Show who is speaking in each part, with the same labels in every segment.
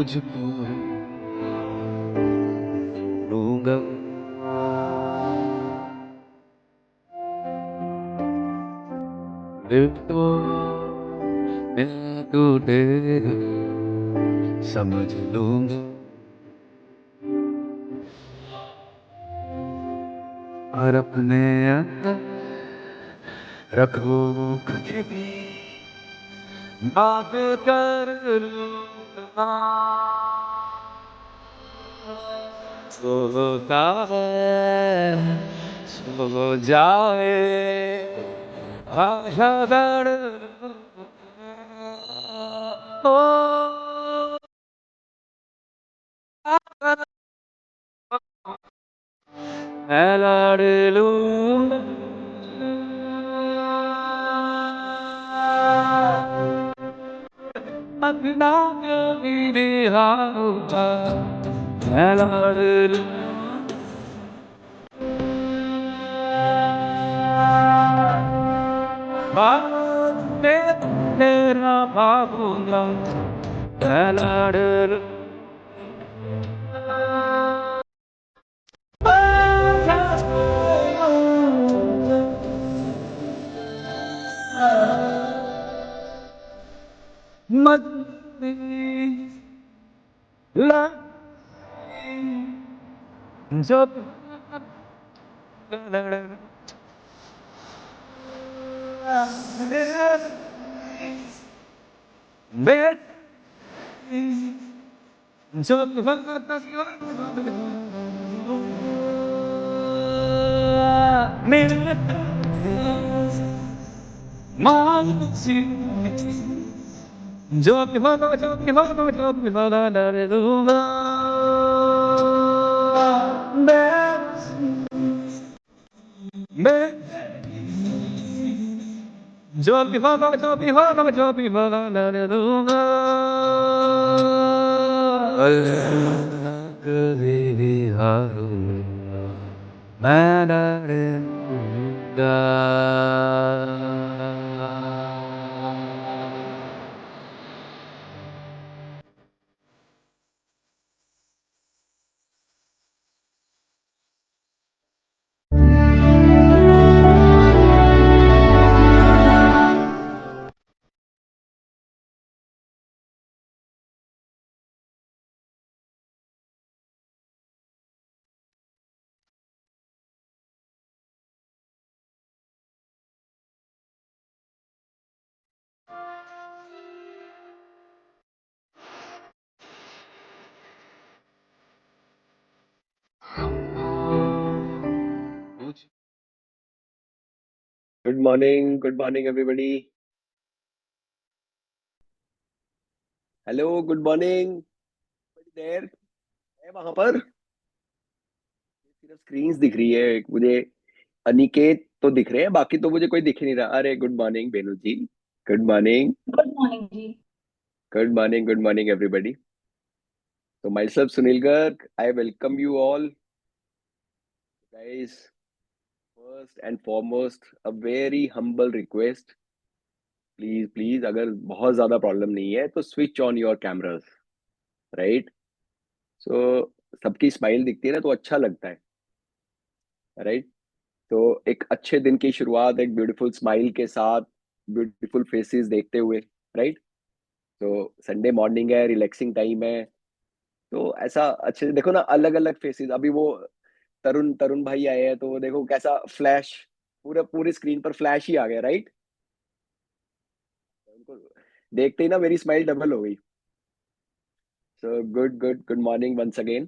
Speaker 1: मुझको लूंगा दिल तो दिल टूटे समझ लूंगा और अपने अंदर रखो कुछ भी बात कर लूंगा सोता है सो जाए आशा ओ मैं लड़ लूंगा अपना कभी भी होगा मैं लड़ तेरा भागूंगा मैं लड़ मत जब मेरे जो भी हो लड़ूंगा मैं जो भी हो लड़ूंगा कभी भी हारूंगा मैं लड़ूंगा
Speaker 2: Good morning, everybody. Hello, good morning. There है वहां पर सिर्फ स्क्रीन्स दिख रही है मुझे। अनिकेत तो दिख रहे हैं, बाकी तो मुझे कोई दिख ही नहीं रहा। अरे good morning Benu ji. Good morning.
Speaker 3: Good morning ji.
Speaker 2: Good morning, good morning everybody. तो my self Sunil Garg, I welcome you all guys. First and foremost a very humble request, please please, अगर बहुत ज्यादा प्रॉब्लम नहीं है तो switch on your cameras, right. So सबकी smile दिखती है ना तो अच्छा लगता है, राइट। तो एक अच्छे दिन की शुरुआत एक ब्यूटीफुल स्माइल के साथ, ब्यूटीफुल फेसेस देखते हुए, राइट। तो संडे मॉर्निंग है, रिलैक्सिंग टाइम है, तो ऐसा अच्छे से देखो ना, अलग अलग फेसेस। अभी वो तरुण तरुण भाई आए हैं तो वो देखो कैसा फ्लैश, पूरा पूरी स्क्रीन पर फ्लैश ही आ गया, राइट। उनको देखते ही ना मेरी स्माइल डबल हो गई। So good good good morning once again.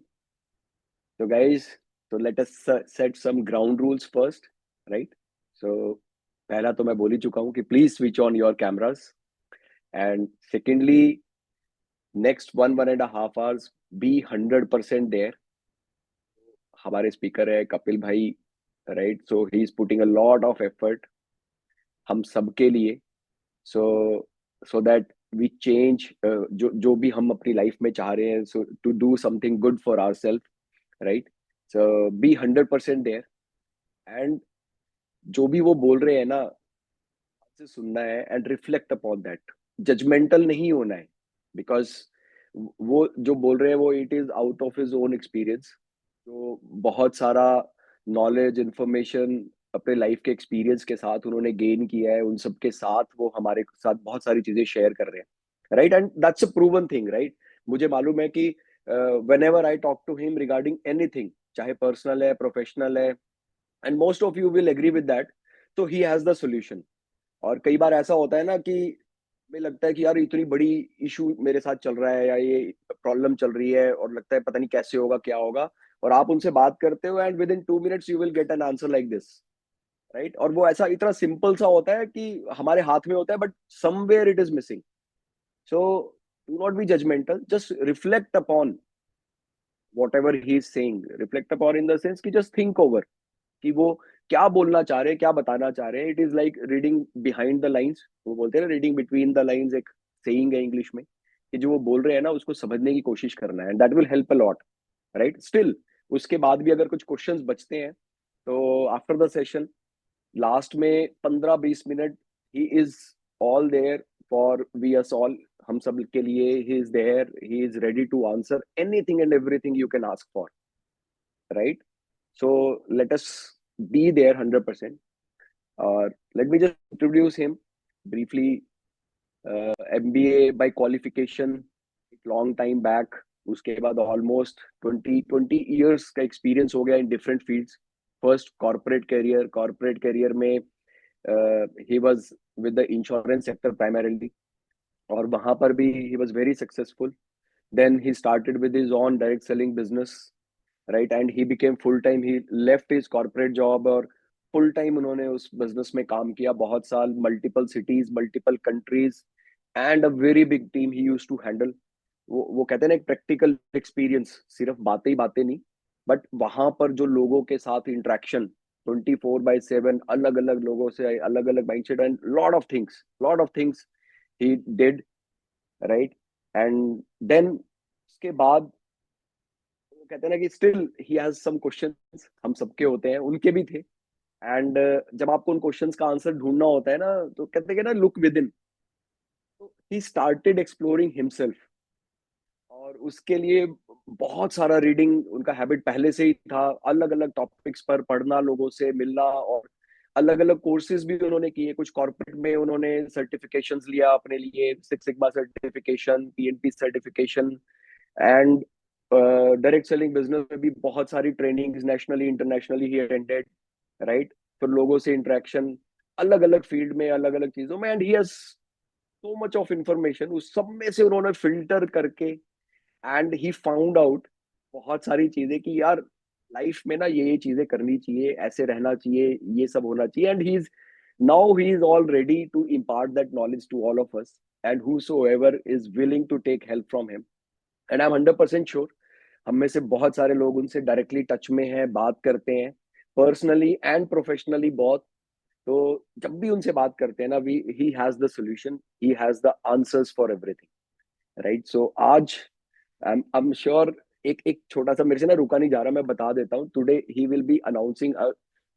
Speaker 2: तो गाइज, तो let us set some ground rules first, right. So पहला तो मैं बोल ही चुका हूँ कि please switch on your cameras. And secondly, next 1.5 hours be 100% there. हमारे स्पीकर है कपिल भाई, right. So he is putting a lot of effort हम सबके लिए। So so that we change, जो जो भी हम अपनी लाइफ में चाह रहे हैं, so to do something good for our self, right. So be 100% there. And जो भी वो बोल रहे हैं ना, से सुनना है and reflect upon that. Judgemental नहीं होना है, बिकॉज वो जो बोल रहे हैं वो it is out of his own experience. तो बहुत सारा नॉलेज इंफॉर्मेशन अपने लाइफ के एक्सपीरियंस के साथ उन्होंने गेन किया है, उन सब के साथ वो हमारे साथ बहुत सारी चीजें शेयर कर रहे हैं, right. And that's a proven thing, right. मुझे मालूम है कि whenever I talk to him regarding anything, चाहे पर्सनल है प्रोफेशनल है, and most of you will agree with that, तो ही हैज द सोल्यूशन। और कई बार ऐसा होता है ना कि हमें लगता है कि यार इतनी बड़ी इशू मेरे साथ चल रहा है या ये प्रॉब्लम चल रही है और लगता है पता नहीं कैसे होगा क्या होगा, और आप उनसे बात करते हो and with in 2 minutes you will get an answer like this, right. और वो ऐसा इतना सिंपल सा होता है कि हमारे हाथ में होता है, but somewhere it is missing. So do not be judgemental, just reflect upon whatever he is saying. Reflect upon in the sense कि जस्ट थिंक ओवर कि वो क्या बोलना चाह रहे हैं, क्या बताना चाह रहे हैं। It is like reading behind the lines, वो बोलते हैं ना रीडिंग बिटवीन द लाइंस, एक सेइंग है इंग्लिश में, कि जो वो बोल रहे हैं ना उसको समझने की कोशिश करना है, and that will help a lot, right. Still उसके बाद भी अगर कुछ क्वेश्चंस बचते हैं तो आफ्टर द सेशन लास्ट में 15-20 minute he is all there for we us all, हम सब के लिए he is there, he is ready to answer anything and everything you can ask for, right. So let us be there 100%. Let me just introduce him briefly. MBA by qualification, long time back. उसके बाद almost 20 years का experience हो गया in different fields. First corporate career में he was with the insurance sector primarily, और वहां पर भी he was very successful. Then he started with his own direct selling business, right, and he became full time, he left his corporate job और full time उन्होंने उस business में काम किया बहुत साल, multiple cities multiple countries, and a very big team he used to handle. वो कहते हैं ना एक प्रैक्टिकल एक्सपीरियंस, सिर्फ बातें ही बातें नहीं, बट वहां पर जो लोगों के साथ इंटरेक्शन 24/7, अलग अलग लोगों से अलग अलग mindset, and lot of things he did, right. And then उसके बाद वो कहते हैं ना कि still he has some questions, हम सबके होते हैं, उनके भी थे। एंड जब आपको उन क्वेश्चंस का आंसर ढूंढना होता है ना, तो कहते हैं कि ना लुक विद इन, तो ही स्टार्टेड एक्सप्लोरिंग हिमसेल्फ। और उसके लिए बहुत सारा रीडिंग उनका हैबिट पहले से ही था, अलग अलग टॉपिक्स पर पढ़ना, लोगों से मिलना, और अलग अलग कोर्सेज भी उन्होंने किए। कुछ कॉर्पोरेट में उन्होंने सर्टिफिकेशंस लिया अपने लिए, six sigma certification, PNP certification, and direct selling business में भी बहुत सारी trainings nationally internationally he attended, right. फिर लोगों से इंटरेक्शन अलग अलग फील्ड में, अलग अलग चीजों में, and he has so much of information. उस सब में से उन्होंने फिल्टर करके एंड ही फाउंड आउट बहुत सारी चीजें कि यार लाइफ में ना ये चीजें करनी चाहिए, ऐसे रहना चाहिए, ये सब होना चाहिए। And he is all ready to impart that knowledge to all of us, and whosoever is willing to take help from him. And I am 100% sure हम में से बहुत सारे लोग उनसे डायरेक्टली टच में हैं, बात करते हैं पर्सनली एंड प्रोफेशनली बहुत। तो जब भी उनसे बात करते हैं ना, we he has the solution, he has the answers for everything, right. So आज आई एम श्योर, एक एक छोटा सा मेरे से ना रुका नहीं जा रहा, मैं बता देता हूँ, today he will be announcing a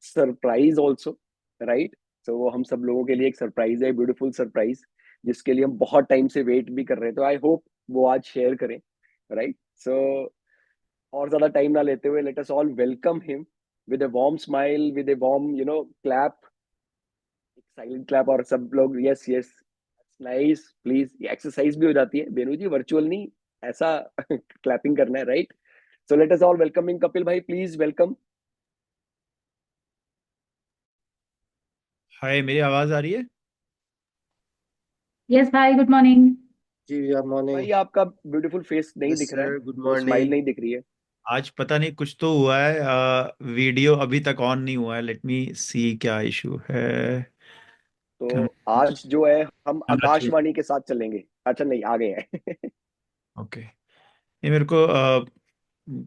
Speaker 2: surprise also, right. So वो हम सब लोगों के लिए एक सरप्राइज है, ब्यूटीफुल सरप्राइज, जिसके लिए हम बहुत टाइम से वेट भी कर रहे हैं। तो आई होप वो आज शेयर करें, राइट। सो और ज्यादा टाइम ना लेते हुए, let us all welcome him with a warm smile, with a warm clap, silent clap, और सब लोग यस यस नाइस प्लीज। ये एक्सरसाइज भी हो जाती है बेनू जी, वर्चुअल नहीं, ऐसा क्लैपिंग करना है, right. So let us all welcoming Kapil भाई, प्लीज वेलकम।
Speaker 3: हाय, मेरी आवाज आ रही है?
Speaker 4: यस भाई, good morning.
Speaker 5: Ji good morning.
Speaker 2: भाई आपका ब्यूटीफुल फेस नहीं
Speaker 5: यस
Speaker 2: दिख रहा है,
Speaker 5: सर, गुड
Speaker 2: वो स्माइल
Speaker 5: मॉर्निंग।
Speaker 2: नहीं दिख रही है।
Speaker 3: आज पता नहीं कुछ तो हुआ है। वीडियो अभी तक ऑन नहीं हुआ है। लेट मी सी क्या इशू है।
Speaker 2: तो
Speaker 3: कैमरा
Speaker 2: आज जो है हम
Speaker 3: कैमरा चल
Speaker 2: आकाशवाणी के साथ चलेंगे। अच्छा नहीं, आ गए हैं।
Speaker 3: ओके। ये मेरे को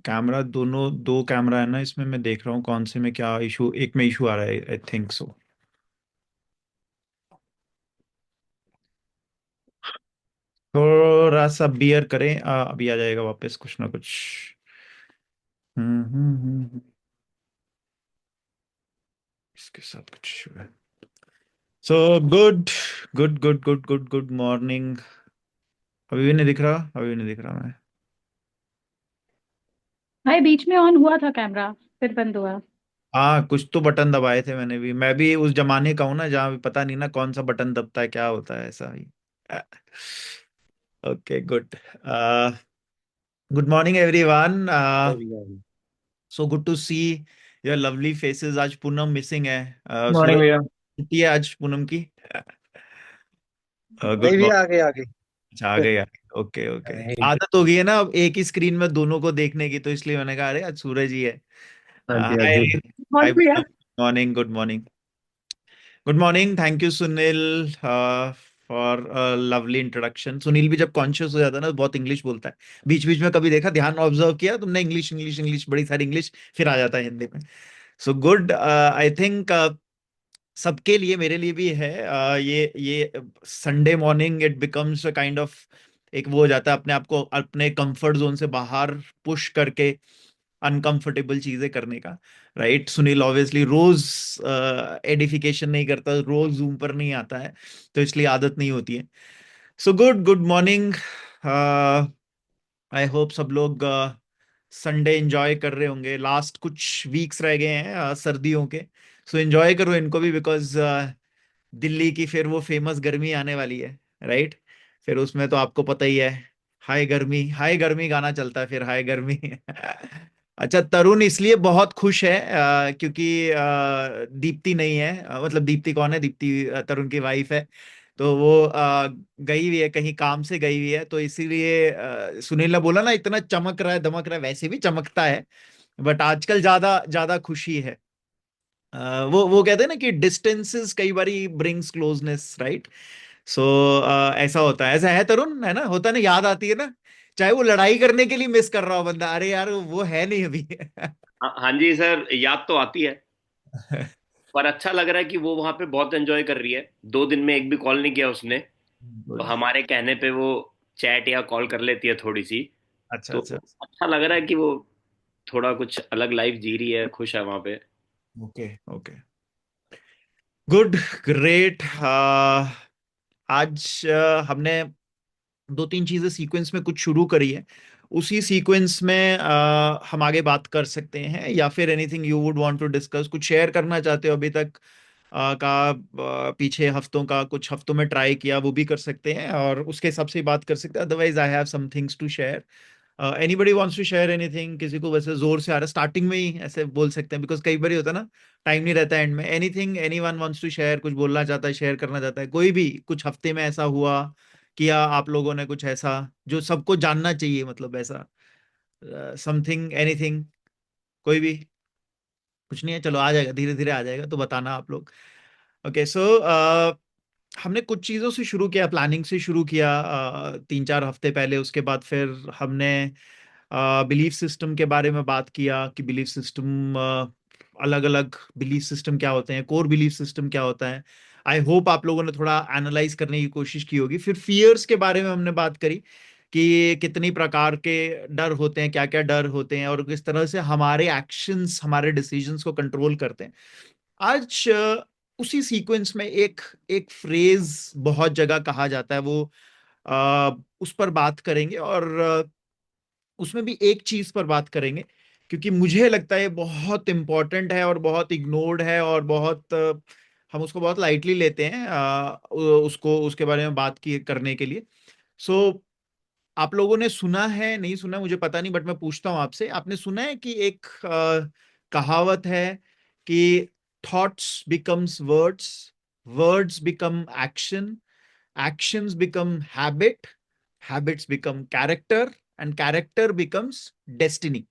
Speaker 3: कैमरा, दोनों दो कैमरा है ना इसमें, मैं देख रहा हूँ कौन से में क्या इशू, एक में इशू आ रहा है, आई थिंक सो। थोड़ा सा बियर करें, अभी आ जाएगा वापस कुछ ना कुछ। इसके साथ कुछ इशू है। सो good good good good good good morning अभी भी नहीं दिख रहा, अभी भी नहीं दिख रहा मैं।
Speaker 4: भाई बीच में ऑन हुआ था कैमरा, फिर बंद हुआ।
Speaker 3: हाँ, कुछ तो बटन दबाए थे मैंने भी, मैं भी उस जमाने का हूँ ना जहाँ भी पता नहीं ना कौन सा बटन दबता है, क्या होता है, ऐसा ही। Okay, good. Good morning everyone.
Speaker 1: बढ़िया।
Speaker 3: So good to see your lovely faces. आज पूनम मिसिंग है।
Speaker 1: मॉर्निंग
Speaker 3: सूरज,
Speaker 1: भैया।
Speaker 3: छुट्टी है आज पूनम की। गुड
Speaker 1: नहीं भी
Speaker 3: मॉर्निंग।
Speaker 1: आगे आगे।
Speaker 3: अच्छा, आ गई, आ गई। Okay okay.
Speaker 1: हाँ
Speaker 3: आदत हो गई है ना अब एक ही स्क्रीन में दोनों को देखने की, तो इसलिए मैंने कहा अरे आज सूरज ही है।
Speaker 1: जी, हाँ
Speaker 3: हाय।
Speaker 1: जी।
Speaker 3: हाय,
Speaker 4: ऑन भैया।
Speaker 3: Morning, good morning. Good morning, thank you Sunil for lovely introduction. Sunil भी जब कॉन्शियस हो जाता है ना बहुत इंग्लिश बोलता है। बीच बीच में कभी देखा, ध्यान ऑब्जर्व किया तुमने, इंग्लिश इंग्लिश इंग्लिश, बड़ी सारी इंग्लिश, फिर आ जाता है हिंदी में। So good. आई थिंक सबके लिए, मेरे लिए भी है, ये Sunday morning it becomes a kind of, एक वो हो जाता है अपने आप को अपने कंफर्ट जोन से बाहर पुश करके अनकंफर्टेबल चीजें करने का। राइट, सुनील ऑब्वियसली रोज एडिफिकेशन नहीं करता, रोज जूम पर नहीं आता है, तो इसलिए आदत नहीं होती है। सो good, good morning. I hope सब लोग संडे एंजॉय कर रहे होंगे। लास्ट कुछ वीक्स रह गए हैं सर्दियों के, सो एंजॉय करो इनको भी, बिकॉज दिल्ली की फिर वो फेमस गर्मी आने वाली है। राइट, फिर उसमें तो आपको पता ही है, हाय गर्मी गाना चलता है फिर, हाय गर्मी। अच्छा, तरुण इसलिए बहुत खुश है क्योंकि दीप्ति नहीं है। मतलब दीप्ति कौन है, दीप्ति तरुण की वाइफ है। तो वो गई हुई है कहीं, काम से गई हुई है, तो इसीलिए सुनील ने बोला ना इतना चमक रहा है दमक रहा है, वैसे भी चमकता है, बट आजकल ज्यादा ज्यादा खुशी है। वो कहते हैं ना कि डिस्टेंसेस कई बारी ब्रिंग्स क्लोजनेस, राइट। सो ऐसा होता है, ऐसा है तरुण, है ना, होता है ना, याद आती है ना, चाहे वो लड़ाई करने के लिए मिस कर रहा हो बंदा, अरे यार वो है नहीं अभी।
Speaker 5: हाँ हाँ जी सर, याद तो आती है। पर अच्छा लग रहा है कि वो वहां पे बहुत एंजॉय कर रही है। 2 दिन में एक भी कॉल नहीं किया उसने। तो
Speaker 3: गुड।
Speaker 5: हमारे कहने पे वो चैट या कॉल कर लेती है थोड़ी सी।
Speaker 3: अच्छा
Speaker 5: तो
Speaker 3: अच्छा।
Speaker 5: अच्छा लग रहा है कि वो थोड़ा कुछ अलग लाइफ जी रही है, खुश है वहां पे।
Speaker 3: Okay okay, good, great. आज हमने दो तीन चीजें सीक्वेंस में कुछ शुरू करी है, उसी सीक्वेंस में हम आगे बात कर सकते हैं, या फिर anything you would want to discuss, कुछ शेयर करना चाहते हो अभी तक पीछे हफ्तों का, कुछ हफ्तों में ट्राई किया वो भी कर सकते हैं, और उसके हिसाब से ही बात कर सकते हैं। Otherwise I have some things to share. Anybody wants to share anything? किसी को वैसे जोर से आ रहा है स्टार्टिंग में ही ऐसे बोल सकते हैं, बिकॉज कई बार होता है ना, टाइम नहीं रहता एंड में। Anything, anyone wants to share? कुछ बोलना चाहता है, शेयर करना चाहता है कोई भी, कुछ हफ्ते में ऐसा हुआ, किया आप लोगों ने कुछ ऐसा जो सबको जानना चाहिए, मतलब ऐसा समथिंग, एनीथिंग, कोई भी? कुछ नहीं है, चलो आ जाएगा, धीरे धीरे आ जाएगा, तो बताना आप लोग। ओके, सो हमने कुछ चीज़ों से शुरू किया, प्लानिंग से शुरू किया 3-4 हफ्ते पहले। उसके बाद फिर हमने बिलीफ सिस्टम के बारे में बात किया कि बिलीफ सिस्टम, अलग अलग बिलीफ सिस्टम क्या होते हैं, कोर बिलीफ सिस्टम क्या होता है। आई होप आप लोगों ने थोड़ा एनालाइज करने की कोशिश की होगी। फिर फियर्स के बारे में हमने बात करी कि कितनी प्रकार के डर होते हैं, क्या क्या डर होते हैं, और किस तरह से हमारे एक्शंस हमारे डिसीजंस को कंट्रोल करते हैं। आज उसी सीक्वेंस में एक एक फ्रेज बहुत जगह कहा जाता है, वो उस पर बात करेंगे, और उसमें भी एक चीज पर बात करेंगे, क्योंकि मुझे लगता है ये बहुत इंपॉर्टेंट है और बहुत इग्नोर्ड है, और बहुत हम उसको बहुत लाइटली लेते हैं उसको, उसके बारे में बात की करने के लिए। सो आप लोगों ने सुना है, नहीं सुना मुझे पता नहीं, बट मैं पूछता हूं आपसे, आपने सुना है कि एक कहावत है कि thoughts becomes words, words become action, actions become habit, habits become character, and character becomes destiny,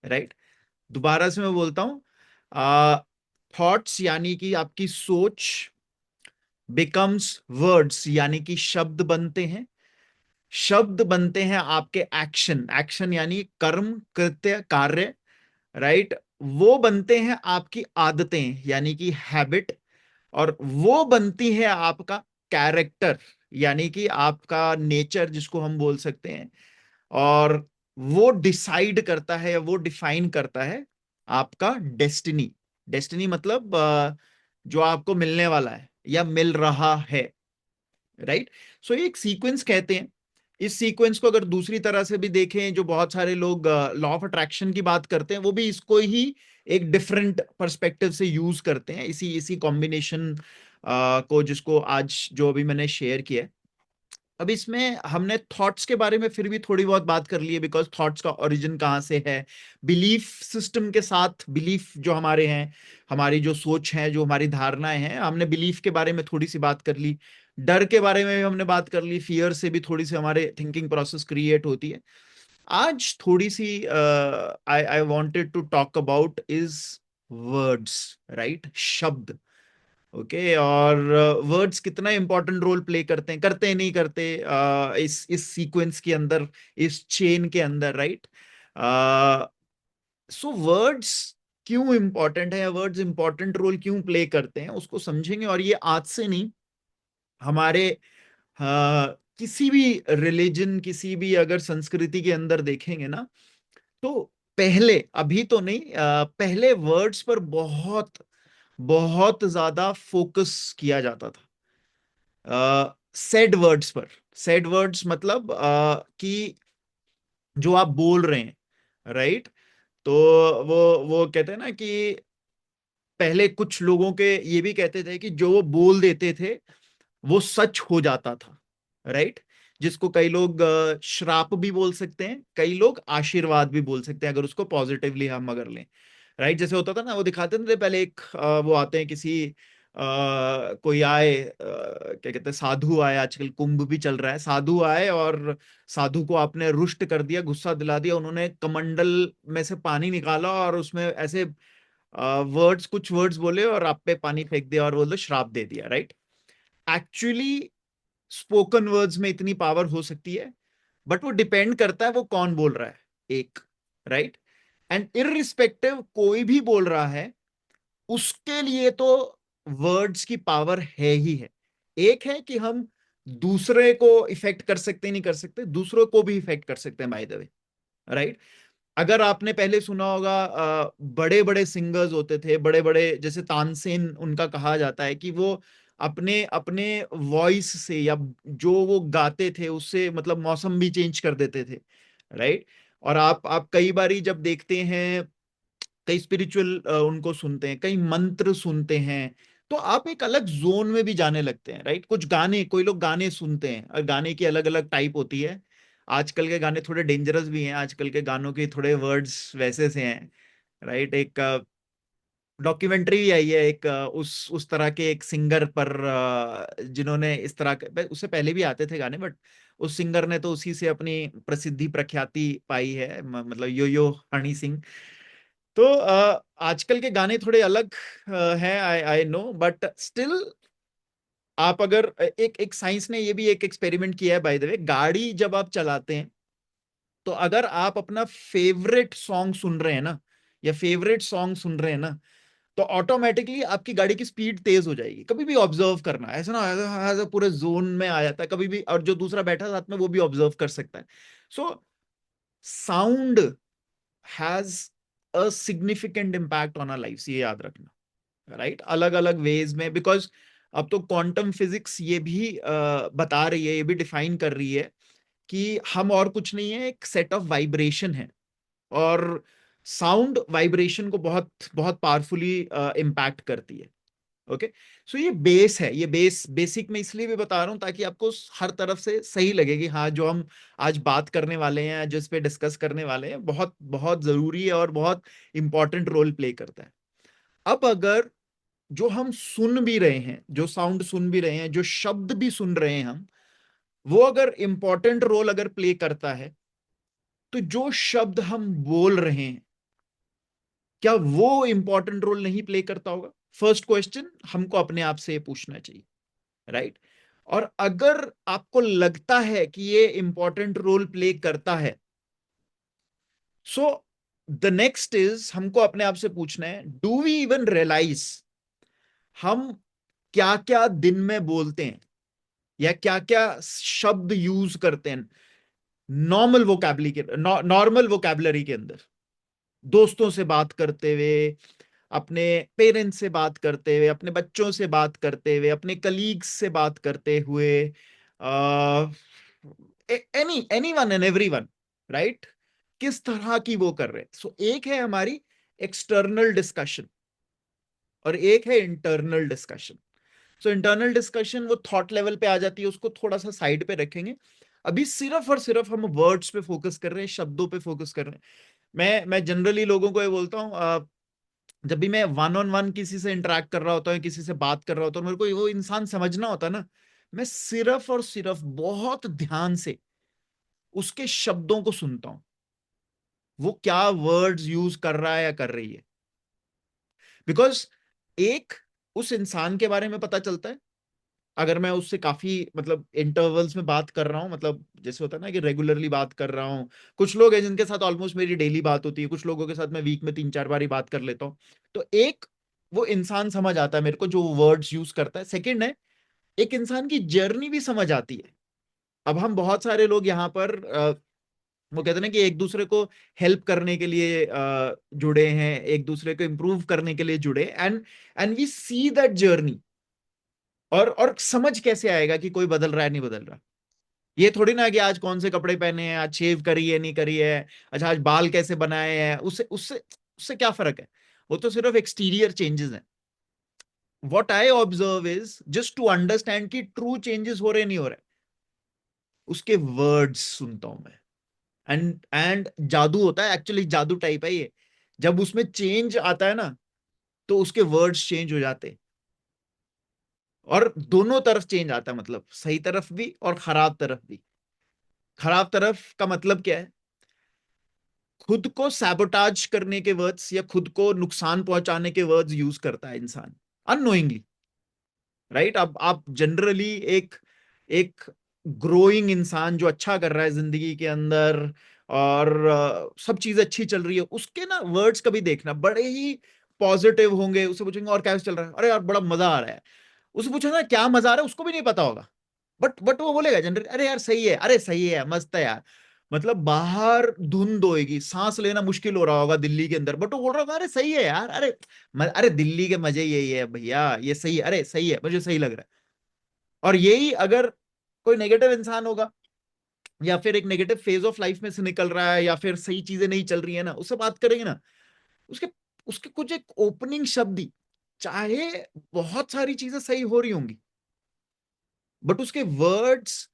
Speaker 3: right? दोबारा से मैं बोलता हूं, थॉट्स यानी कि आपकी सोच, becomes words यानी कि शब्द बनते हैं, शब्द बनते हैं आपके एक्शन, एक्शन यानी कर्म, कृत्य, कार्य, राइट। वो बनते हैं आपकी आदतें यानी कि हैबिट, और वो बनती है आपका कैरेक्टर यानी कि आपका नेचर जिसको हम बोल सकते हैं। और वो डिसाइड करता है या वो डिफाइन करता है आपका डेस्टिनी। डेस्टिनी मतलब जो आपको मिलने वाला है या मिल रहा है, राइट। सो एक सीक्वेंस कहते हैं इस सीक्वेंस को अगर दूसरी तरह से भी देखें, जो बहुत सारे लोग लॉ ऑफ अट्रैक्शन की बात करते हैं, वो भी इसको ही एक डिफरेंट पर्सपेक्टिव से यूज करते हैं, इसी इसी कॉम्बिनेशन को, जिसको आज जो अभी मैंने शेयर किया है। अब इसमें हमने थॉट्स के बारे में फिर भी थोड़ी बहुत बात कर ली है, बिकॉज थॉट्स का ओरिजिन कहाँ से है, बिलीफ सिस्टम के साथ, बिलीफ जो हमारे हैं, हमारी जो सोच है, जो हमारी धारणाएं हैं, हमने बिलीफ के बारे में थोड़ी सी बात कर ली, डर के बारे में भी हमने बात कर ली, फियर से भी थोड़ी सी हमारे थिंकिंग प्रोसेस क्रिएट होती है। आज थोड़ी सी I I wanted to talk about is words, right, शब्द। ओके, और वर्ड्स कितना इंपॉर्टेंट रोल प्ले करते हैं नहीं करते इस सीक्वेंस के अंदर, इस चेन के अंदर, राइट। सो वर्ड्स क्यों इंपॉर्टेंट है, या वर्ड्स इंपॉर्टेंट रोल क्यों प्ले करते हैं, उसको समझेंगे। और ये आज से नहीं, हमारे किसी भी रिलीजन, किसी भी अगर संस्कृति के अंदर देखेंगे ना, तो पहले, अभी तो नहीं, पहले वर्ड्स पर बहुत बहुत ज्यादा फोकस किया जाता था, सेड वर्ड्स पर। सेड वर्ड्स मतलब कि जो आप बोल रहे हैं, राइट। तो वो कहते हैं ना कि पहले कुछ लोगों के ये भी कहते थे कि जो वो बोल देते थे वो सच हो जाता था, राइट। जिसको कई लोग श्राप भी बोल सकते हैं, कई लोग आशीर्वाद भी बोल सकते हैं, अगर उसको पॉजिटिवली हम अगर लें, राइट। जैसे होता था ना, वो दिखाते थे पहले एक वो आते हैं किसी कोई आए, क्या कहते हैं, साधु आए, आजकल कुंभ भी चल रहा है, साधु आए और साधु को आपने रुष्ट कर दिया, गुस्सा दिला दिया, उन्होंने कमंडल में से पानी निकाला और उसमें ऐसे वर्ड्स, कुछ वर्ड्स बोले और आप पे पानी फेंक दिया और बोले श्राप दे दिया, राइट। एक्चुअली स्पोकन वर्ड्स में इतनी पावर हो सकती है, बट वो डिपेंड करता है वो कौन बोल रहा है, एक, राइट। एंड इररिस्पेक्टिव कोई भी बोल रहा है, उसके लिए तो वर्ड्स की पावर है ही है। एक है कि हम दूसरे को इफेक्ट कर सकते नहीं कर सकते, दूसरों को भी इफेक्ट कर सकते हैं, बाय द वे, राइट। अगर आपने पहले सुना होगा, बड़े बड़े सिंगर्स होते थे, बड़े बड़े, जैसे तानसेन उनका कहा जाता है कि वो अपने अपने वॉइस से, या जो वो गाते थे उससे, मतलब मौसम भी चेंज कर देते थे, राइट। और आप कई बारी जब देखते हैं, कई स्पिरिचुअल उनको सुनते हैं, कई मंत्र सुनते हैं, तो आप एक अलग जोन में भी जाने लगते हैं, राइट। कुछ गाने, कोई लोग गाने सुनते हैं, और गाने की अलग अलग टाइप होती है। आजकल के गाने थोड़े डेंजरस भी हैं, आजकल के गानों के थोड़े वर्ड्स वैसे से हैं, राइट। एक डॉक्यूमेंट्री भी आई है एक, उस तरह के एक सिंगर पर, जिन्होंने इस तरह के, उससे पहले भी आते थे गाने, बट उस सिंगर ने तो उसी से अपनी प्रसिद्धि प्रख्याति पाई है, मतलब यो यो हनी सिंह। तो आजकल के गाने थोड़े अलग हैं, आई आई नो, बट स्टिल आप अगर एक एक साइंस ने ये भी एक एक्सपेरिमेंट किया है, बाय द वे, गाड़ी जब आप चलाते हैं, तो अगर आप अपना फेवरेट सॉन्ग सुन रहे हैं ना, या फेवरेट सॉन्ग सुन रहे हैं ना, तो ऑटोमेटिकली आपकी गाड़ी की स्पीड तेज हो जाएगी। कभी भी ऑब्जर्व करना, ऐसा ना ऐसा पूरे जोन में आ जाता है कभी भी, और जो दूसरा बैठा साथ में वो भी ऑब्जर्व कर सकता है। So sound has a significant impact on our life, ये याद रखना, राइट। अलग अलग वेज में, बिकॉज अब तो क्वांटम फिजिक्स ये भी बता रही है, ये भी डिफाइन कर रही है कि हम और कुछ नहीं है, एक सेट ऑफ वाइब्रेशन है, और साउंड वाइब्रेशन को बहुत बहुत पावरफुली इम्पैक्ट करती है। ओके, सो ये बेस है, ये बेसिक में इसलिए भी बता रहा हूं ताकि आपको हर तरफ से सही लगे कि हाँ, जो हम आज बात करने वाले हैं, जिस पे डिस्कस करने वाले हैं, बहुत बहुत जरूरी है और बहुत इंपॉर्टेंट रोल प्ले करता है। अब अगर जो हम सुन भी रहे हैं, जो साउंड सुन भी रहे हैं, जो शब्द भी सुन रहे हैं हम, वो अगर इंपॉर्टेंट रोल अगर प्ले करता है, तो जो शब्द हम बोल रहे हैं, क्या वो इंपॉर्टेंट रोल नहीं प्ले करता होगा? फर्स्ट क्वेश्चन हमको अपने आप से पूछना चाहिए, राइट। और अगर आपको लगता है कि ये इंपॉर्टेंट रोल प्ले करता है, सो द नेक्स्ट इज, हमको अपने आप से पूछना है, डू वी इवन रियलाइज हम क्या क्या दिन में बोलते हैं, या क्या क्या शब्द यूज करते हैं नॉर्मल वोकैबुलरी के अंदर, दोस्तों से बात करते हुए, अपने पेरेंट्स से बात करते हुए, अपने बच्चों से बात करते हुए, अपने कलीग्स से बात करते हुए, एनीवन एंड एवरीवन, राइट, किस तरह की वो कर रहे हैं। सो एक है हमारी एक्सटर्नल डिस्कशन और एक है internal discussion. So internal discussion वो थॉट लेवल पे आ जाती है, उसको थोड़ा सा साइड पे रखेंगे। अभी सिर्फ और सिर्फ हम वर्ड्स पे फोकस कर रहे हैं, शब्दों पे फोकस कर रहे हैं। मैं जनरली लोगों को ये बोलता हूँ, जब भी मैं वन ऑन वन किसी से इंटरेक्ट कर रहा होता हूँ, किसी से बात कर रहा होता हूँ, मेरे को वो इंसान समझना होता है ना, मैं सिर्फ और सिर्फ बहुत ध्यान से उसके शब्दों को सुनता हूं, वो क्या वर्ड्स यूज कर रहा है या कर रही है। बिकॉज एक, उस इंसान के बारे में पता चलता है अगर मैं उससे काफी मतलब इंटरवल्स में बात कर रहा हूँ, मतलब जैसे होता है ना कि रेगुलरली बात कर रहा हूँ। कुछ लोग हैं जिनके साथ ऑलमोस्ट मेरी डेली बात होती है, कुछ लोगों के साथ मैं वीक में 3-4 बार ही बात कर लेता हूँ। तो एक, वो इंसान समझ आता है मेरे को जो वर्ड्स यूज करता है। सेकंड है, एक इंसान की जर्नी भी समझ आती है। अब हम बहुत सारे लोग यहाँ पर वो कहते हैं ना कि एक दूसरे को हेल्प करने के लिए जुड़े हैं, एक दूसरे को इम्प्रूव करने के लिए जुड़े, and we see that journey. और समझ कैसे आएगा कि कोई बदल रहा है नहीं बदल रहा। ये थोड़ी ना कि आज कौन से कपड़े पहने हैं, आज शेव करी है नहीं करी है, अच्छा आज बाल कैसे बनाए हैं, उससे उससे उससे क्या फर्क है। वो तो सिर्फ एक्सटीरियर चेंजेस हैं। What I observe is just to understand कि ट्रू चेंजेस हो रहे नहीं हो रहे, उसके वर्ड्स सुनता हूं मैं। एंड जादू होता है, एक्चुअली जादू टाइप है ये। जब उसमें चेंज आता है ना, तो उसके वर्ड्स चेंज हो जाते हैं। और दोनों तरफ चेंज आता है, मतलब सही तरफ भी और खराब तरफ भी। खराब तरफ का मतलब क्या है? खुद को सैबोटाज करने के वर्ड्स या खुद को नुकसान पहुंचाने के वर्ड्स यूज करता है इंसान अननोइंगली, राइट। अब आप जनरली एक एक ग्रोइंग इंसान जो अच्छा कर रहा है जिंदगी के अंदर और सब चीजें अच्छी चल रही है, उसके ना वर्ड्स कभी देखना बड़े ही पॉजिटिव होंगे। उसे पूछेंगे और कैसे चल रहा है, अरे यार बड़ा मजा आ रहा है। उसे पूछो ना क्या मजा आ रहा है, उसको भी नहीं पता होगा। बट वो बोलेगा जनरली, अरे यार सही है, अरे सही है, मस्त है यार। मतलब बाहर धुंध होएगी, सांस लेना मुश्किल हो रहा होगा दिल्ली के अंदर, बट वो बोल रहा होगा अरे सही है यार, अरे अरे दिल्ली के मजे यही है भैया, ये सही है, अरे सही है, मुझे सही लग रहा है। और यही अगर कोई नेगेटिव इंसान होगा या फिर एक नेगेटिव फेज ऑफ लाइफ में से निकल रहा है या फिर सही चीजें नहीं चल रही है ना, उससे बात करेंगे ना, उसके उसके कुछ एक ओपनिंग शब्द ही, चाहे बहुत सारी चीजें सही हो रही होंगी, बट उसके वर्ड्स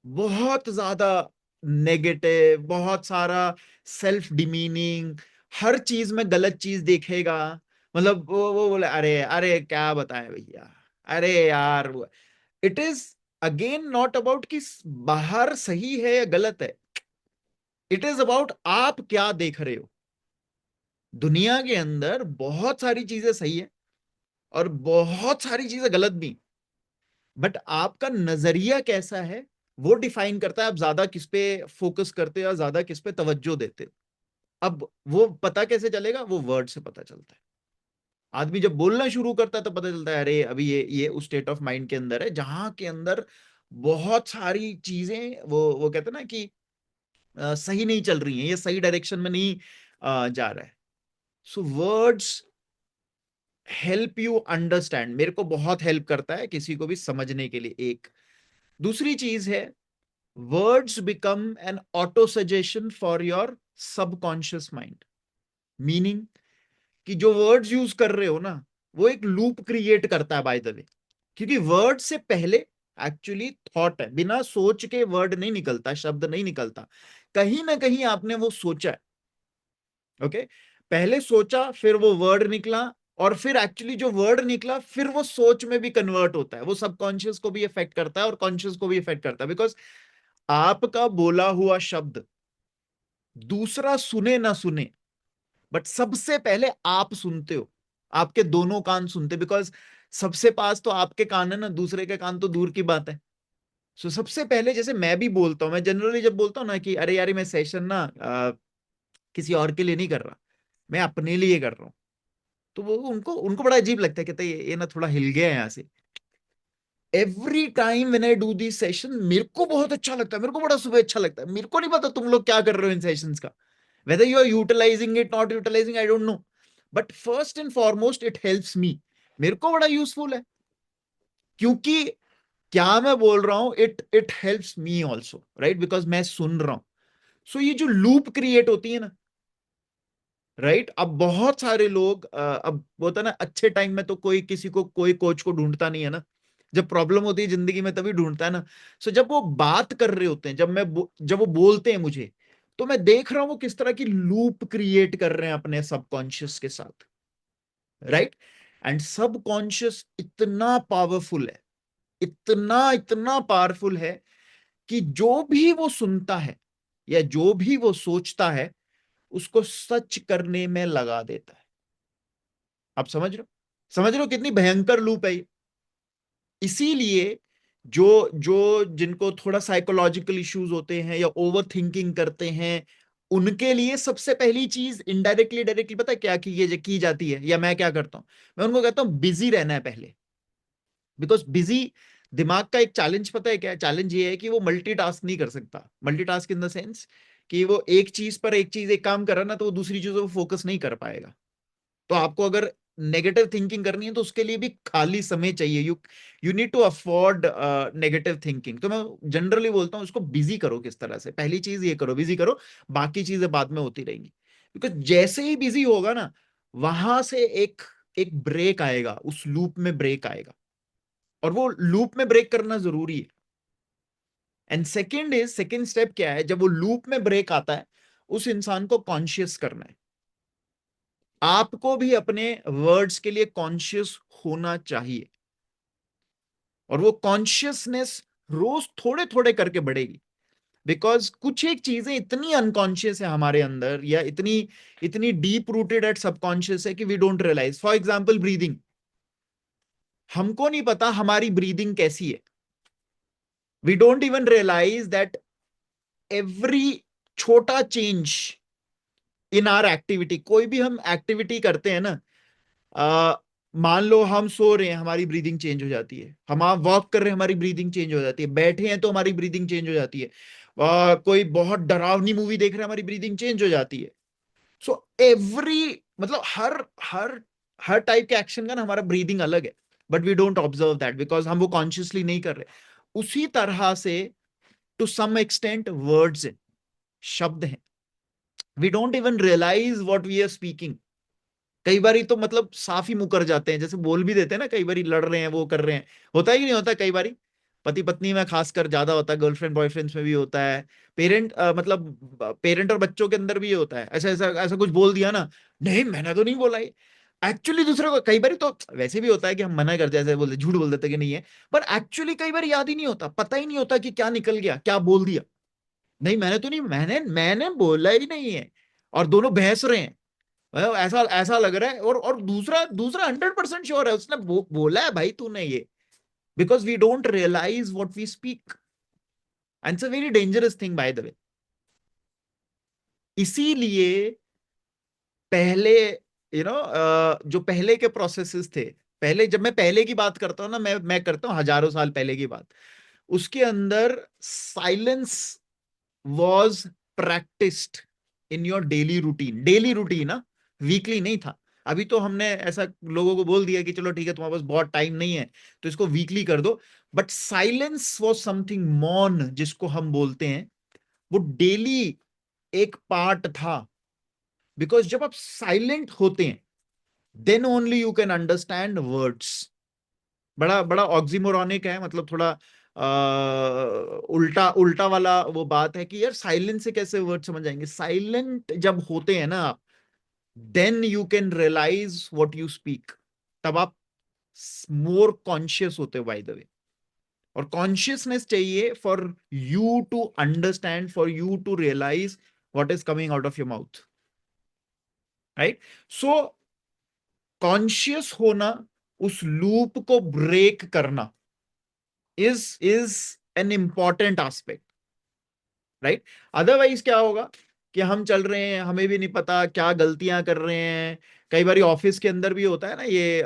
Speaker 3: बहुत ज्यादा नेगेटिव, बहुत सारा सेल्फ डिमीनिंग, हर चीज में गलत चीज देखेगा। मतलब वो बोले अरे अरे क्या बताएं भैया, अरे यार। It is again not about कि बाहर सही है या गलत है, इट इज अबाउट आप क्या देख रहे हो। दुनिया के अंदर बहुत सारी चीजें सही है और बहुत सारी चीजें गलत भी, बट आपका नजरिया कैसा है वो डिफाइन करता है आप ज्यादा किस पे फोकस करते हो या ज्यादा किस पे तवज्जो देते हो। अब वो पता कैसे चलेगा, वो वर्ड से पता चलता है। आदमी जब बोलना शुरू करता है तो पता चलता है अरे अभी ये उस स्टेट ऑफ माइंड के अंदर है जहां के अंदर बहुत सारी चीजें वो कहते हैं ना कि सही नहीं चल रही हैं, ये सही डायरेक्शन में नहीं जा रहा है। सो वर्ड्स हेल्प यू अंडरस्टैंड, मेरे को बहुत हेल्प करता है किसी को भी समझने के लिए। एक दूसरी चीज है, words become an auto suggestion for your subconscious mind. Meaning कि जो वर्ड्स यूज कर रहे हो ना, वो एक लूप क्रिएट करता है बाय द वे। क्योंकि वर्ड से पहले एक्चुअली थॉट है, बिना सोच के वर्ड नहीं निकलता, शब्द नहीं निकलता, कहीं ना कहीं आपने वो सोचा है। ओके, पहले सोचा फिर वो वर्ड निकला, और फिर एक्चुअली जो वर्ड निकला फिर वो सोच में भी कन्वर्ट होता है, वो सबकॉन्शियस को भी इफेक्ट करता है और कॉन्शियस को भी इफेक्ट करता है। बिकॉज आपका बोला हुआ शब्द दूसरा सुने ना सुने, बट सबसे पहले आप सुनते हो, आपके दोनों कान सुनते, बिकॉज सबसे पास तो आपके कान है ना, दूसरे के कान तो दूर की बात है। सो सबसे पहले जैसे मैं भी बोलता हूँ, मैं जनरली जब बोलता हूँ ना कि अरे यार मैं सेशन ना किसी और के लिए नहीं कर रहा, मैं अपने लिए कर रहा हूँ, तो वो उनको उनको बड़ा अजीब लगता है, कहते हैं ये ना थोड़ा हिल गया है यहाँ से। Every time when I do this session मेरे को बहुत अच्छा लगता है, मेरे को बड़ा सुबह अच्छा लगता है। मेरे को नहीं पता तुम लोग क्या कर रहे हो इन सेशंस का, whether you are utilizing it not utilizing I don't know, but first and foremost it helps me, मेरे को बड़ा यूजफुल है। क्योंकि क्या मैं बोल रहा हूं, it it helps me also, right, because मैं सुन रहा हूं। सो ये जो लूप क्रिएट होती है ना, राइट, अब बहुत सारे लोग अब होता है ना, अच्छे टाइम में तो कोई किसी को, कोई कोच को ढूंढता नहीं है ना, जब प्रॉब्लम होती है जिंदगी में तभी ढूंढता है ना। सो जब वो बात कर रहे होते हैं, जब वो बोलते हैं मुझे, तो मैं देख रहा हूं वो किस तरह की लूप क्रिएट कर रहे हैं अपने सबकॉन्शियस के साथ, राइट। एंड सबकॉन्शियस इतना पावरफुल है, इतना इतना पावरफुल है कि जो भी वो सुनता है या जो भी वो सोचता है, उसको सच करने में लगा देता है। आप समझ रहे हो कितनी भयंकर लूप है ये। इसीलिए जो जो जिनको थोड़ा साइकोलॉजिकल इश्यूज होते हैं या ओवर थिंकिंग करते हैं, उनके लिए सबसे पहली चीज इनडायरेक्टली डायरेक्टली पता है क्या की जाती है, या मैं क्या करता हूं, मैं उनको कहता हूं बिजी रहना है पहले। बिकॉज बिजी दिमाग का एक चैलेंज पता है क्या है? चैलेंज ये है कि वो मल्टीटास्क नहीं कर सकता। मल्टीटास्क इन द सेंस कि वो एक चीज पर एक काम कर रहा है ना, तो वो दूसरी चीजों पर फोकस नहीं कर पाएगा। तो आपको अगर नेगेटिव थिंकिंग करनी है तो उसके लिए भी खाली समय चाहिए। You need to afford negative thinking. तो मैं जनरली बोलता हूँ उसको बिजी करो। किस तरह से? पहली चीज ये करो, बिजी करो, बाकी चीजें बाद में होती रहेंगी। बिकॉज जैसे ही बिजी होगा ना, वहां से एक एक ब्रेक आएगा, उस लूप में ब्रेक आएगा, और वो लूप में ब्रेक करना जरूरी है। एंड सेकेंड स्टेप क्या है? जब वो लूप में ब्रेक आता है, उस इंसान को कॉन्शियस करना है। आपको भी अपने वर्ड्स के लिए कॉन्शियस होना चाहिए, और वो कॉन्शियसनेस रोज थोड़े थोड़े करके बढ़ेगी। बिकॉज कुछ एक चीजें इतनी अनकॉन्शियस है हमारे अंदर, या इतनी इतनी डीप रूटेड एट सबकॉन्शियस है कि we don't realise. For example breathing, हमको नहीं पता हमारी ब्रीदिंग कैसी है। We don't even realise that every छोटा चेंज इन आर एक्टिविटी, कोई भी हम एक्टिविटी करते हैं ना, मान लो हम सो रहे हैं, हमारी ब्रीदिंग चेंज हो जाती है। हम आप वॉक कर रहे हैं, हमारी ब्रीदिंग चेंज हो जाती है। बैठे हैं तो हमारी ब्रीदिंग चेंज हो जाती है। कोई बहुत डरावनी मूवी देख रहे हैं, हमारी ब्रीदिंग चेंज हो जाती है। सो एवरी, मतलब हर हर हर टाइप के एक्शन का ना हमारा ब्रीदिंग अलग है, but we don't observe that because हम वो कॉन्शियसली नहीं कर रहे। उसी तरह से टू सम एक्सटेंट वर्ड्स हैं, शब्द हैं, we don't even realise what we are speaking. कई बार तो मतलब साफ ही मुकर जाते हैं, जैसे बोल भी देते हैं ना, कई बार लड़ रहे हैं, वो कर रहे हैं। होता है कि नहीं होता? कई बार पति पत्नी में खासकर ज्यादा होता है, गर्लफ्रेंड बॉयफ्रेंड्स में भी होता है, मतलब पेरेंट और बच्चों के अंदर भी होता है। ऐसा ऐसा ऐसा कुछ बोल दिया ना, नहीं मैंने तो नहीं बोला ये, एक्चुअली दूसरे को। कई बार तो वैसे भी होता है कि हम मना करते हैं, ऐसे बोलते, झूठ बोल देते कि नहीं है, पर एक्चुअली कई बार याद ही नहीं होता, पता ही नहीं होता कि क्या निकल गया, क्या बोल दिया। नहीं मैंने तो नहीं, मैंने मैंने बोला ही नहीं है, और दोनों बहस रहे हैं। ऐसा ऐसा लग रहा है, और दूसरा दूसरा 100% श्योर है उसने बोला है भाई तूने ये। Because we don't realise what we speak, and it's a very dangerous thing by the way. इसीलिए पहले जो पहले के प्रोसेसेस थे, पहले जब मैं पहले की बात करता हूं ना, मैं करता हूं हजारों साल पहले की बात, उसके अंदर silence was practised in your daily routine ना, वीकली नहीं था। अभी तो हमने ऐसा लोगों को बोल दिया कि चलो ठीक है, तुम्हारे पास बहुत टाइम नहीं है तो इसको वीकली कर दो। बट साइलेंस वॉज समथिंग, मौन जिसको हम बोलते हैं, वो डेली एक पार्ट था। बिकॉज जब आप साइलेंट होते हैं, then only you can understand words. बड़ा बड़ा ऑक्सीमोरॉनिक है, मतलब थोड़ा उल्टा उल्टा वाला वो बात है कि यार साइलेंट से कैसे वर्ड समझ आएंगे। साइलेंट जब होते हैं ना आप, then you can realise what you speak. तब आप मोर कॉन्शियस होते हो बाय द वे। और कॉन्शियसनेस चाहिए for you to understand, for you to realise what is coming out of your mouth, right. So conscious होना, उस लूप को break करना is an important aspect, right. Otherwise क्या होगा कि हम चल रहे हैं, हमें भी नहीं पता क्या गलतियां कर रहे हैं। कई बार ऑफिस के अंदर भी होता है ना ये,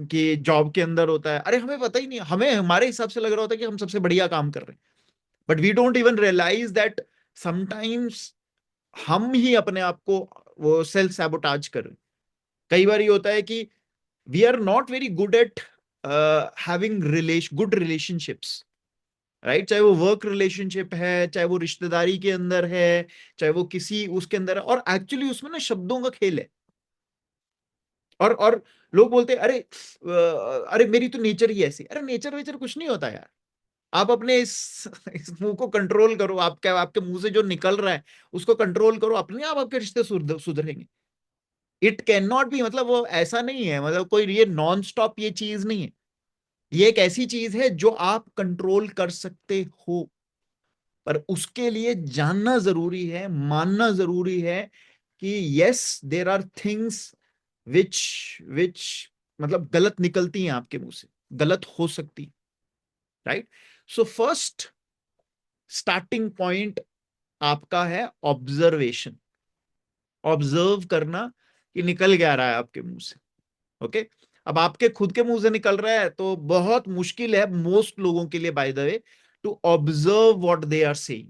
Speaker 3: कि जॉब के अंदर होता है, अरे हमें पता ही नहीं, हमें हमारे हिसाब से लग रहा होता है कि हम सबसे बढ़िया काम कर रहे हैं, but we don't even realise that sometimes हम ही अपने आप को वो सेल्फ सैबोटाज कर रहे हैं। कई बार ये होता है कि we are not very good at having good relationships, right? चाहे वो वर्क रिलेशनशिप है, चाहे वो रिश्तेदारी के अंदर है, चाहे वो किसी उसके अंदर है, और एक्चुअली उसमें ना शब्दों का खेल है। और लोग बोलते हैं अरे अरे मेरी तो नेचर ही ऐसी। अरे नेचर वेचर कुछ नहीं होता यार। आप अपने इस मुंह को कंट्रोल करो, आपके मुंह से जो निकल रहा है उसको कंट्रोल करो, अपने आप आपके रिश्ते सुधरेंगे। इट कैन नॉट बी, मतलब वो ऐसा नहीं है, मतलब कोई ये नॉन स्टॉप ये चीज नहीं है। ये एक ऐसी चीज है जो आप कंट्रोल कर सकते हो, पर उसके लिए जानना जरूरी है, मानना जरूरी है कि yes there are things which which मतलब गलत निकलती हैं आपके मुंह से, गलत हो सकती, राइट? सो फर्स्ट स्टार्टिंग पॉइंट आपका है ऑब्जर्वेशन। ऑब्जर्व करना कि निकल क्या रहा है आपके मुंह से। ओके, अब आपके खुद के मुंह से निकल रहा है तो बहुत मुश्किल है मोस्ट लोगों के लिए, by the way, to observe what they are saying,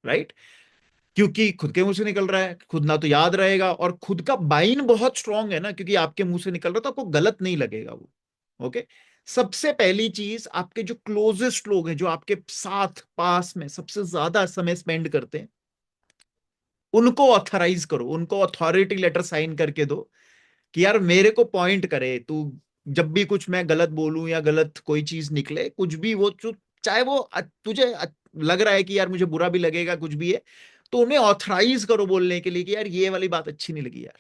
Speaker 3: right? क्योंकि खुद के मुंह से निकल रहा है, खुद ना तो याद रहेगा, और खुद का बाइन बहुत स्ट्रांग है ना, क्योंकि आपके मुंह से निकल रहा है तो आपको गलत नहीं लगेगा वो। ओके, सबसे पहली चीज, आपके जो क्लोजेस्ट लोग हैं, जो आपके साथ पास में सबसे ज्यादा समय स्पेंड करते हैं, उनको ऑथराइज करो, उनको अथॉरिटी लेटर साइन करके दो कि यार मेरे को पॉइंट करे तू, जब भी कुछ मैं गलत बोलूं या गलत कोई चीज निकले, कुछ भी वो चाहे वो तुझे लग रहा है कि यार मुझे बुरा भी लगेगा, कुछ भी है, तो उन्हें ऑथराइज करो बोलने के लिए कि यार ये वाली बात अच्छी नहीं लगी यार,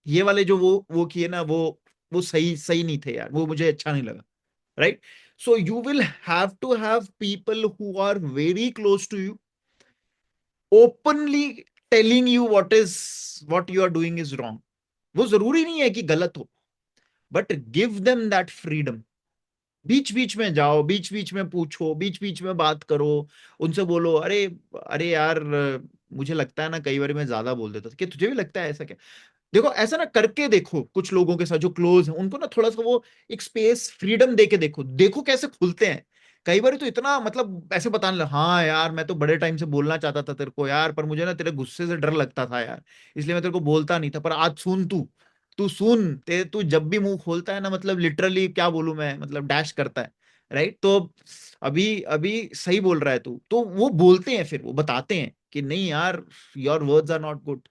Speaker 3: ये वाले जो वो किए ना, वो सही सही नहीं थे यार, वो मुझे अच्छा नहीं लगा, right? So you will have to have people who are very close to you, openly telling you what you are doing is wrong. वो जरूरी नहीं है कि गलत हो, but give them that freedom. बीच बीच में जाओ, बीच बीच में पूछो, बीच बीच में बात करो, उनसे बोलो अरे अरे यार मुझे लगता है ना कई बार मैं ज्यादा बोल देता था, कि तुझे भी लगता है ऐसा क्या? देखो ऐसा ना करके देखो, कुछ लोगों के साथ जो क्लोज है उनको ना थोड़ा सा वो एक स्पेस फ्रीडम दे के देखो, देखो कैसे खुलते हैं। कई बार तो इतना मतलब ऐसे बताने लगा, हाँ यार मैं तो बड़े टाइम से बोलना चाहता था तेरे को यार, पर मुझे ना तेरे गुस्से से डर लगता था यार, इसलिए मैं तेरे को बोलता नहीं था, पर आज सुन तू, तू सुन, तू जब भी मुंह खोलता है ना, मतलब लिटरली क्या बोलूं मैं, मतलब डैश करता है, राइट? तो अभी अभी सही बोल रहा है तू, तो वो बोलते हैं, फिर वो बताते हैं कि नहीं यार, your words are not good,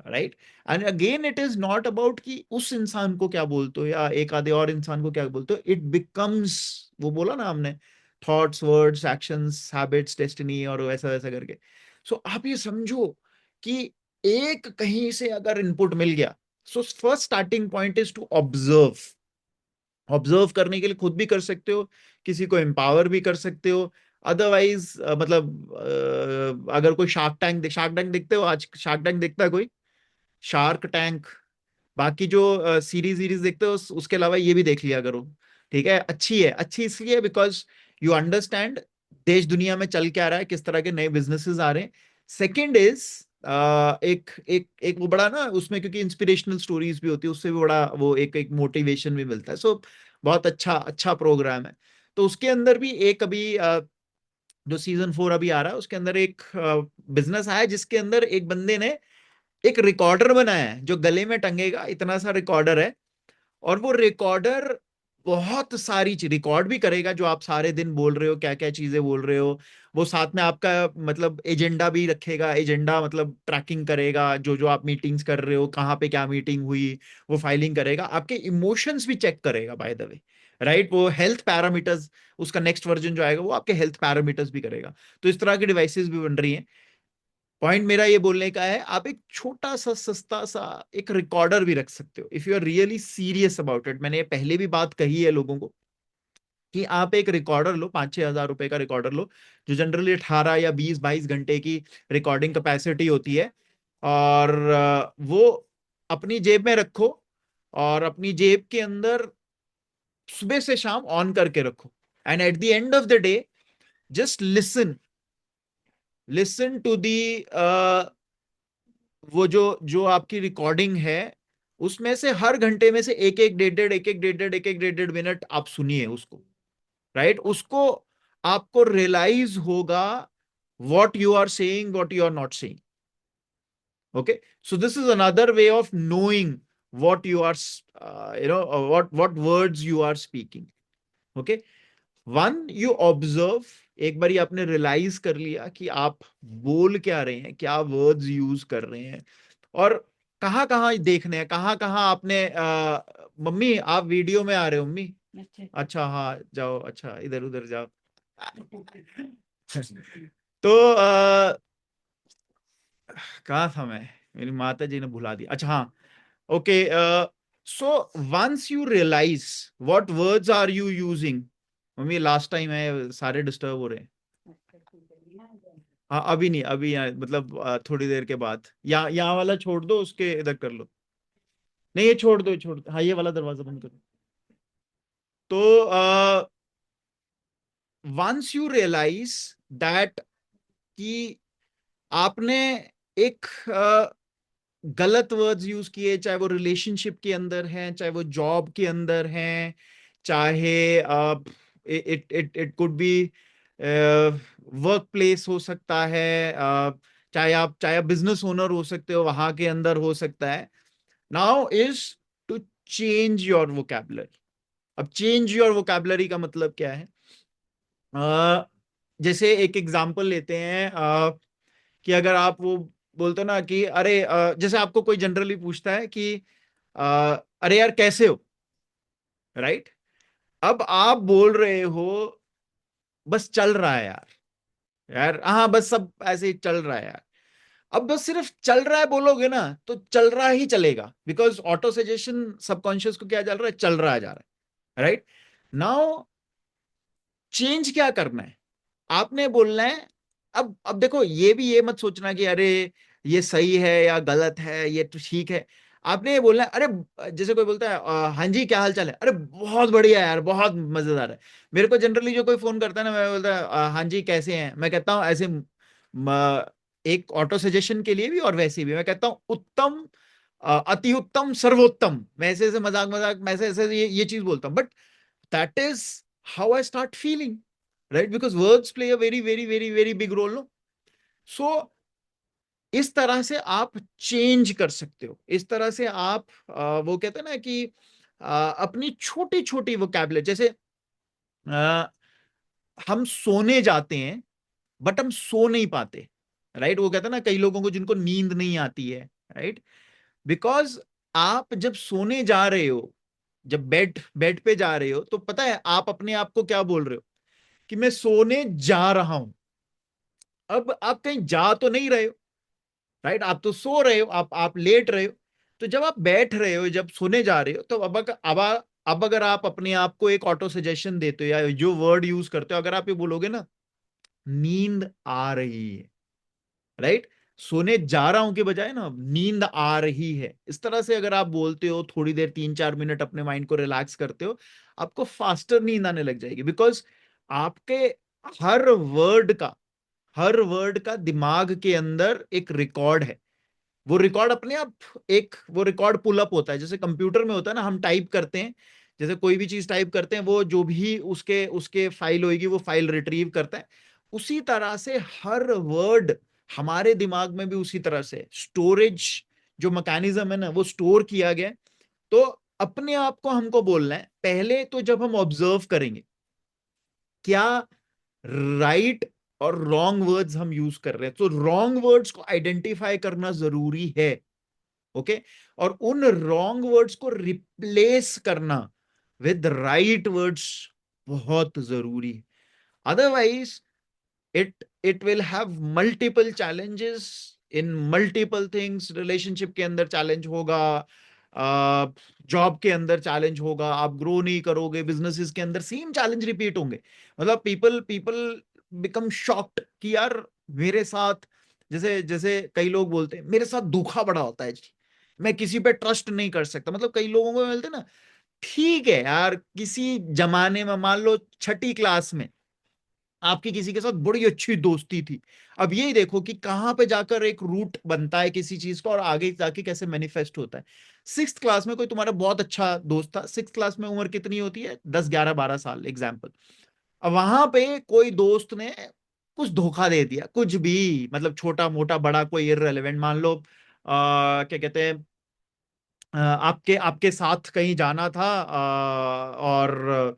Speaker 3: right? And again it is not about कि उस इंसान को क्या बोलते हो या एक आधे और इंसान को क्या बोलते हो, इट बिकम्स, वो बोला ना हमने, thoughts, words, actions, habits, destiny, और वैसा वैसा करके। सो आप ये समझो कि एक कहीं से अगर इनपुट मिल गया, so first starting point is to observe. Observe करने के लिए खुद भी कर सकते हो, किसी को एम्पावर भी कर सकते हो, अदरवाइज मतलब अगर कोई शार्क टैंक देखते हो, आज शार्क टैंक देखता है कोई? शार्क टैंक, बाकी जो सीरीज देखते हो उसके अलावा ये भी देख लिया करो, ठीक है? अच्छी है, अच्छी इसलिए बिकॉज यू अंडरस्टैंड देश दुनिया में चल क्या रहा है, किस तरह के नए बिजनेसेस आ रहे हैं। सेकंड इज एक एक एक वो बड़ा ना उसमें, क्योंकि इंस्पिरेशनल स्टोरीज भी होती है, उससे भी बड़ा वो एक एक मोटिवेशन भी मिलता है। सो बहुत अच्छा अच्छा प्रोग्राम है। तो उसके अंदर भी एक अभी जो सीजन 4 अभी आ रहा है, उसके अंदर एक बिजनेस आया जिसके अंदर एक बंदे ने एक रिकॉर्डर बनाया है जो गले में टंगेगा, इतना सा रिकॉर्डर है, और वो रिकॉर्डर बहुत सारी चीज रिकॉर्ड भी करेगा, जो आप सारे दिन बोल रहे हो, क्या क्या चीजें बोल रहे हो। वो साथ में आपका मतलब एजेंडा भी रखेगा, एजेंडा मतलब ट्रैकिंग करेगा, जो जो आप मीटिंग्स कर रहे हो, कहाँ पे क्या मीटिंग हुई, वो फाइलिंग करेगा, आपके इमोशंस भी चेक करेगा, बाय द वे, राइट? वो हेल्थ पैरामीटर्स, उसका नेक्स्ट वर्जन जो आएगा वो आपके हेल्थ पैरामीटर्स भी करेगा। तो इस तरह की डिवाइसेस भी बन रही हैं। पॉइंट मेरा ये बोलने का है, आप एक छोटा सा सस्ता सा एक रिकॉर्डर भी रख सकते हो, if you are really serious about it. मैंने ये पहले भी बात कही है लोगों को कि आप एक रिकॉर्डर लो, 5-6 हज़ार रुपए का रिकॉर्डर लो, जो जनरली 18 या 20-22 घंटे की रिकॉर्डिंग कैपेसिटी होती है, और वो अपनी जेब में रखो, और अपनी जेब के अंदर सुबह से शाम ऑन करके रखो, and at the end of the day just listen, listen to the वो जो जो आपकी रिकॉर्डिंग है, उसमें से हर घंटे में से एक एक डेढ़ डेढ़ मिनट आप सुनिए उसको, राइट? उसको आपको रियलाइज होगा what you are saying, what you are not saying. Okay, so this is another way of knowing what you are what words you are speaking. Okay, one, you observe, एक बार आपने realise कर लिया कि आप बोल क्या रहे हैं, क्या वर्ड्स यूज कर रहे हैं, और कहाँ कहाँ देखने हैं, कहाँ कहाँ आपने मम्मी आप वीडियो में आ रहे हो मम्मी, अच्छा हाँ जाओ, अच्छा इधर उधर जाओ। तो कहाँ था मैं, मेरी माता जी ने भुला दिया, अच्छा हाँ, okay. So once you realise what words are you using, mummy last time है, सारे डिस्टर्ब हो रहे हैं। हाँ अभी नहीं, अभी मतलब थोड़ी देर के बाद, यहाँ वाला छोड़ दो, उसके इधर कर लो, नहीं ये छोड़ दो, ये छोड़ दो, हाँ ये वाला दरवाजा बंद करो। तो वंस यू रियलाइज दैट कि आपने एक गलत वर्ड्स यूज किए, चाहे वो रिलेशनशिप के अंदर हैं, चाहे वो जॉब के अंदर हैं, चाहे it it it could be work place हो सकता है, चाहे आप बिजनेस ओनर हो सकते हो, वहां के अंदर हो सकता है। Now is to change your vocabulary. अब चेंज योर वोकैबुलरी का मतलब क्या है? जैसे एक एग्जांपल लेते हैं, कि अगर आप वो बोलते हो ना कि अरे जैसे आपको कोई जनरली पूछता है कि अरे यार कैसे हो, राइट? अब आप बोल रहे हो बस चल रहा है यार, यार हाँ बस सब ऐसे ही चल रहा है यार। अब बस सिर्फ चल रहा है बोलोगे ना तो चल रहा ही चलेगा, बिकॉज ऑटो सजेशन सबकॉन्शियस को क्या चल रहा है, चल रहा है जा रहा है, राइट? नाउ चेंज क्या करना है, आपने बोलना है। अब देखो, ये भी ये मत सोचना कि अरे ये सही है या गलत है, ये तो ठीक है। आपने ये बोलना है, अरे जैसे कोई बोलता है हाँ जी क्या हाल चाल है, अरे बहुत बढ़िया यार, बहुत मजेदार है। मेरे को जनरली जो कोई फोन करता है ना, मैं बोलता है हाँ जी कैसे हैं, मैं कहता हूँ ऐसे एक ऑटो सजेशन के लिए भी और वैसे भी मैं कहता हूँ उत्तम, अति उत्तम, सर्वोत्तम। मैं ऐसे ऐसे मजाक मजाक मैं ऐसे ऐसे ये चीज बोलता हूँ, but that is how I start feeling, right? Because words play a very very very very big role, no? So इस तरह से आप चेंज कर सकते हो, इस तरह से आप वो कहते हैं ना कि अपनी छोटी छोटी वोकैबुलरी, जैसे आ, हम सोने जाते हैं बट हम सो नहीं पाते, राइट? वो कहते हैं ना कई लोगों को जिनको नींद नहीं आती है, राइट? बिकॉज आप जब सोने जा रहे हो, जब बेड बेड पे जा रहे हो, तो पता है आप अपने आप को क्या बोल रहे हो कि मैं सोने जा रहा हूं। अब आप कहीं जा तो नहीं रहे हो, राइट? आप तो सो रहे हो, आप लेट रहे हो। तो जब आप बैठ रहे हो, जब सोने जा रहे हो, तो अब अगर आप अपने आप को एक ऑटो सजेशन देते हो या जो वर्ड यूज करते हो, अगर आप ये बोलोगे ना नींद आ रही है, राइट? सोने जा रहा हूं के बजाय ना नींद आ रही है, इस तरह से अगर आप बोलते हो, थोड़ी देर 3-4 मिनट अपने माइंड को रिलैक्स करते हो, आपको फास्टर नींद आने लग जाएगी। बिकॉज आपके हर वर्ड का हर वर्ड का दिमाग के अंदर एक रिकॉर्ड है। वो रिकॉर्ड अपने आप एक वो रिकॉर्ड पुल अप होता है, जैसे कंप्यूटर में होता है ना, हम टाइप करते हैं, जैसे कोई भी चीज टाइप करते हैं, वो जो भी उसके उसके फाइल होगी वो फाइल रिट्रीव करता है। उसी तरह से हर वर्ड हमारे दिमाग में भी उसी तरह से स्टोरेज, जो मैकेनिज्म है ना, वो स्टोर किया गया है। तो अपने आप को हमको बोलना है, पहले तो जब हम ऑब्जर्व करेंगे क्या राइट और रॉन्ग वर्ड्स हम यूज कर रहे हैं, तो रॉन्ग वर्ड्स को आइडेंटिफाई करना जरूरी है, ओके? और उन रॉन्ग वर्ड्स को रिप्लेस करना विद राइट वर्ड्स बहुत जरूरी है। Otherwise it will have multiple challenges in multiple things. Relationship के अंदर चैलेंज होगा, जॉब के अंदर चैलेंज होगा, आप ग्रो नहीं करोगे, बिजनेसेस के अंदर सेम चैलेंज रिपीट होंगे। मतलब पीपल पीपल बिकम शॉक्ड कि यार मेरे साथ, जैसे जैसे कई लोग बोलते हैं मेरे साथ धोखा बड़ा होता है जी, मैं किसी पे ट्रस्ट नहीं कर सकता। मतलब कई लोगों को मिलते ना, ठीक है यार, किसी जमाने में मान लो छठी क्लास में आपकी किसी के साथ बड़ी अच्छी दोस्ती थी, अब यही देखो कि कहां पे जाकर एक रूट बनता है किसी चीज का और आगे जाके कैसे मैनिफेस्ट होता है। सिक्स क्लास में कोई तुम्हारा बहुत अच्छा दोस्त था, सिक्स क्लास में उम्र कितनी होती है, 10-11-12 साल एग्जाम्पल। अब वहां पे कोई दोस्त ने कुछ धोखा दे दिया, कुछ भी, मतलब छोटा मोटा बड़ा कोई इररिलेवेंट, मान लो क्या कहते हैं, आपके आपके साथ कहीं जाना था, और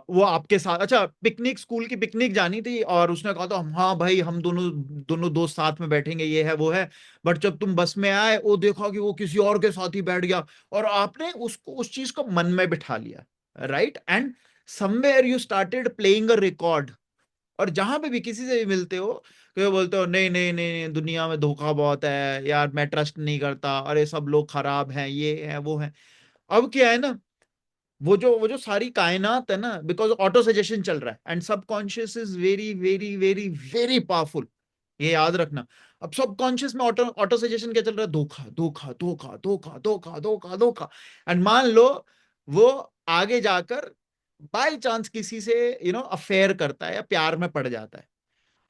Speaker 3: वो आपके साथ, अच्छा पिकनिक, स्कूल की पिकनिक जानी थी, और उसने कहा था हाँ भाई हम दोनों दोनों दोस्त साथ में बैठेंगे, ये है वो है। बट जब तुम बस में आए, वो देखा कि वो किसी और के साथ ही बैठ गया, और आपने उसको उस चीज को मन में बिठा लिया, right? And somewhere you started playing a record. और जहां पे भी किसी से भी मिलते हो, तो बोलते हो नहीं नहीं नहीं नहीं, दुनिया में धोखा बहुत है यार, मैं ट्रस्ट नहीं करता, अरे सब लोग खराब हैं, ये है वो है। अब क्या है ना, वो जो सारी कायनात है ना, बिकॉज ऑटो सजेशन चल रहा है, and subconscious is very very very very powerful, ये याद रखना। अब सबकॉन्शियस में ऑटो ऑटो सजेशन क्या चल रहा है? धोखा धोखा धोखा धोखा धोखा धोखा धोखा। एंड मान लो वो आगे जाकर बाय चांस किसी से अफेयर करता है या प्यार में पड़ जाता है।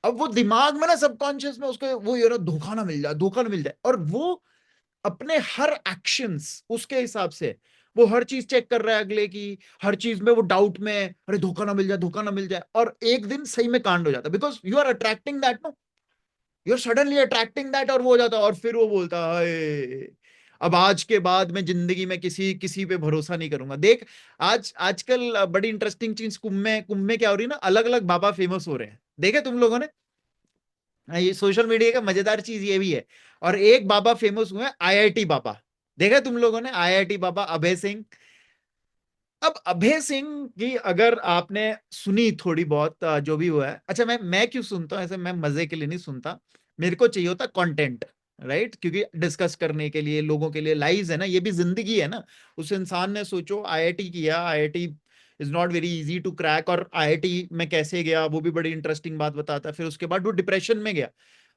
Speaker 3: अब वो दिमाग में ना, सबकॉन्शियस में उसको वो धोखा ना मिल जाए, धोखा ना मिल जाए, और वो अपने हर एक्शंस उसके हिसाब से, वो हर चीज चेक कर रहा है अगले की, हर चीज में वो डाउट में, अरे धोखा ना मिल जाए, धोखा ना मिल जाए, और एक दिन सही में कांड हो जाता है, because you are attracting that, no, you are suddenly attracting that, और वो हो जाता है, और फिर वो बोलता है "हाय, अब आज के बाद मैं जिंदगी में किसी किसी पे भरोसा नहीं करूंगा"। देख, आजकल बड़ी इंटरेस्टिंग चीज कुंभ में क्या हो रही है ना, अलग अलग बाबा फेमस हो रहे हैं, देखे तुम लोगों ने? ये सोशल मीडिया का मजेदार चीज ये भी है। और एक बाबा फेमस हुए आईआईटी बाबा, देखा तुम लोगों ने? आईआईटी बाबा अभय सिंह। अब अभय सिंह की अगर आपने सुनी थोड़ी बहुत, जो भी हुआ है, अच्छा मैं क्यों सुनता हूँ ऐसे? मैं मजे के लिए नहीं सुनता, मेरे को चाहिए होता कंटेंट, राइट? क्योंकि डिस्कस करने के लिए, लोगों के लिए लाइव्स है ना, ये भी जिंदगी है ना। उस इंसान ने सोचो आईआईटी किया, IIT is not very easy to crack, और आईआईटी में कैसे गया वो भी बड़ी इंटरेस्टिंग बात बताता है। फिर उसके बाद वो डिप्रेशन में गया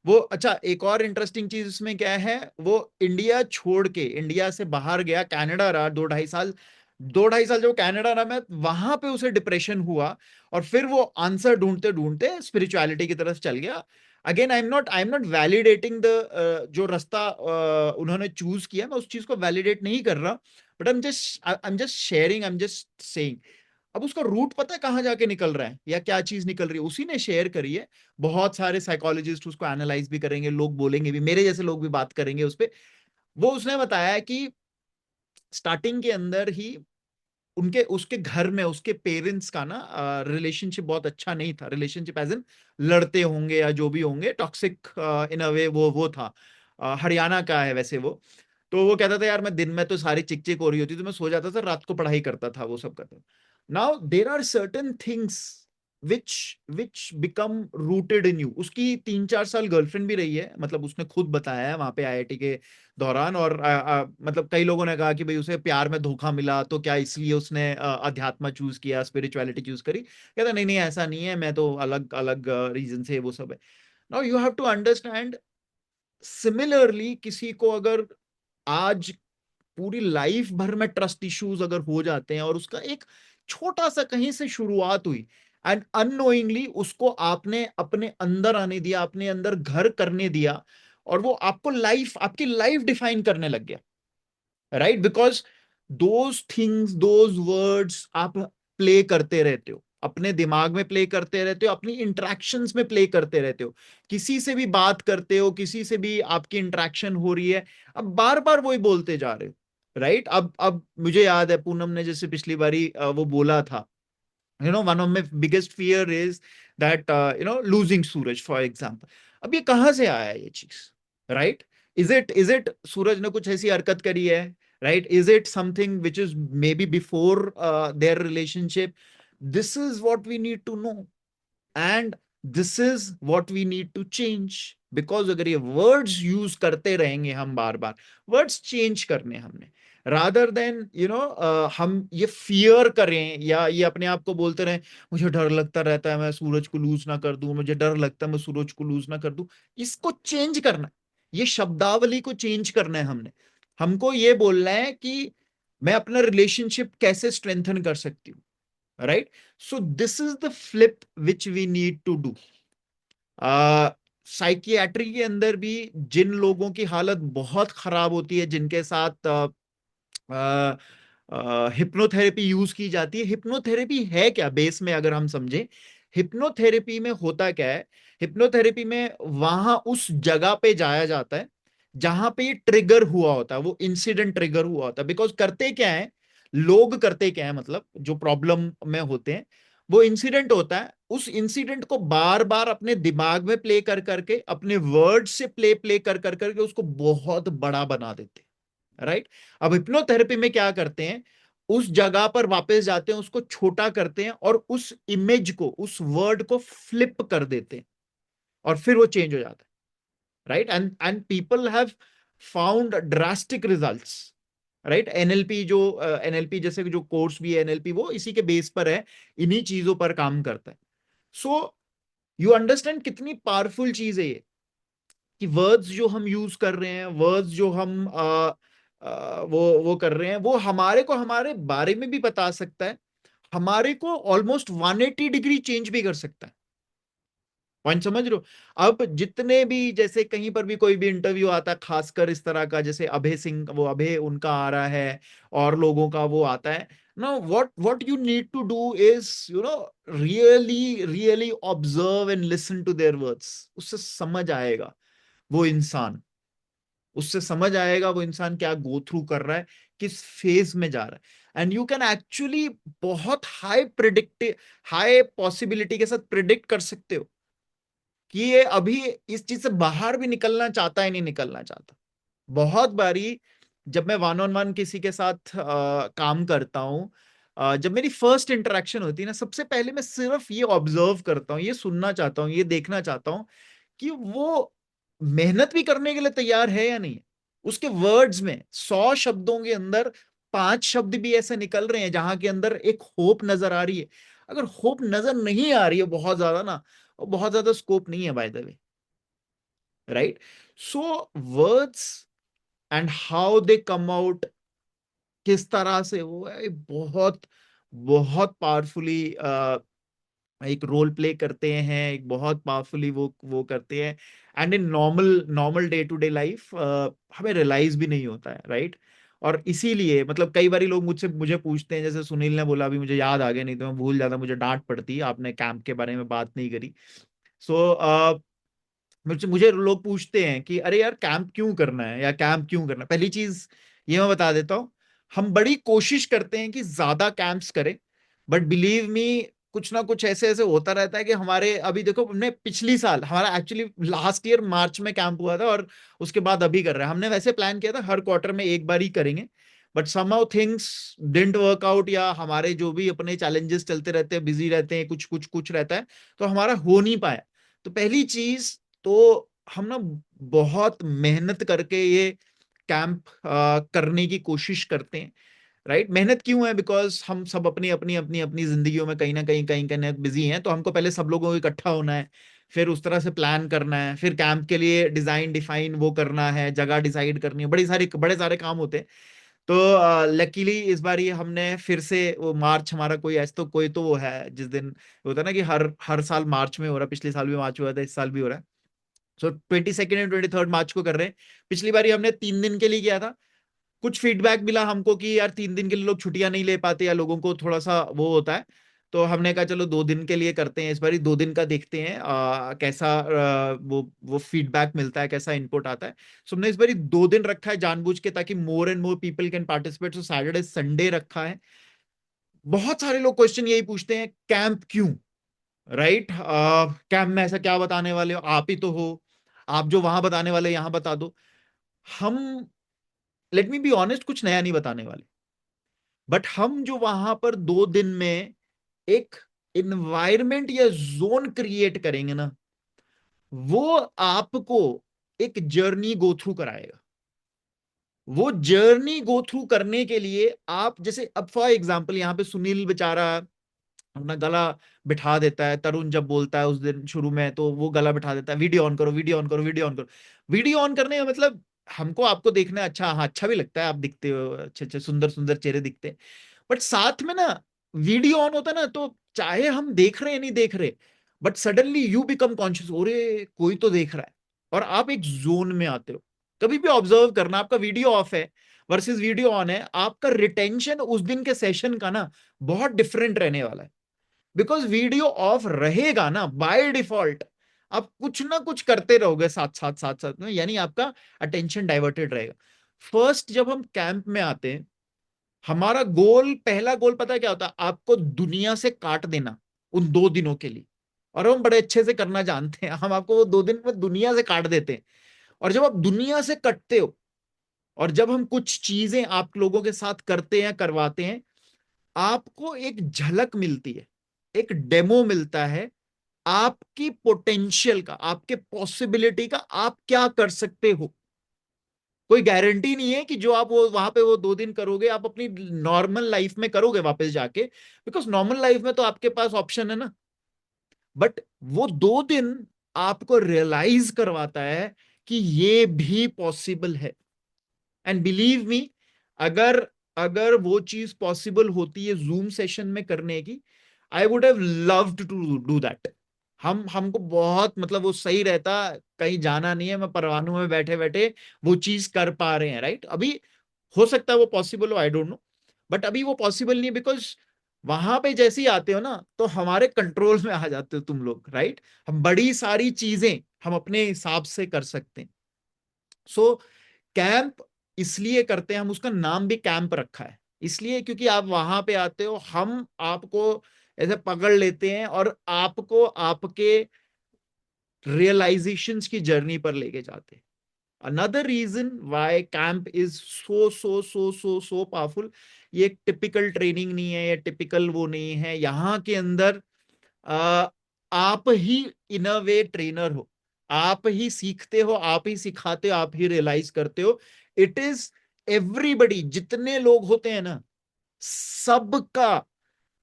Speaker 3: वो। अच्छा, एक और इंटरेस्टिंग चीज इसमें क्या है, वो इंडिया छोड़ के, इंडिया से बाहर गया, कनाडा रहा 2-2.5 साल। 2-2.5 साल जब कनाडा रहा मैं, वहां पे उसे डिप्रेशन हुआ, और फिर वो आंसर ढूंढते ढूंढते स्पिरिचुअलिटी की तरफ चल गया। Again I am not validating the जो रास्ता उन्होंने चूज किया, मैं उस चीज को वैलिडेट नहीं कर रहा, but I am just sharing, I am just saying. अब उसका रूट पता है कहाँ जाके निकल रहा है, या क्या चीज निकल रही है, उसी ने शेयर करी है। बहुत सारे साइकोलॉजिस्ट उसको एनालाइज भी करेंगे, लोग बोलेंगे भी, मेरे जैसे लोग भी बात करेंगे उस पे। वो उसने बताया है कि स्टार्टिंग के अंदर ही उनके उसके घर में उसके पेरेंट्स का ना रिलेशनशिप बहुत अच्छा नहीं था, रिलेशनशिप एज इन लड़ते होंगे या जो भी होंगे, टॉक्सिक इन अ वे वो था। हरियाणा का है वैसे वो। तो वो कहता था यार, मैं दिन में तो सारी चिक चिक हो रही होती तो मैं सो जाता था, रात को पढ़ाई करता था, वो सब करता था। Now there are certain things which which become rooted in you. उसकी 3-4 साल गर्लफ्रेंड भी रही है, मतलब उसने खुद बताया है वहां पे आईआईटी के दौरान। और मतलब कई लोगों ने कहा कि भाई उसे प्यार में धोखा मिला, तो क्या इसलिए उसने अध्यात्म चूज किया, स्पिरिचुअलिटी चूज करी? कहता नहीं नहीं, ऐसा नहीं है, मैं तो अलग अलग रीजन से वो सब है। Now you have to understand, similarly किसी को अगर आज पूरी लाइफ भर में ट्रस्ट इश्यूज अगर हो जाते हैं, और उसका एक छोटा सा कहीं से शुरुआत हुई, एंड अननोइंगली उसको आपने अपने अंदर आने दिया, अपने अंदर घर करने दिया, और वो आपकी लाइफ डिफाइन करने लग गया, right? Because those things, those words आप प्ले करते रहते हो, अपने दिमाग में प्ले करते रहते हो, अपनी इंटरेक्शंस में प्ले करते रहते हो, किसी से भी बात करते हो, किसी से भी आपकी इंटरेक्शन हो रही है, अब बार बार वही बोलते जा रहे हो, राइट? अब मुझे याद है पूनम ने जैसे पिछली बारी वो बोला था, one of my biggest fear is that losing Suraj, for example. अब ये कहाँ से आया ये चीज, राइट? इज इट सूरज ने कुछ ऐसी हरकत करी है, right? Is it something which is maybe before their relationship? This is what we need to know, and this is what we need to change. Because अगर ये वर्ड्स यूज करते रहेंगे हम बार बार, वर्ड्स चेंज करने हमने, rather than हम ये fear करें, या ये अपने आप को बोलते रहें मुझे डर लगता रहता है मैं सूरज को लूज ना कर दूं, मुझे डर लगता है मैं सूरज को लूज ना कर दूं। इसको चेंज करना है, ये शब्दावली को चेंज करना है हमने। हमको ये बोलना है कि मैं अपना रिलेशनशिप कैसे स्ट्रेंथन कर सकती हूँ, right? So this is the flip which we need to do. Psychiatry के अंदर भी जिन लोगों की हालत बहुत खराब होती है, जिनके साथ हिप्नोथेरेपी यूज की जाती है। हिप्नोथेरेपी है क्या बेस में, अगर हम समझे हिप्नोथेरेपी में होता क्या है? हिप्नोथेरेपी में वहां उस जगह पे जाया जाता है जहां पे ये ट्रिगर हुआ होता है, वो इंसिडेंट ट्रिगर हुआ होता है। बिकॉज करते क्या है लोग, करते क्या है मतलब जो प्रॉब्लम में होते हैं, वो इंसिडेंट होता है, उस इंसिडेंट को बार बार अपने दिमाग में प्ले कर करके, अपने वर्ड से प्ले प्ले कर कर करके उसको बहुत बड़ा बना देते हैं, राइट। अब हिप्नोथेरेपी में क्या करते हैं, उस जगह पर वापस जाते हैं, उसको छोटा करते हैं और उस इमेज को, उस वर्ड को फ्लिप कर देते हैं, और फिर वो चेंज हो जाता है, right. And people have found drastic results, right. NLP जो एनएलपी जैसे जो कोर्स भी है एनएलपी, वो इसी के बेस पर है, इन्हीं चीजों पर काम करता है। सो यू अंडरस्टैंड कितनी पावरफुल चीज है ये, कि वर्ड्स जो हम यूज कर रहे हैं, वर्ड्स जो हम वो कर रहे हैं, वो हमारे को हमारे बारे में भी बता सकता है, हमारे को ऑलमोस्ट 180 डिग्री चेंज भी कर सकता है। पॉइंट समझ रहे हो? अब जितने भी, जैसे कहीं पर भी कोई भी इंटरव्यू आता है, खासकर इस तरह का, जैसे अभय सिंह, वो अभय उनका आ रहा है, और लोगों का वो आता है ना, what you need to do is really really observe and listen to their words. उससे समझ आएगा वो इंसान, उससे समझ आएगा वो इंसान क्या गो थ्रू कर रहा है, किस फेज में जा रहा है। एंड यू कैन एक्चुअली बहुत हाई पॉसिबिलिटी के साथ प्रिडिक्ट कर सकते हो कि ये अभी इस चीज से बाहर भी निकलना चाहता है, नहीं निकलना चाहता। बहुत बारी जब मैं वन ऑन वन किसी के साथ काम करता हूँ, जब मेरी फर्स्ट इंटरेक्शन होती है ना, सबसे पहले मैं सिर्फ ये ऑब्जर्व करता हूँ, ये सुनना चाहता हूँ, ये देखना चाहता हूँ कि वो मेहनत भी करने के लिए तैयार है या नहीं है। उसके वर्ड्स में 100 शब्दों के अंदर 5 शब्द भी ऐसे निकल रहे हैं जहां के अंदर एक होप नजर आ रही है। अगर होप नजर नहीं आ रही है बहुत ज्यादा ना, और बहुत ज्यादा स्कोप नहीं है bye the way, right. So words and how they come out, किस तरह से वो है, बहुत बहुत पावरफुली एक रोल प्ले करते हैं, एक बहुत पावरफुली वो करते हैं। And in normal normal day to day life हमें रियलाइज भी नहीं होता है, राइट। और इसीलिए मतलब कई बार लोग मुझे पूछते हैं, जैसे सुनील ने बोला, अभी मुझे याद आ गया, नहीं तो मैं भूल जाता, मुझे डांट पड़ती, आपने कैंप के बारे में बात नहीं करी। सो मुझे लोग पूछते हैं कि अरे यार कैंप क्यों करना है, या कैंप क्यों करना है। पहली चीज ये मैं बता देता हूँ, हम बड़ी कोशिश करते हैं कि ज्यादा कैंप्स करें, बट बिलीव मी कुछ ना कुछ ऐसे ऐसे होता रहता है कि हमारे, अभी देखो हमने पिछली साल, हमारा एक्चुअली लास्ट ईयर मार्च में कैंप हुआ था, और उसके बाद अभी कर रहे हैं। हमने वैसे प्लान किया था हर क्वार्टर में एक बार ही करेंगे, but somehow things didn't work out, या हमारे जो भी अपने चैलेंजेस चलते रहते हैं, बिजी रहते हैं, कुछ कुछ कुछ रहता है, तो हमारा हो नहीं पाया। तो पहली चीज तो हम ना बहुत मेहनत करके ये कैंप करने की कोशिश करते हैं, राइट। मेहनत क्यों है? बिकॉज हम सब अपनी अपनी अपनी अपनी जिंदगियों में कहीं ना कहीं बिजी हैं, तो हमको पहले सब लोगों को इकट्ठा होना है, फिर उस तरह से प्लान करना है, फिर कैंप के लिए डिजाइन डिफाइन वो करना है, जगह डिसाइड करनी है, बड़े सारे काम होते हैं। तो लकीली इस बार ये हमने फिर से वो मार्च, हमारा कोई ऐसा तो कोई तो वो है जिस दिन होता है ना कि हर हर साल मार्च में हो रहा है, पिछले साल भी मार्च हुआ था, इस साल भी हो रहा है। सो 22 एंड 23 मार्च को कर रहे हैं। पिछली बार हमने 3 दिन के लिए किया था। कुछ फीडबैक मिला हमको कि यार 3 दिन के लिए लोग छुट्टियां नहीं ले पाते, या लोगों को थोड़ा सा वो होता है, तो हमने कहा चलो 2 दिन के लिए करते हैं। इस बार 2 दिन का देखते हैं कैसा वो फीडबैक मिलता है, कैसा इनपुट आता है। सो हमने इस बार 2 दिन रखा है जानबूझ के, ताकि more and more people can participate. So Saturday Sunday रखा है। बहुत सारे लोग क्वेश्चन यही पूछते हैं, कैंप क्यों, राइट। कैंप में ऐसा क्या बताने वाले हो, आप ही तो हो, आप जो वहां बताने वाले यहां बता दो। हम, लेट मी बी ऑनेस्ट, कुछ नया नहीं बताने वाले, बट हम जो वहां पर 2 दिन में एक इन्वायरमेंट या जोन क्रिएट करेंगे ना, वो आपको एक जर्नी गो थ्रू कराएगा। वो जर्नी गो थ्रू करने के लिए आप, जैसे अब फॉर एग्जाम्पल यहाँ पे सुनील बेचारा अपना गला बिठा देता है, तरुण जब बोलता है उस दिन शुरू में, तो वो गला बिठा देता है, वीडियो ऑन करो, वीडियो ऑन करो, वीडियो ऑन करो। वीडियो ऑन करने का मतलब हमको आपको देखना है, अच्छा हाँ अच्छा भी लगता है, आप दिखते हो, अच्छे अच्छे सुंदर सुंदर चेहरे दिखते हैं, बट साथ में ना वीडियो ऑन होता है ना, तो चाहे हम देख रहे हैं नहीं देख रहे, but suddenly you become conscious, अरे कोई तो देख रहा है, और आप एक जोन में आते हो। कभी भी ऑब्जर्व करना, आपका वीडियो ऑफ है वर्सेस वीडियो ऑन है, आपका रिटेंशन उस दिन के सेशन का ना बहुत डिफरेंट रहने वाला है। बिकॉज वीडियो ऑफ रहेगा ना, बाय डिफॉल्ट आप कुछ ना कुछ करते रहोगे साथ साथ में, यानी आपका अटेंशन डाइवर्टेड रहेगा। फर्स्ट जब हम कैंप में आते हैं, हमारा गोल, पहला गोल पता है क्या होता है? आपको दुनिया से काट देना उन 2 दिनों के लिए। और हम बड़े अच्छे से करना जानते हैं, हम आपको वो 2 दिन में दुनिया से काट देते हैं। और जब आप दुनिया से कटते हो, और जब हम कुछ चीजें आप लोगों के साथ करते हैं, करवाते हैं, आपको एक झलक मिलती है, एक डेमो मिलता है आपकी पोटेंशियल का, आपके पॉसिबिलिटी का, आप क्या कर सकते हो। कोई गारंटी नहीं है कि जो आप वो वहां पे वो 2 दिन करोगे आप अपनी नॉर्मल लाइफ में करोगे वापस जाके, बिकॉज नॉर्मल लाइफ में तो आपके पास ऑप्शन है ना। बट वो 2 दिन आपको रियलाइज करवाता है कि ये भी पॉसिबल है। एंड बिलीव मी, अगर अगर वो चीज पॉसिबल होती है जूम सेशन में करने की, I would have loved to do that. हमको बहुत, मतलब वो सही रहता, कहीं जाना नहीं है, मैं परवाणु में बैठे बैठे वो चीज कर पा रहे हैं, राइट? अभी हो सकता है वो पॉसिबल हो, आई डोंट नो, बट अभी वो पॉसिबल नहीं है, बिकॉज वहां पे जैसे ही आते हो ना, तो हमारे कंट्रोल में आ जाते हो तुम लोग, राइट? हम बड़ी सारी चीजें हम अपने हिसाब से कर सकते हैं। सो कैंप इसलिए करते हैं, हम उसका नाम भी कैंप रखा है इसलिए क्योंकि आप वहां पे आते हो, हम आपको ऐसे पकड़ लेते हैं और आपको आपके रियलाइजेशंस की जर्नी पर लेके जाते हैं। Another reason why camp is so powerful, ये एक टिपिकल ट्रेनिंग नहीं है, ये टिपिकल वो नहीं है। यहाँ के अंदर आ, आप ही इन अ वे ट्रेनर हो, आप ही सीखते हो, आप ही सिखाते हो, आप ही रियलाइज करते हो। इट इज एवरीबडी, जितने लोग होते हैं ना, सबका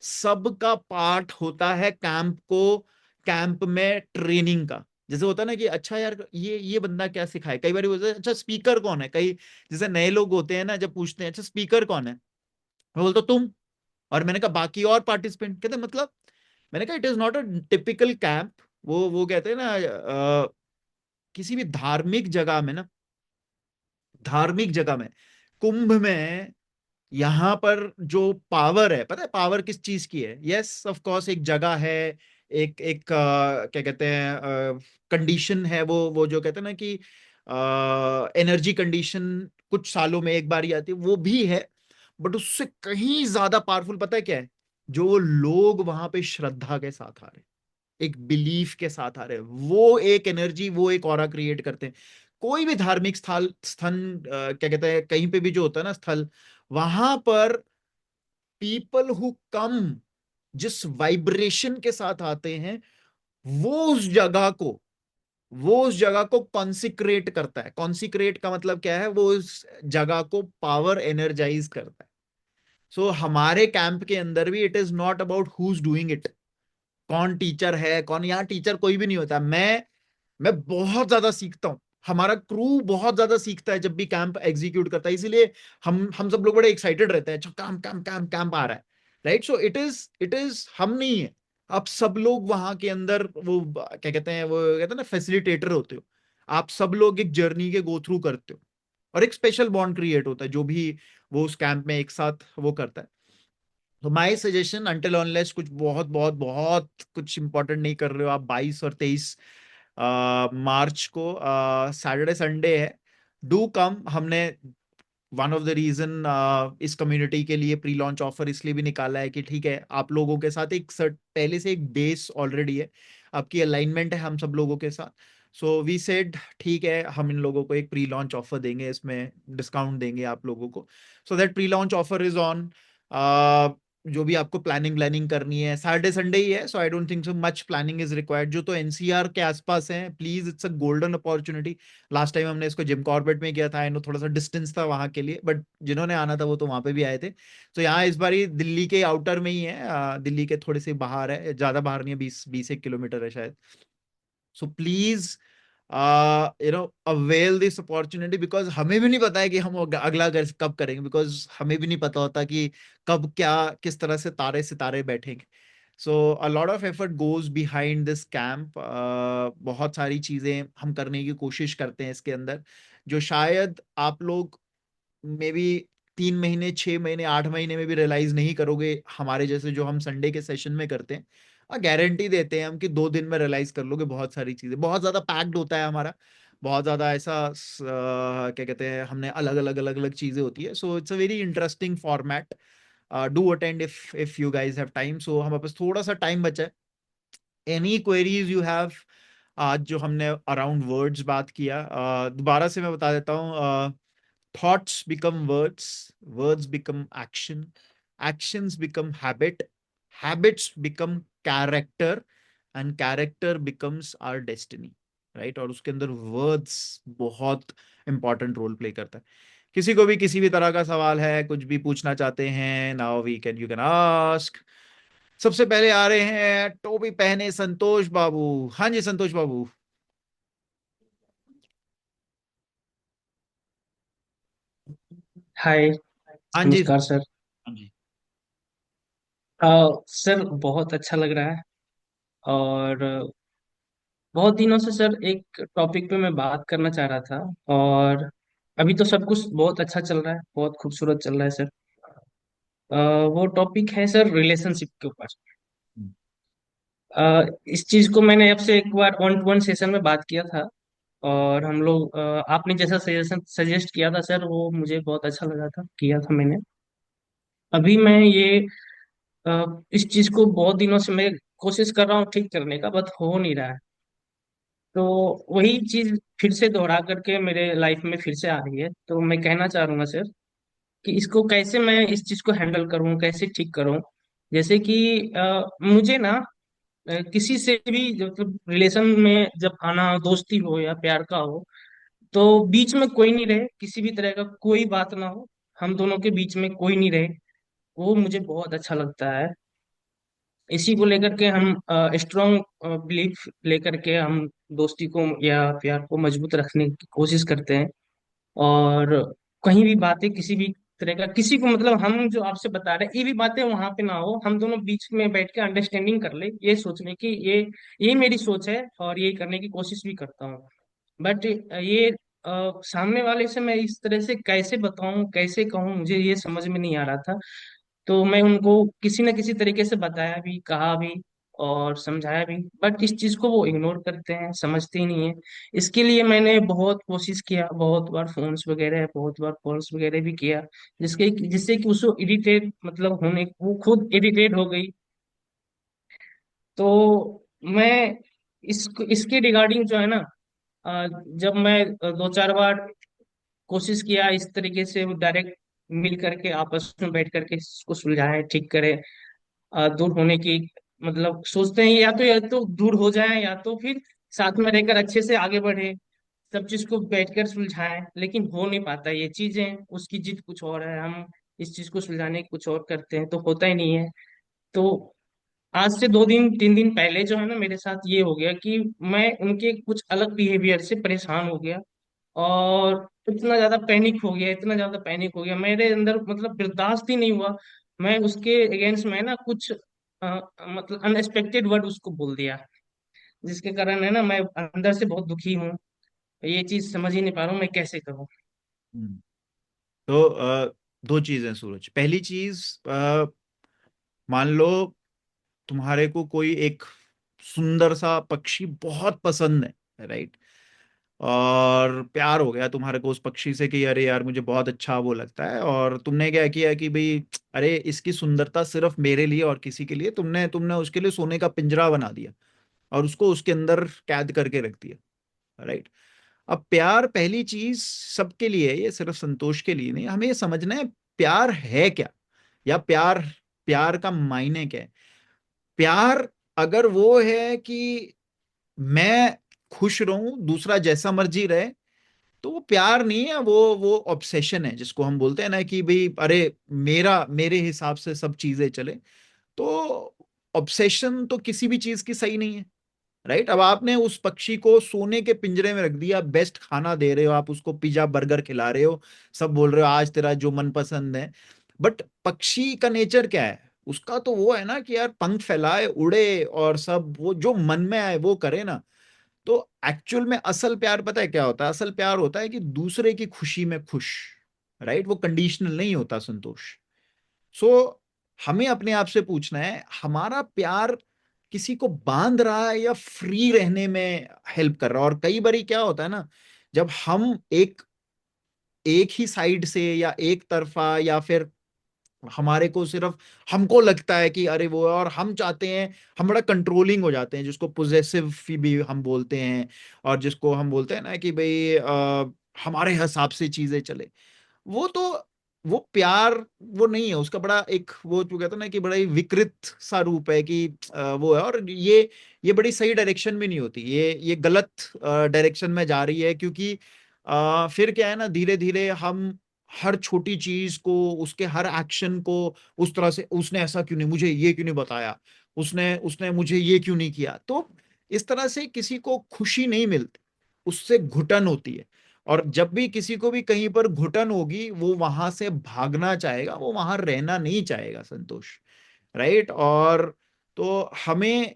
Speaker 3: सबका पार्ट होता है कैंप को, कैंप में ट्रेनिंग का। जैसे होता है ना कि अच्छा यार ये बंदा क्या सिखाए, कई बार बोलते हैं अच्छा स्पीकर कौन है, कई जैसे नए लोग होते हैं ना, जब पूछते हैं अच्छा स्पीकर कौन है, मैं बोलता तुम। और मैंने कहा बाकी और पार्टिसिपेंट, कहते मतलब, मैंने कहा it is not a typical camp. वो कहते हैं ना, किसी भी धार्मिक जगह में ना, धार्मिक जगह में, कुंभ में, यहां पर जो पावर है, पता है पावर किस चीज की है? यस ऑफ कोर्स, एक जगह है, एक एक क्या कहते हैं, कंडीशन है, वो जो कहते हैं ना कि एनर्जी कंडीशन कुछ सालों में एक बार ही आती है, वो भी है। बट उससे कहीं ज्यादा पावरफुल पता है क्या है? जो वो लोग वहां पे श्रद्धा के साथ आ रहे हैं, एक बिलीफ के साथ आ रहे हैं, वो एक एनर्जी, वो एक ऑरा क्रिएट करते हैं। कोई भी धार्मिक स्थल क्या कहते हैं, कहीं पे भी जो होता है ना स्थल, वहां पर पीपल हु कम, जिस वाइब्रेशन के साथ आते हैं, वो उस जगह को वो उस जगह को कॉन्सिक्रेट करता है। कॉन्सिक्रेट का मतलब क्या है? वो उस जगह को पावर एनर्जाइज करता है। सो हमारे कैंप के अंदर भी it is not about who is doing it, कौन टीचर है कौन, यहाँ टीचर कोई भी नहीं होता। मैं बहुत ज्यादा सीखता हूँ, हमारा क्रू बहुत ज्यादा सीखता है जब भी कैंप एग्जीक्यूट करता है, इसीलिए हम सब लोग बड़े एक्साइटेड रहते हैं, अच्छा कैंप कैंप कैंप कैंप आ रहा है, राइट? सो इट इज हम नहीं है, आप सब लोग वहां के अंदर वो क्या कहते हैं, वो कहते हैं ना फैसिलिटेटर होते हो, आप सब लोग एक जर्नी के गो थ्रू करते हो, और एक स्पेशल बॉन्ड क्रिएट होता है जो भी वो उस कैंप में एक साथ वो करता है। तो माय सजेशन, अंटिल अनलेस कुछ बहुत बहुत बहुत कुछ इंपॉर्टेंट नहीं कर रहे हो आप, 22 और 23 मार्च को सैटरडे संडे है, डू कम। हमने वन ऑफ द रीजन इस कम्युनिटी के लिए प्री लॉन्च ऑफर इसलिए भी निकाला है कि ठीक है, आप लोगों के साथ एक पहले से एक बेस ऑलरेडी है, आपकी अलाइनमेंट है हम सब लोगों के साथ। सो वी सेड ठीक है, हम इन लोगों को एक प्री लॉन्च ऑफर देंगे, इसमें डिस्काउंट देंगे आप लोगों को। So that pre launch offer is on. जो भी आपको प्लानिंग करनी है, सैटरडे संडे ही है, so I don't think so much planning is required. जो तो एनसीआर के आसपास है, please, it's a golden opportunity. Last time हमने इसको जिम कॉर्बेट में किया था, आई नो थोड़ा सा डिस्टेंस था वहां के लिए, बट जिन्होंने आना था वो तो वहां पे भी आए थे। तो यहाँ इस बार ही दिल्ली के आउटर में ही है, दिल्ली के थोड़े से बाहर है, ज्यादा बाहर नहीं है, 20-21 किलोमीटर है शायद। So please avail this opportunity, because हमें भी नहीं पता है कि हम अगला कब करेंगे, बिकॉज हमें भी नहीं पता होता कि कब क्या किस तरह से तारे सितारे बैठेंगे। So a lot of effort goes behind this camp. बहुत सारी चीजें हम करने की कोशिश करते हैं इसके अंदर, जो शायद आप लोग मे बी 3 महीने, 6 महीने, 8 महीने में भी रियलाइज नहीं करोगे, हमारे जैसे जो हम संडे के सेशन में करते हैं। गारंटी देते हैं हम कि 2 दिन में रियलाइज कर लोगे बहुत सारी चीजें। बहुत ज्यादा पैक्ड होता है हमारा, बहुत ज्यादा ऐसा क्या कहते हैं, हमने अलग अलग अलग अलग चीजें होती है। So it's a very interesting format. Do attend if you guys have time. So हमारे पास थोड़ा सा टाइम बचा है। Any queries you have? आज जो हमने अराउंड वर्ड्स बात किया, दोबारा से मैं बता देता हूँ। Thoughts become words, words become action, actions become habit, habits become character, and character becomes our destiny, right? और उसके अंदर words बहुत important रोल प्ले करता है। किसी को भी किसी भी तरह का सवाल है, कुछ भी पूछना चाहते हैं, now we can you can ask. सबसे पहले आ रहे हैं टोपी पहने संतोष बाबू। हाँ जी संतोष बाबू।
Speaker 6: हाय।
Speaker 3: हाँ जी।
Speaker 6: नमस्कार सर।
Speaker 3: हाँ जी।
Speaker 6: सर बहुत अच्छा लग रहा है। और बहुत दिनों से सर एक टॉपिक पे मैं बात करना चाह रहा था। और अभी तो सब कुछ बहुत अच्छा चल रहा है, बहुत खूबसूरत चल रहा है सर। वो टॉपिक है सर रिलेशनशिप के ऊपर। इस चीज को मैंने आपसे एक बार 1-to-1 सेशन में बात किया था। और हम लोग आपने जैसा सजेशन सजेस्ट किया था सर, वो मुझे बहुत अच्छा लगा था, किया था मैंने। अभी मैं ये इस चीज को बहुत दिनों से मैं कोशिश कर रहा हूँ ठीक करने का, बट हो नहीं रहा है। तो वही चीज फिर से दोहरा करके मेरे लाइफ में फिर से आ रही है। तो मैं कहना चाह रहा हूँ सर कि इसको कैसे मैं इस चीज को हैंडल करूँ, कैसे ठीक करूँ। जैसे कि मुझे ना किसी से भी मतलब रिलेशन में जब आना, दोस्ती हो या प्यार का हो, तो बीच में कोई नहीं रहे, किसी भी तरह का कोई बात ना हो, हम दोनों के बीच में कोई नहीं रहे, वो मुझे बहुत अच्छा लगता है। इसी को लेकर के हम स्ट्रॉन्ग बिलीफ लेकर के हम दोस्ती को या प्यार को मजबूत रखने की कोशिश करते हैं। और कहीं भी बातें किसी भी तरह का किसी को मतलब हम जो आपसे बता रहे हैं ये भी बातें वहां पे ना हो, हम दोनों बीच में बैठ के अंडरस्टैंडिंग कर ले, ये सोचने की ये मेरी सोच है और ये करने की कोशिश भी करता हूँ। बट ये सामने वाले से मैं इस तरह से कैसे बताऊं, कैसे कहूं, मुझे ये समझ में नहीं आ रहा था। तो मैं उनको किसी न किसी तरीके से बताया भी, कहा भी और समझाया भी, बट इस चीज को वो इग्नोर करते हैं, समझते ही नहीं है। इसके लिए मैंने बहुत कोशिश किया, बहुत बार फोन्स वगैरह, बहुत बार कॉल्स वगैरह भी किया, जिससे कि उसको इरिटेट मतलब होने, वो खुद इरिटेट हो गई। तो मैं इसके रिगार्डिंग जो है ना, जब मैं 2-4 बार कोशिश किया इस तरीके से डायरेक्ट मिल करके आपस में बैठ करके इसको सुलझाएं, ठीक करें, दूर होने की मतलब सोचते हैं, या तो दूर हो जाए या तो फिर साथ में रहकर अच्छे से आगे बढ़े, सब चीज को बैठकर सुलझाएं। लेकिन हो नहीं पाता ये चीजें, उसकी जिद कुछ और है, हम इस चीज को सुलझाने की कुछ और करते हैं, तो होता ही नहीं है। तो आज से 2 दिन 3 दिन पहले जो है ना, मेरे साथ ये हो गया कि मैं उनके कुछ अलग बिहेवियर से परेशान हो गया। और इतना ज्यादा पैनिक हो गया, इतना ज्यादा पैनिक हो गया मेरे अंदर, मतलब बर्दाश्त ही नहीं हुआ। मैं उसके अगेंस्ट में ना कुछ मतलब अनएक्सपेक्टेड वर्ड उसको बोल दिया, जिसके कारण है ना मैं अंदर से बहुत दुखी हूँ। ये चीज समझ ही नहीं पा रहा हूँ मैं कैसे करूँ।
Speaker 3: हम्म। तो दो चीजें सूरज। पहली चीज, मान लो तुम्हारे को कोई एक सुंदर सा पक्षी बहुत पसंद है, राइट? और प्यार हो गया तुम्हारे को उस पक्षी से कि अरे यार मुझे बहुत अच्छा वो लगता है, और तुमने क्या किया कि भाई अरे इसकी सुंदरता सिर्फ मेरे लिए और किसी के लिए, तुमने तुमने उसके लिए सोने का पिंजरा बना दिया और उसको उसके अंदर कैद करके रख दिया, राइट? अब प्यार पहली चीज सबके लिए है, ये सिर्फ संतोष के लिए नहीं। हमें ये समझना है प्यार है क्या, या प्यार प्यार का मायने क्या है। प्यार अगर वो है कि मैं खुश रहूं, दूसरा जैसा मर्जी रहे, तो वो प्यार नहीं है, वो ऑब्सेशन है, जिसको हम बोलते हैं ना कि भाई अरे मेरा मेरे हिसाब से सब चीजें चले। तो ऑब्सेशन तो किसी भी चीज की सही नहीं है, राइट? अब आपने उस पक्षी को सोने के पिंजरे में रख दिया, बेस्ट खाना दे रहे हो, आप उसको पिज्जा बर्गर खिला रहे हो, सब बोल रहे हो आज तेरा जो मन पसंद है। बट पक्षी का नेचर क्या है? उसका तो वो है ना कि यार पंख फैलाए, उड़े और सब वो जो मन में आए वो करे ना। तो एक्चुअल में असल प्यार पता है क्या होता है? असल प्यार होता है कि दूसरे की खुशी में खुश, राइट? वो कंडीशनल नहीं होता संतोष। सो हमें अपने आप से पूछना है हमारा प्यार किसी को बांध रहा है या फ्री रहने में हेल्प कर रहा है। और कई बार क्या होता है ना, जब हम एक एक ही साइड से या एक तरफा, या फिर हमारे को सिर्फ हमको लगता है कि अरे वो है, और हम चाहते हैं, हम बड़ा कंट्रोलिंग हो जाते हैं, जिसको पोजेसिव भी हम बोलते हैं, और जिसको हम बोलते हैं ना कि भाई हमारे हिसाब से चीजें चले। वो तो वो प्यार वो नहीं है, उसका बड़ा एक वो जो कहते हैं ना कि बड़ा ही विकृत सा रूप है कि वो है। और ये बड़ी सही डायरेक्शन भी नहीं होती, ये गलत डायरेक्शन में जा रही है, क्योंकि फिर क्या है ना, धीरे धीरे हम हर छोटी चीज को, उसके हर एक्शन को उस तरह से, उसने ऐसा क्यों नहीं, मुझे ये क्यों नहीं बताया, उसने उसने मुझे ये क्यों नहीं किया, तो इस तरह से किसी को खुशी नहीं मिलती, उससे घुटन होती है। और जब भी किसी को भी कहीं पर घुटन होगी, वो वहां से भागना चाहेगा, वो वहां रहना नहीं चाहेगा संतोष, राइट। और तो हमें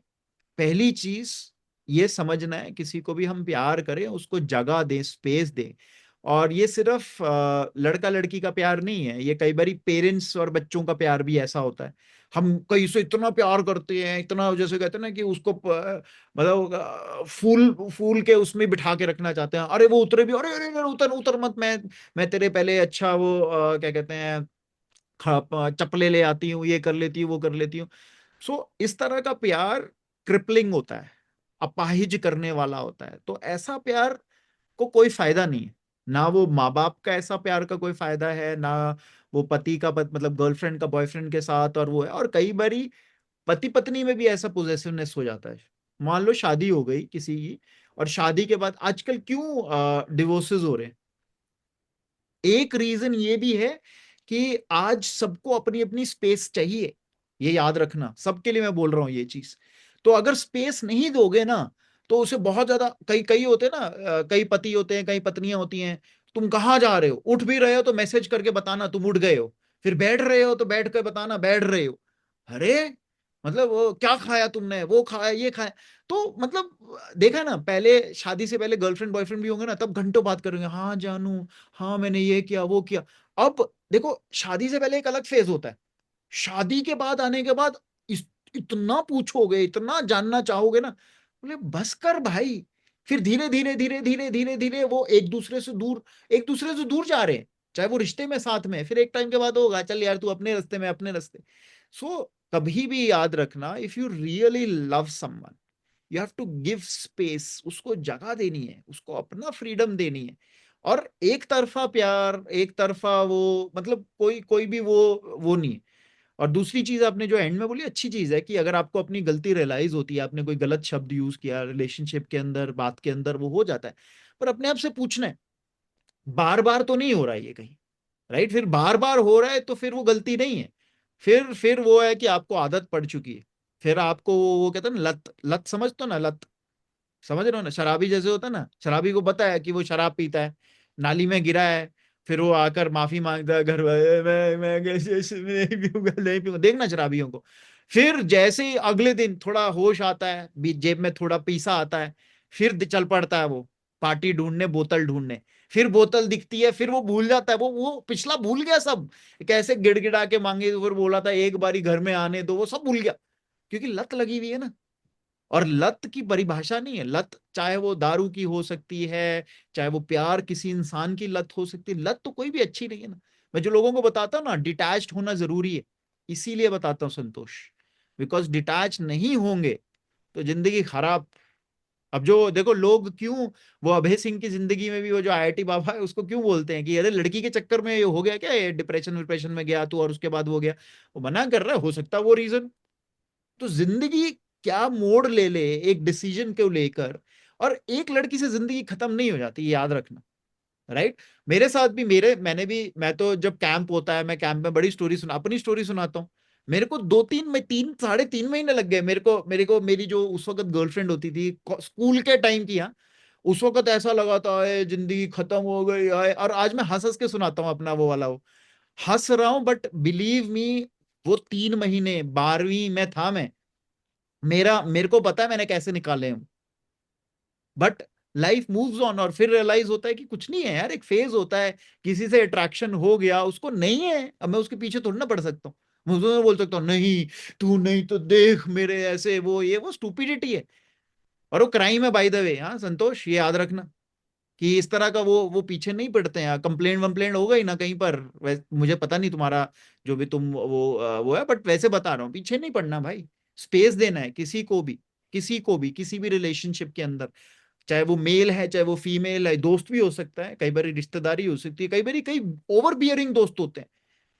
Speaker 3: पहली चीज ये समझना है, किसी को भी हम प्यार करें, उसको जगह दें, स्पेस दें। और ये सिर्फ लड़का लड़की का प्यार नहीं है, ये कई बार पेरेंट्स और बच्चों का प्यार भी ऐसा होता है। हम कहीं से इतना प्यार करते हैं, इतना, जैसे कहते हैं ना कि उसको मतलब फूल फूल के उसमें बिठा के रखना चाहते हैं। अरे वो उतरे भी, अरे अरे अरे, उतर उतर मत, मैं तेरे पहले अच्छा वो क्या कहते हैं, चप्पलें ले आती हूँ, ये कर लेती हूँ, वो कर लेती हूँ। सो इस तरह का प्यार क्रिपलिंग होता है, अपाहिज करने वाला होता है। तो ऐसा प्यार को कोई फायदा नहीं है। ना वो माँ बाप का ऐसा प्यार का कोई फायदा है, ना वो पति का मतलब गर्लफ्रेंड का बॉयफ्रेंड के साथ, और वो है। और कई बारी पति पत्नी में भी ऐसा पोजेसिवनेस हो जाता है। मान लो शादी हो गई किसी की, और शादी के बाद आजकल क्यों डिवोर्सेस हो रहे हैं, एक रीजन ये भी है कि आज सबको अपनी अपनी स्पेस चाहिए। ये याद रखना, सबके लिए मैं बोल रहा हूं ये चीज। तो अगर स्पेस नहीं दोगे ना, तो उसे बहुत ज्यादा, कई कई होते हैं ना, कई पति होते हैं, कई पत्नियां होती हैं, तुम कहाँ जा रहे हो, उठ भी रहे हो तो मैसेज करके बताना तुम उठ गए हो, फिर बैठ रहे हो तो बैठ कर बताना बैठ रहे हो। अरे मतलब वो क्या खाया तुमने, वो खाया, ये खाया। तो मतलब देखा ना, पहले शादी से पहले गर्लफ्रेंड बॉयफ्रेंड भी होंगे ना, तब घंटों बात करेंगे, हाँ जानू, हाँ मैंने ये किया वो किया। अब देखो, शादी से पहले एक अलग फेज होता है, शादी के बाद आने के बाद इतना पूछोगे, इतना जानना चाहोगे ना, बोले बस कर भाई। फिर धीरे धीरे धीरे धीरे धीरे धीरे वो एक दूसरे से दूर जा रहे हैं, चाहे वो रिश्ते में साथ में, फिर एक टाइम के बाद होगा, चल यार तू अपने रास्ते में अपने रास्ते। सो कभी भी याद रखना, if you really love someone, you have to give space, उसको जगह देनी है, उसको अपना फ्रीडम देनी है। और एक तरफा प्यार, एक तरफा वो मतलब कोई कोई भी वो नहीं है। और दूसरी चीज आपने जो एंड में बोली, अच्छी चीज है कि अगर आपको अपनी गलती रियलाइज होती है, आपने कोई गलत शब्द यूज किया रिलेशनशिप के अंदर, बात के अंदर, वो हो जाता है। पर अपने आप से पूछना है, बार बार तो नहीं हो रहा है ये कहीं, राइट। फिर बार बार हो रहा है तो फिर वो गलती नहीं है, फिर वो है कि आपको आदत पड़ चुकी है। फिर आपको वो कहते हैं ना, लत लत समझते हो ना, लत समझ रहे हो ना, शराबी जैसे होता है ना, शराबी को पता है कि वो शराब पीता है, नाली में गिरा है, फिर वो आकर माफी मांगता है घर वाले, मैं कैसे नहीं पीऊंगा, नहीं पीऊंगा, देखना शराबियों को। फिर जैसे ही अगले दिन थोड़ा होश आता है, बीच जेब में थोड़ा पैसा आता है, फिर चल पड़ता है वो पार्टी ढूंढने, बोतल ढूंढने। फिर बोतल दिखती है, फिर वो भूल जाता है, वो पिछला भूल गया सब, कैसे गिड़गिड़ा के मांगे, फिर बोला था एक बारी घर में आने दो, वो सब भूल गया, क्योंकि लत लगी हुई है ना। और लत की परिभाषा नहीं है, लत चाहे वो दारू की हो सकती है, चाहे वो प्यार किसी इंसान की लत हो सकती है, लत तो कोई भी अच्छी नहीं है ना। मैं जो लोगों को बताता हूँ ना, डिटैच्ड होना जरूरी है, इसीलिए बताता हूँ संतोष, बिकॉज डिटैच नहीं होंगे तो जिंदगी खराब। अब जो देखो लोग क्यों, वो अभय सिंह की जिंदगी में भी वो जो आईआईटी बाबा है, उसको क्यों बोलते हैं कि अरे लड़की के चक्कर में ये हो गया क्या, ये डिप्रेशन विप्रेशन में गया तू और उसके बाद वो गया, वो मना कर रहा है, हो सकता है वो रीजन। तो जिंदगी क्या मोड़ ले ले एक डिसीजन को लेकर, और एक लड़की से जिंदगी खत्म नहीं हो जाती, ये याद रखना, राइट। मेरे साथ भी, मैं तो जब कैंप होता है, मैं कैंप में बड़ी स्टोरी अपनी स्टोरी सुनाता हूँ। मेरे को 3 साढ़े 3 महीने लग गए मेरे को मेरी जो उस वक्त गर्लफ्रेंड होती थी स्कूल के टाइम की, हाँ, उस वक्त ऐसा लगा था जिंदगी खत्म हो गई है। और आज मैं हंस हंस के सुनाता हूँ अपना वो वाला, वो हंस रहा हूँ, बट बिलीव मी, वो 3 महीने 12वीं में था मैं, मेरे को पता है मैंने कैसे निकाले हूं। बट लाइफ मूव्स ऑन, और फिर रियलाइज होता है कि कुछ नहीं है यार, एक फेज होता है, किसी से अट्रैक्शन हो गया, उसको नहीं है, अब मैं उसके पीछे थोड़ी ना पड़ सकता हूँ, मैं बोल सकता हूँ नहीं, तू नहीं तो देख मेरे ऐसे, वो स्टूपिडिटी है और वो क्राइम है बाय द वे। हाँ संतोष, ये याद रखना कि इस तरह का वो पीछे नहीं पड़ते हैं। कंप्लेंट वम्प्लेंट होगा ही ना कहीं पर, मुझे पता नहीं तुम्हारा जो भी तुम वो है, बट वैसे बता रहा हूँ, पीछे नहीं पड़ना भाई। स्पेस देना है किसी को भी, किसी भी रिलेशनशिप के अंदर, चाहे वो मेल है चाहे वो फीमेल है, दोस्त भी हो सकता है, कई बार रिश्तेदारी हो सकती है, कई बार कई ओवर बियरिंग दोस्त होते हैं।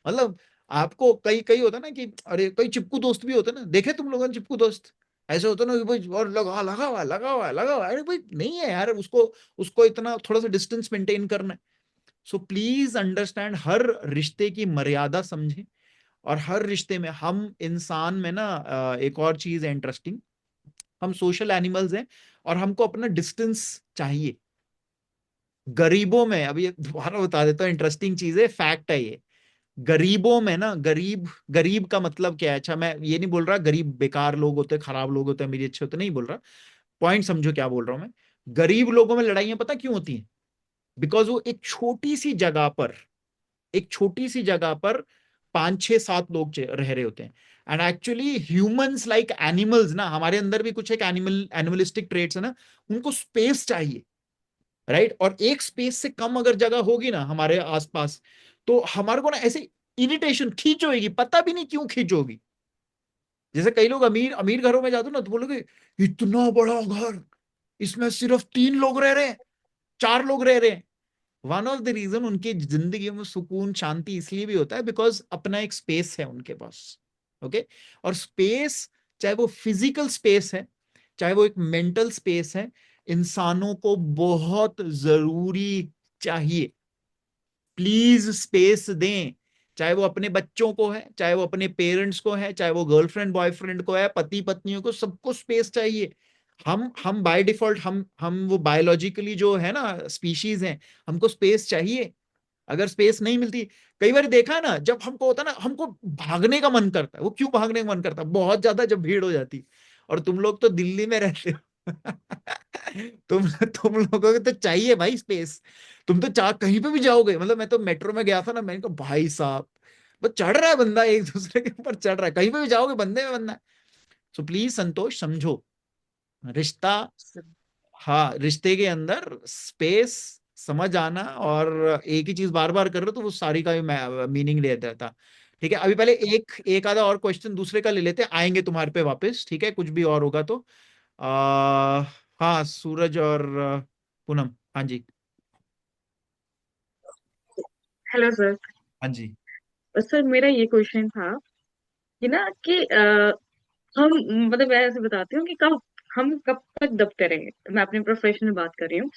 Speaker 3: मतलब आपको कई कई होता है ना कि अरे कई चिपकू दोस्त भी होते हैं ना, देखे तुम लोगों ने चिपकू दोस्त? ऐसे होता है ना कि भाई और लगा हुआ है, अरे भाई नहीं है यार, उसको उसको इतना थोड़ा सा डिस्टेंस मेंटेन करना है। सो प्लीज अंडरस्टैंड, हर रिश्ते की मर्यादा समझे। और हर रिश्ते में हम इंसान में ना एक और चीज है इंटरेस्टिंग, हम सोशल एनिमल्स हैं और हमको अपना डिस्टेंस चाहिए। गरीबों में, अभी एक दोबारा बता देता हूँ, इंटरेस्टिंग चीज है, फैक्ट है ये। गरीबों में ना, गरीब गरीब का मतलब क्या है? अच्छा, मैं ये नहीं बोल रहा गरीब बेकार लोग होते हैं, खराब लोग होते हैं, मेरी अच्छे होते, नहीं बोल रहा। पॉइंट समझो क्या बोल रहा हूं मैं। गरीब लोगों में लड़ाइयां पता क्यों होती हैं? बिकॉज वो एक छोटी सी जगह पर 5 6 7 लोग रह रहे होते हैं। And actually humans like animals ना, हमारे अंदर भी कुछ एक एनिमलिस्टिक ट्रेट्स है ना, उनको स्पेस चाहिए, राइट? और एक स्पेस से कम अगर जगह होगी ना हमारे आसपास, तो हमारे को ना ऐसे इरिटेशन खींच होगी, पता भी नहीं क्यों खींच होगी। जैसे कई लोग अमीर अमीर घरों में जाते हो ना, तो बोलोगे इतना बड़ा घर, इसमें सिर्फ 3 लोग रह रहे हैं, 4 लोग रह रहे हैं। वन ऑफ द रीजन उनकी जिंदगी में सुकून शांति इसलिए भी होता है बिकॉज अपना एक स्पेस है उनके पास। ओके? और स्पेस, चाहे वो फिजिकल स्पेस है चाहे वो एक मेंटल स्पेस है, इंसानों को बहुत जरूरी चाहिए। प्लीज स्पेस दें, चाहे वो अपने बच्चों को है, चाहे वो अपने पेरेंट्स को है, चाहे वो गर्लफ्रेंड बॉयफ्रेंड को है, पति पत्नियों को, सबको स्पेस चाहिए। हम बाय डिफॉल्ट, हम वो बायोलॉजिकली जो है ना स्पीशीज हैं, हमको स्पेस चाहिए। अगर स्पेस नहीं मिलती, कई बार देखा है ना, जब हमको होता है ना, हमको भागने का मन करता है। वो क्यों भागने का मन करता है? बहुत ज्यादा जब भीड़ हो जाती है। और तुम लोग तो दिल्ली में रहते हो तुम लोगों को तो चाहिए भाई स्पेस। तुम तो चाह कहीं पे भी जाओगे, मतलब मैं तो मेट्रो में गया था ना, मैंने कहा भाई साहब, बस चढ़ रहा है बंदा, एक दूसरे के ऊपर चढ़ रहा है, कहीं पे भी जाओगे बंदे में बंदा है। सो प्लीज संतोष समझो, रिश्ता, हाँ रिश्ते के अंदर स्पेस समझ आना, और एक ही चीज बार बार कर रहे हो तो वो सारी का मीनिंग ले देता। ठीक है, अभी पहले एक एक आधा और क्वेश्चन दूसरे का ले लेते हैं, आएंगे तुम्हारे पे वापस, ठीक है? कुछ भी और होगा तो हाँ सूरज और पूनम, हाँ जी।
Speaker 7: Hello sir.
Speaker 3: हाँ जी।
Speaker 7: सर मेरा ये क्वेश्चन था कि ना कि हम मतलब मैं ऐसे बताती हूँ कि कब हम कब तक दबते रहेंगे। मैं अपने प्रोफेशन में बात कर रही हूँ।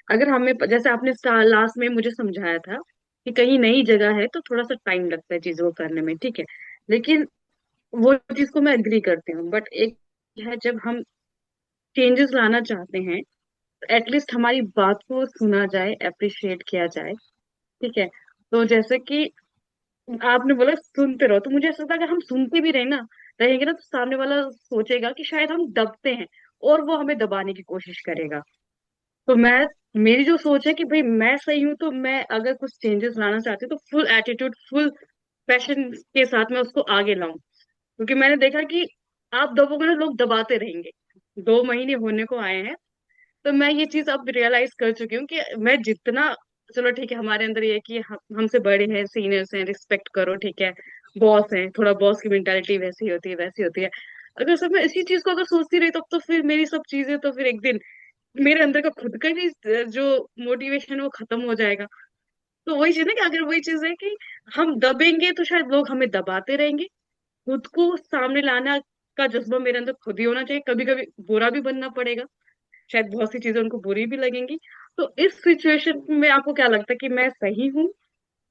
Speaker 7: अगर हमें जैसे आपने लास्ट में मुझे समझाया था कि कहीं नई जगह है तो थोड़ा सा टाइम लगता है चीजों को करने में, ठीक है। लेकिन वो चीज को मैं एग्री करती हूँ, बट एक है जब हम चेंजेस लाना चाहते हैं तो एटलीस्ट हमारी बात को सुना जाए, अप्रिशिएट किया जाए, ठीक है। तो जैसे कि आपने बोला सुनते रहो, तो मुझे ऐसा लगता है अगर हम सुनते भी रहेंगे ना तो सामने वाला सोचेगा कि शायद हम दबते हैं और वो हमें दबाने की कोशिश करेगा। तो मैं मेरी जो सोच है कि भाई मैं सही हूं, तो मैं अगर कुछ चेंजेस लाना चाहती हूँ तो फुल एटीट्यूड फुल पैशन के साथ मैं उसको आगे लाऊं। क्योंकि मैंने देखा कि आप दबोगे ना, लोग दबाते रहेंगे। 2 महीने होने को आए हैं, तो मैं ये चीज अब रियलाइज कर चुकी हूँ कि मैं जितना, चलो ठीक है हमारे अंदर ये है कि हमसे बड़े हैं, सीनियर्स हैं, रिस्पेक्ट करो, ठीक है, बॉस हैं, थोड़ा बॉस की मेंटालिटी वैसी होती है वैसी होती है। अगर सब मैं इसी चीज को अगर सोचती रही, तब तो फिर मेरी सब चीजें तो फिर एक दिन मेरे अंदर का खुद का भी जो मोटिवेशन है वो खत्म हो जाएगा। तो वही चीज है कि अगर वही चीज है कि हम दबेंगे तो शायद लोग हमें दबाते रहेंगे। खुद को सामने लाना का जज्बा मेरे अंदर खुद ही होना चाहिए। कभी कभी बुरा भी बनना पड़ेगा, शायद बहुत सी चीजें उनको बुरी भी लगेंगी। तो इस सिचुएशन में आपको क्या लगता है कि मैं सही हूँ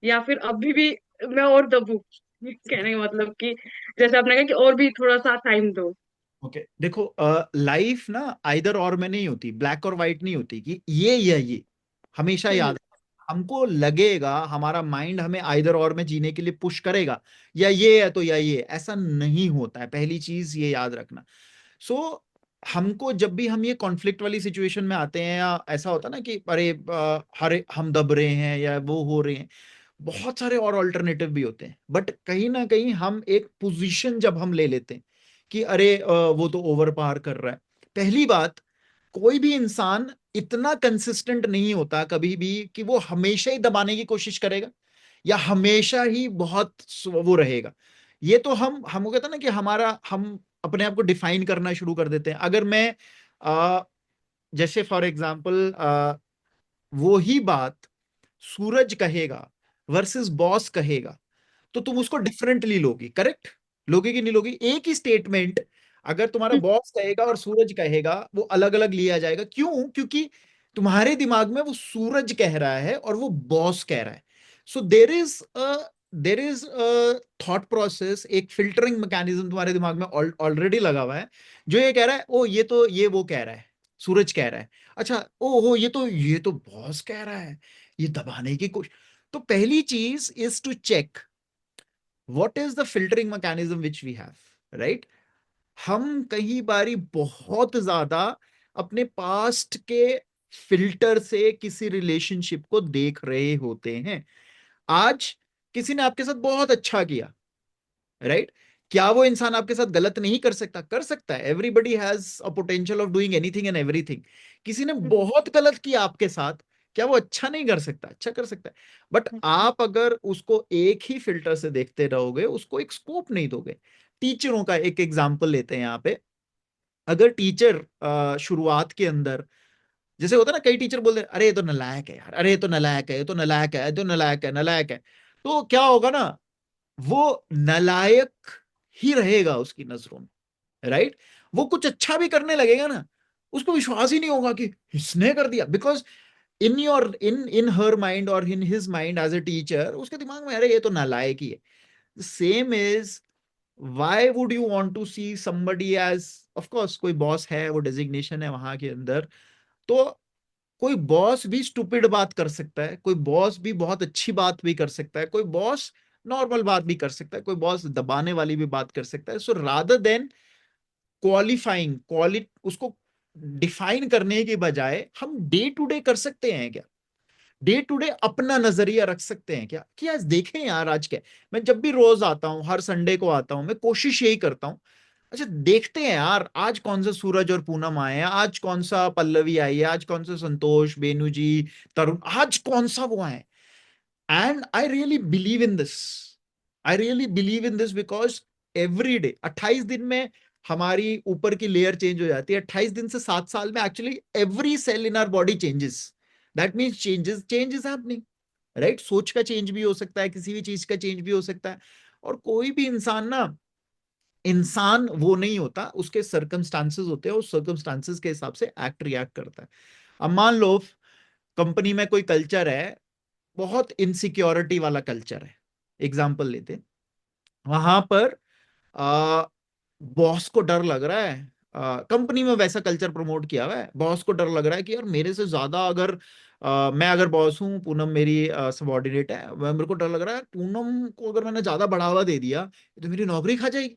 Speaker 7: या फिर अभी भी मैं और दबू? कहने का मतलब कि जैसे आपने कहा कि और भी थोड़ा सा टाइम दो।
Speaker 3: ओके देखो, लाइफ ना आइदर और में नहीं होती, ब्लैक और व्हाइट नहीं होती कि ये या ये। हमेशा
Speaker 7: हम्म।
Speaker 3: याद, हमको लगेगा, हमारा माइंड हमें आइदर और में जीने के लिए पुश करेगा, या ये है तो या ये, ऐसा नहीं होता है, पहली चीज ये याद रखना। सो हमको जब भी हम ये कॉन्फ्लिक्ट वाली सिचुएशन में आते हैं, या ऐसा होता है ना कि अरे हरे हम दब रहे हैं या वो हो रहे हैं, बहुत सारे और ऑल्टरनेटिव भी होते हैं, बट कहीं ना कहीं हम एक पोजीशन जब हम ले लेते हैं कि अरे वो तो ओवर पावर कर रहा है। पहली बात, कोई भी इंसान इतना कंसिस्टेंट नहीं होता कभी भी कि वो हमेशा ही दबाने की कोशिश करेगा या हमेशा ही बहुत वो रहेगा। ये तो हम कहते हैं ना कि हमारा हम अपने आप को डिफाइन करना शुरू कर देते हैं। अगर मैं अ, जैसे फॉर एग्जाम्पल वो ही बात सूरज कहेगा वर्सेस बॉस कहेगा, तो तुम उसको डिफरेंटली लोगी, करेक्ट? लोगे कि नहीं लोगी? एक ही स्टेटमेंट अगर तुम्हारा बॉस कहेगा और सूरज कहेगा, वो अलग अलग लिया जाएगा। क्यों? क्योंकि तुम्हारे दिमाग में वो सूरज कह रहा है और वो बॉस कह रहा है। सो देर इज थॉट प्रोसेस, एक फिल्टरिंग मैकेनिज्म तुम्हारे दिमाग में ऑलरेडी लगा हुआ है, जो ये कह रहा है ओ ये वो कह रहा है, सूरज कह रहा है, अच्छा ओ हो ये तो बॉस कह रहा है, ये दबाने की कोशिश। तो पहली चीज is to check what is the filtering mechanism which we have, right? हम कई बारी बहुत ज्यादा अपने पास्ट के फिल्टर से किसी रिलेशनशिप को देख रहे होते हैं। आज किसी ने आपके साथ बहुत अच्छा किया, राइट? क्या वो इंसान आपके साथ गलत नहीं कर सकता? कर सकता है। Everybody has a potential of doing anything and everything. किसी ने बहुत गलत किया आपके साथ, क्या वो अच्छा नहीं कर सकता? अच्छा कर सकता है। बट आप अगर उसको एक ही फिल्टर से देखते रहोगे, उसको एक स्कोप नहीं दोगे। टीचरों का एक एग्जाम्पल लेते हैं यहाँ पे। अगर टीचर शुरुआत के अंदर, जैसे होता है ना, कई टीचर बोलते हैं अरे ये तो नालायक है यार, अरे ये तो नालायक है, ये तो नालायक है, ये तो नालायक है, नालायक है। तो क्या होगा ना, वो नालायक ही रहेगा उसकी नजरों में, राइट? वो कुछ अच्छा भी करने लगेगा ना, उसको विश्वास ही नहीं होगा कि इसने कर दिया, बिकॉज इन हर माइंड और in his mind as a teacher, उसके दिमाग में अरे ये तो नालायक ही है। Same is, why would you want to see somebody as, of course कोई बॉस है, वो डेजिग्नेशन है वहां के अंदर, तो कोई बॉस भी स्टूपिड बात कर सकता है, कोई बॉस भी बहुत अच्छी बात भी कर सकता है, कोई बॉस नॉर्मल बात भी कर सकता है, कोई बॉस दबाने वाली भी बात कर सकता है। सो रादर देन क्वालिटी उसको डिफाइन करने के बजाय हम डे टू डे कर सकते हैं क्या, डे टू डे अपना नजरिया रख सकते हैं क्या, कि आज देखें यार आज क्या। मैं जब भी रोज आता हूँ, हर संडे को आता हूँ, मैं कोशिश यही करता हूँ, अच्छा देखते हैं यार आज कौन सा सूरज और पूनम आए हैं, आज कौन सा पल्लवी आई है, आज कौन सा संतोष, बेनू जी, तरुण, आज कौन सा वो आए। And I really believe in this, I really believe in this because every day 28 दिन में हमारी ऊपर की लेयर चेंज हो जाती है। 28 दिन से 7 साल में actually every cell in our body changes. That means change is happening, right? सोच का चेंज भी हो सकता है, किसी भी चीज का चेंज भी हो सकता है। और कोई भी इंसान ना, इंसान वो नहीं होता, उसके सर्कमस्टांसेस होते हैं, उस सर्कमस्टांसेस के हिसाब से एक्ट रिएक्ट करता है। अब मान लो कंपनी में कोई कल्चर है, बहुत इनसिक्योरिटी वाला कल्चर है, एग्जाम्पल लेते हैं। वहां पर बॉस को डर लग रहा है, कंपनी में वैसा कल्चर प्रमोट किया हुआ है, बॉस को डर लग रहा है कि यार मेरे से ज्यादा अगर मैं अगर बॉस हूँ, पूनम मेरी सबॉर्डिनेट है, मेरे को डर लग रहा है पूनम को अगर मैंने ज्यादा बढ़ावा दे दिया तो मेरी नौकरी खा जाएगी,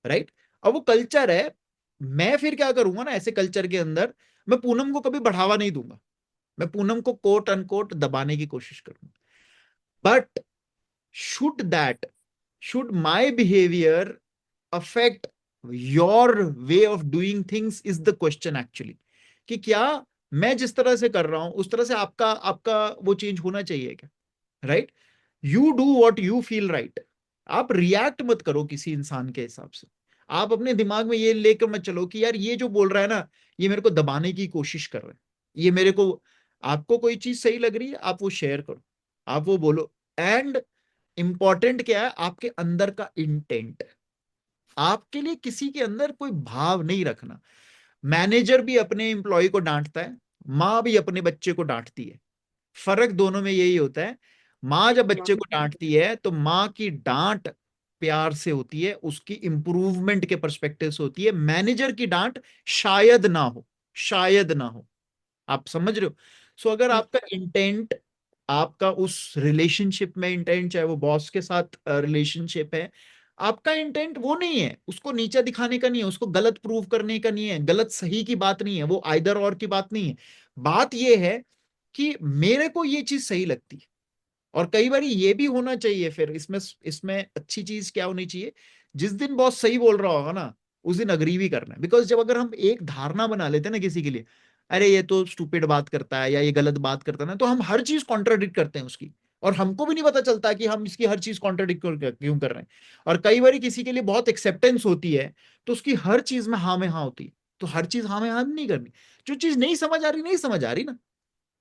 Speaker 3: राइट? अब वो कल्चर है, मैं फिर क्या करूंगा ना ऐसे कल्चर के अंदर, मैं पूनम को कभी बढ़ावा नहीं दूंगा, मैं पूनम को कोट अनकोट दबाने की कोशिश करूंगा। But should that should my behaviour affect your way of doing things, is the question actually. कि क्या मैं जिस तरह से कर रहा हूं उस तरह से आपका आपका वो चेंज होना चाहिए क्या, right? You do what you feel right. आप रिएक्ट मत करो किसी इंसान के हिसाब से। आप अपने दिमाग में ये लेकर मत चलो कि यार ये जो बोल रहा है ना, ये मेरे को दबाने की कोशिश कर रहा है, ये मेरे को। आपको कोई चीज सही लग रही है, आप वो शेयर करो, आप वो बोलो। एंड इंपॉर्टेंट क्या है, आपके अंदर का इंटेंट। आपके लिए किसी के अंदर कोई भाव नहीं रखना। मैनेजर भी अपने एम्प्लॉय को डांटता है, माँ भी अपने बच्चे को डांटती है। फर्क दोनों में यही होता है, माँ जब बच्चे को डांटती है तो माँ की डांट प्यार से होती है, उसकी इंप्रूवमेंट के पर्सपेक्टिव से होती है। मैनेजर की डांट शायद ना हो, शायद ना हो। आप समझ रहे हो? सो अगर आपका इंटेंट, आपका उस रिलेशनशिप में इंटेंट, चाहे वो बॉस के साथ रिलेशनशिप है, आपका इंटेंट वो नहीं है उसको नीचा दिखाने का, नहीं है उसको गलत प्रूव करने का, नहीं है गलत सही की बात नहीं है, वो आइदर और की बात नहीं है। बात ये है कि मेरे को ये चीज सही लगती है, और कई बार ये भी होना चाहिए। फिर इसमें इसमें अच्छी चीज क्या होनी चाहिए, जिस दिन बॉस सही बोल रहा होगा ना उस दिन अग्री भी करना है। बिकॉज जब अगर हम एक धारणा बना लेते हैं ना किसी के लिए, अरे ये तो स्टूपिड बात करता है या ये गलत बात करता है ना, तो हम हर चीज कॉन्ट्राडिक्ट करते हैं उसकी, और हमको भी नहीं पता चलता कि हम इसकी हर चीज कॉन्ट्राडिक्ट क्यों कर रहे हैं। और कई बार किसी के लिए बहुत एक्सेप्टेंस होती है तो उसकी हर चीज में हाँ में हाँ होती है, तो हर चीज हाँ में हाँ नहीं करनी। जो चीज नहीं समझ आ रही नहीं समझ आ रही ना,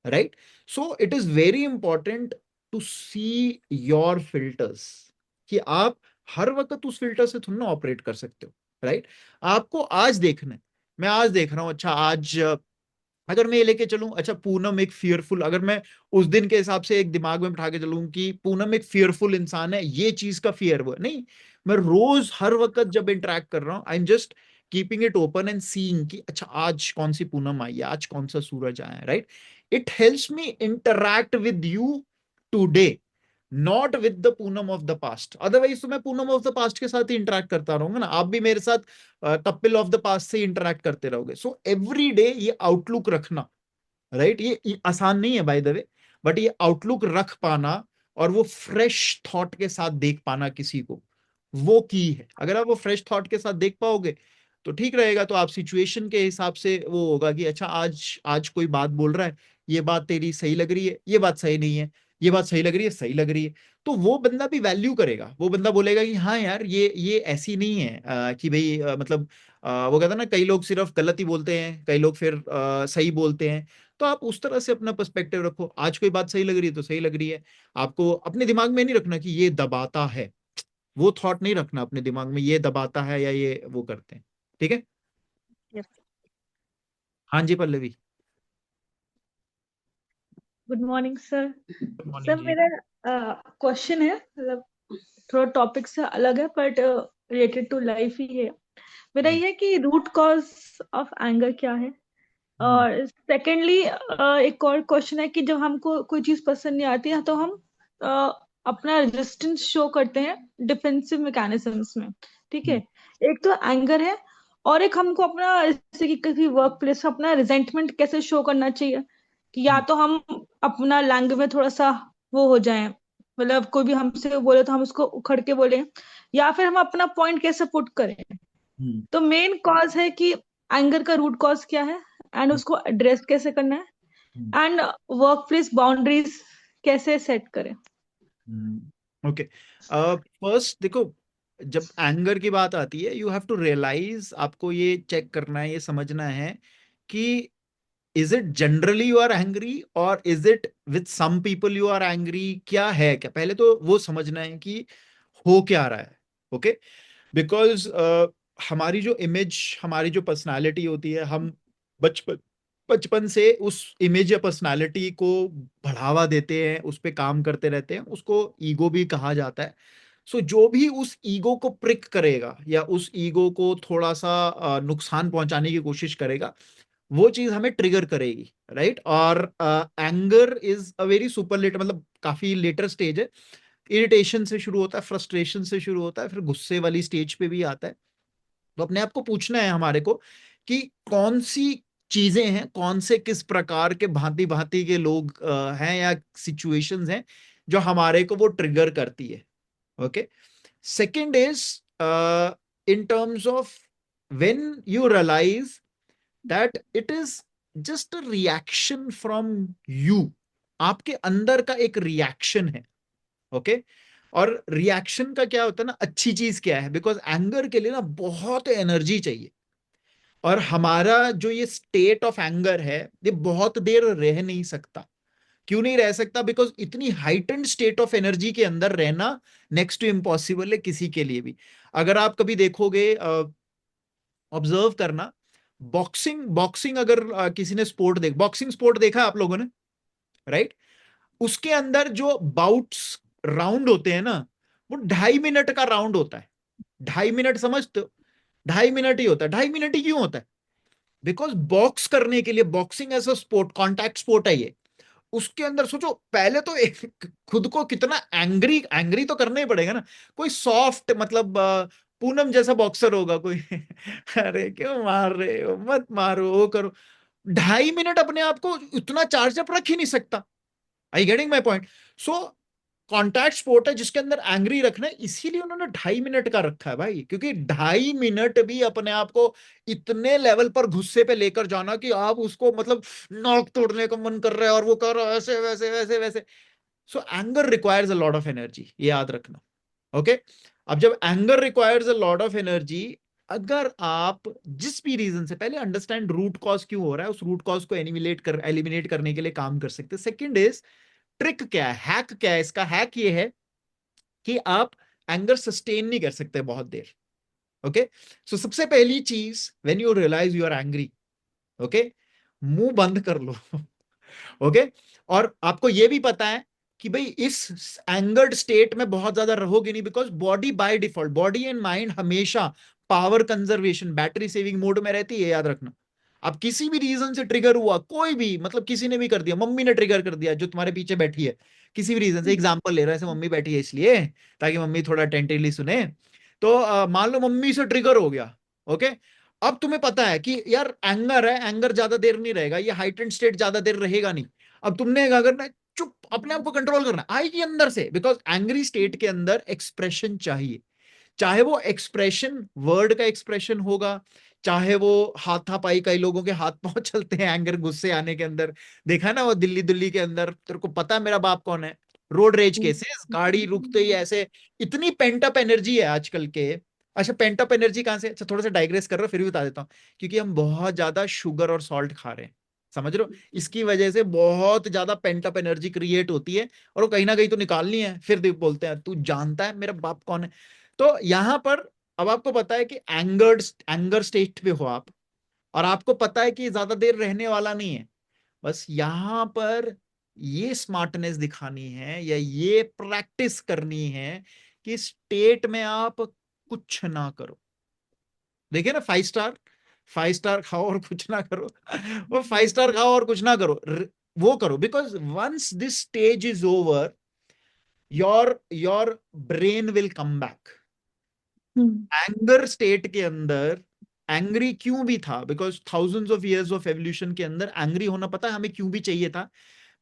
Speaker 3: right. So it is very important to see your filters, कि आप हर वक्त उस फिल्टर से थोड़ा ना ऑपरेट कर सकते हो, राइट। आपको आज देखना है, मैं आज देख रहा हूं, अच्छा आज अगर मैं ये लेके चलूं, अच्छा पूनम एक फियरफुल, अगर मैं उस दिन के हिसाब से एक दिमाग में बिठा के चलूं कि पूनम एक फियरफुल इंसान है, ये चीज का फियर वो है नहीं। मैं रोज हर वक्त जब इंटरेक्ट कर रहा हूं, I am just keeping it open and seeing कि अच्छा आज कौन सी पूनम आई है, आज कौन सा सूरज आया है, right. It helps me interact with you today, not with the Poonam of the past. Otherwise तो मैं पूनम ऑफ द पास्ट के साथ ही इंटरेक्ट करता रहूंगा ना, आप भी मेरे साथ कपिल ऑफ द पास्ट से इंटरेक्ट करते रहोगे। सो एवरी डे ये आउटलुक रखना, राइट, ये आसान नहीं है बाय द वे, बट ये आउटलुक रख पाना और वो फ्रेश थॉट के साथ देख पाना किसी को, वो की है। अगर आप वो फ्रेश थॉट के साथ देख पाओगे तो ठीक रहेगा। तो आप सिचुएशन के हिसाब से वो होगा कि अच्छा आज आज कोई बात बोल रहा है, ये बात तेरी सही लग रही है, ये बात सही नहीं है, ये बात सही लग रही है, सही लग रही है, तो वो बंदा भी वैल्यू करेगा। वो बंदा बोलेगा कि हाँ यार ये ऐसी नहीं है कि भाई मतलब वो कहता है ना, कई लोग सिर्फ गलत ही बोलते हैं, कई लोग फिर सही बोलते हैं। तो आप उस तरह से अपना पर्सपेक्टिव रखो, आज कोई बात सही लग रही है तो सही लग रही है। आपको अपने दिमाग में नहीं रखना कि ये दबाता है, वो थॉट नहीं रखना अपने दिमाग में, ये दबाता है या ये वो करते हैं, ठीक है।
Speaker 7: Yes.
Speaker 3: हाँ जी Pallavi.
Speaker 8: Good morning sir.
Speaker 3: Good morning
Speaker 8: sir
Speaker 3: ji.
Speaker 8: मेरा क्वेश्चन है, मतलब थोड़ा टॉपिक से अलग है बट रिलेटेड टू लाइफ ही है। मेरा ये है कि रूट कॉज ऑफ एंगर क्या है, और सेकेंडली एक और क्वेश्चन है कि जब हमको कोई चीज पसंद नहीं आती है तो हम अपना रेजिस्टेंस शो करते हैं डिफेंसिव मैकेनिज्म्स में, ठीक है। एक तो एंगर है, और एक हमको अपना जैसे कि किसी वर्क प्लेस अपना रिजेंटमेंट कैसे शो करना चाहिए, कि या तो हम अपना लैंग्वेज में थोड़ा सा वो हो जाए, मतलब कोई भी हमसे बोले तो हम उसको उखड़ के बोले, या फिर हम अपना पॉइंट कैसे पुट करें। तो मेन कॉज है कि एंगर का रूट कॉज क्या है, एंड उसको एड्रेस कैसे करना है, एंड वर्क प्लेस बाउंड्रीज कैसे सेट करें।
Speaker 3: ओके, फर्स्ट देखो, जब एंगर की बात आती है यू हैव टू रियलाइज, आपको ये चेक करना है, ये समझना है कि is it generally you are angry और is it with some people you are angry, क्या है, क्या पहले तो वो समझना है कि हो क्या रहा है। ओके, बिकॉज हमारी जो इमेज, हमारी जो पर्सनालिटी होती है, हम बचपन बचपन से उस इमेज या पर्सनालिटी को बढ़ावा देते हैं, उस पे काम करते रहते हैं, उसको ईगो भी कहा जाता है। सो जो भी उस ईगो को प्रिक करेगा या उस ईगो को थोड़ा सा नुकसान पहुंचाने की कोशिश करेगा, वो चीज हमें ट्रिगर करेगी, राइट। और एंगर इज अ वेरी सुपरलेट, मतलब काफी लेटर स्टेज है। इरिटेशन से शुरू होता है, फ्रस्ट्रेशन से शुरू होता है, फिर गुस्से वाली स्टेज पे भी आता है। तो अपने आप को पूछना है हमारे को कि कौन सी चीजें हैं, कौन से किस प्रकार के भांति भांति के लोग हैं या सिचुएशंस हैं जो हमारे को वो ट्रिगर करती है। Okay, second is in terms of when you realise that it is just a reaction from you, आपके अंदर का एक रिएक्शन है। ओके, और रिएक्शन का क्या होता है ना, अच्छी चीज क्या है, बिकॉज एंगर के लिए ना बहुत एनर्जी चाहिए, और हमारा जो ये स्टेट ऑफ एंगर है ये बहुत देर रह नहीं सकता। क्यों नहीं रह सकता? बिकॉज इतनी हाइटेंड स्टेट ऑफ एनर्जी के अंदर रहना नेक्स्ट टू इम्पॉसिबल है किसी के लिए भी। अगर आप कभी देखोगे, ऑब्जर्व करना, बॉक्सिंग बॉक्सिंग अगर किसी ने बॉक्सिंग स्पोर्ट देखा आप लोगों ने, राइट, उसके अंदर जो बाउट्स राउंड होते हैं ना, वो 2.5 मिनट का राउंड होता है। 2.5 मिनट समझते हो? 2.5 मिनट ही होता है। 2.5 मिनट ही क्यों होता है? बिकॉज बॉक्स करने के लिए, boxing as a sport, contact sport है ये, उसके अंदर सोचो पहले तो एक खुद को कितना एंग्री एंग्री तो करना ही पड़ेगा ना। कोई सॉफ्ट मतलब पूनम जैसा बॉक्सर होगा कोई अरे क्यों मार रहे हो, मत मारो, वो करो। 2.5 मिनट अपने आप को इतना चार्ज अप रख ही नहीं सकता। आई getting my point? So contact sport है जिसके अंदर एंग्री रखना है, इसीलिए उन्होंने 2.5 मिनट का रखा है भाई, क्योंकि 2.5 मिनट भी अपने आप को इतने लेवल पर गुस्से पे लेकर जाना कि आप उसको मतलब नाक तोड़ने का मन कर रहा है और वो कर रहा है ऐसे वैसे वैसे वैसे। सो anger requires a lot of energy, ये याद रखना। ओके, अब जब anger requires a lot of energy, अगर आप जिस भी रीजन से, पहले अंडरस्टैंड रूट कॉज क्यों हो रहा है, उस रूट कॉज को एलिमिनेट करने के लिए काम कर सकते हैं। सेकंड इज ट्रिक क्या है, हैक क्या है इसका। हैक ये है कि आप एंगर सस्टेन नहीं कर सकते बहुत देर। ओके, सो सबसे पहली चीज, when you realise you are angry, okay, मुंह बंद कर लो। ओके, और आपको ये भी पता है कि भाई इस एंगर्ड स्टेट में बहुत ज्यादा रहोगे नहीं, because body by default, body and mind हमेशा power conservation, battery saving mode में रहती है, याद रखना। अब किसी भी रीजन से ट्रिगर हुआ, कोई भी, मतलब किसी ने भी कर दिया, मम्मी ने ट्रिगर कर दिया जो तुम्हारे पीछे बैठी है, किसी भी रीजन से, एग्जांपल ले रहा है, ऐसे मम्मी बैठी है इसलिए ताकि मम्मी थोड़ा अटेंटिवली सुने, तो मान लो मम्मी से ट्रिगर हो गया। ओके, अब तुम्हें पता है कि यार एंगर है, एंगर ज्यादा देर नहीं रहेगा, ये हाइटेंड स्टेट ज्यादा देर रहेगा नहीं। अब तुमने क्या करना है, चुप, अपने आप को कंट्रोल करना है, आएगी अंदर से, बिकॉज एंग्री स्टेट के अंदर एक्सप्रेशन चाहिए। चाहे वो एक्सप्रेशन वर्ड का एक्सप्रेशन होगा, चाहे वो हाथापाई, कई लोगों के हाथ पांव चलते हैं एंगर गुस्से आने के अंदर, देखा ना वो दिल्ली दिल्ली के अंदर, तेरे को पता है मेरा बाप कौन है, रोड रेज केसेस, गाड़ी रुकते ही ऐसे, इतनी पेंट अप एनर्जी है आजकल के। अच्छा, पेंट अप एनर्जी कहां से, अच्छा थोड़ा सा डाइग्रेस कर रहा हूं फिर भी बता देता हूँ, क्योंकि हम बहुत ज्यादा शुगर और सॉल्ट खा रहे हैं, समझ रहे हो, इसकी वजह से बहुत ज्यादा पेंट अप एनर्जी क्रिएट होती है, और वो कहीं ना कहीं तो निकालनी है, फिर बोलते हैं तू जानता है मेरा बाप कौन है। तो यहां पर अब आपको पता है कि एंगर स्टेट पे हो आप, और आपको पता है कि ये ज्यादा देर रहने वाला नहीं है, बस यहां पर ये स्मार्टनेस दिखानी है या ये प्रैक्टिस करनी है कि स्टेट में आप कुछ ना करो। देखिए ना, 5 स्टार, 5 स्टार खाओ और कुछ ना करो, वो 5 स्टार खाओ और कुछ ना करो, वो करो, because once this stage is over, your brain will come back. Anger state के अंदर एंग्री क्यों भी था, because thousands of years of evolution के अंदर एंग्री होना, पता है हमें क्यों भी चाहिए था,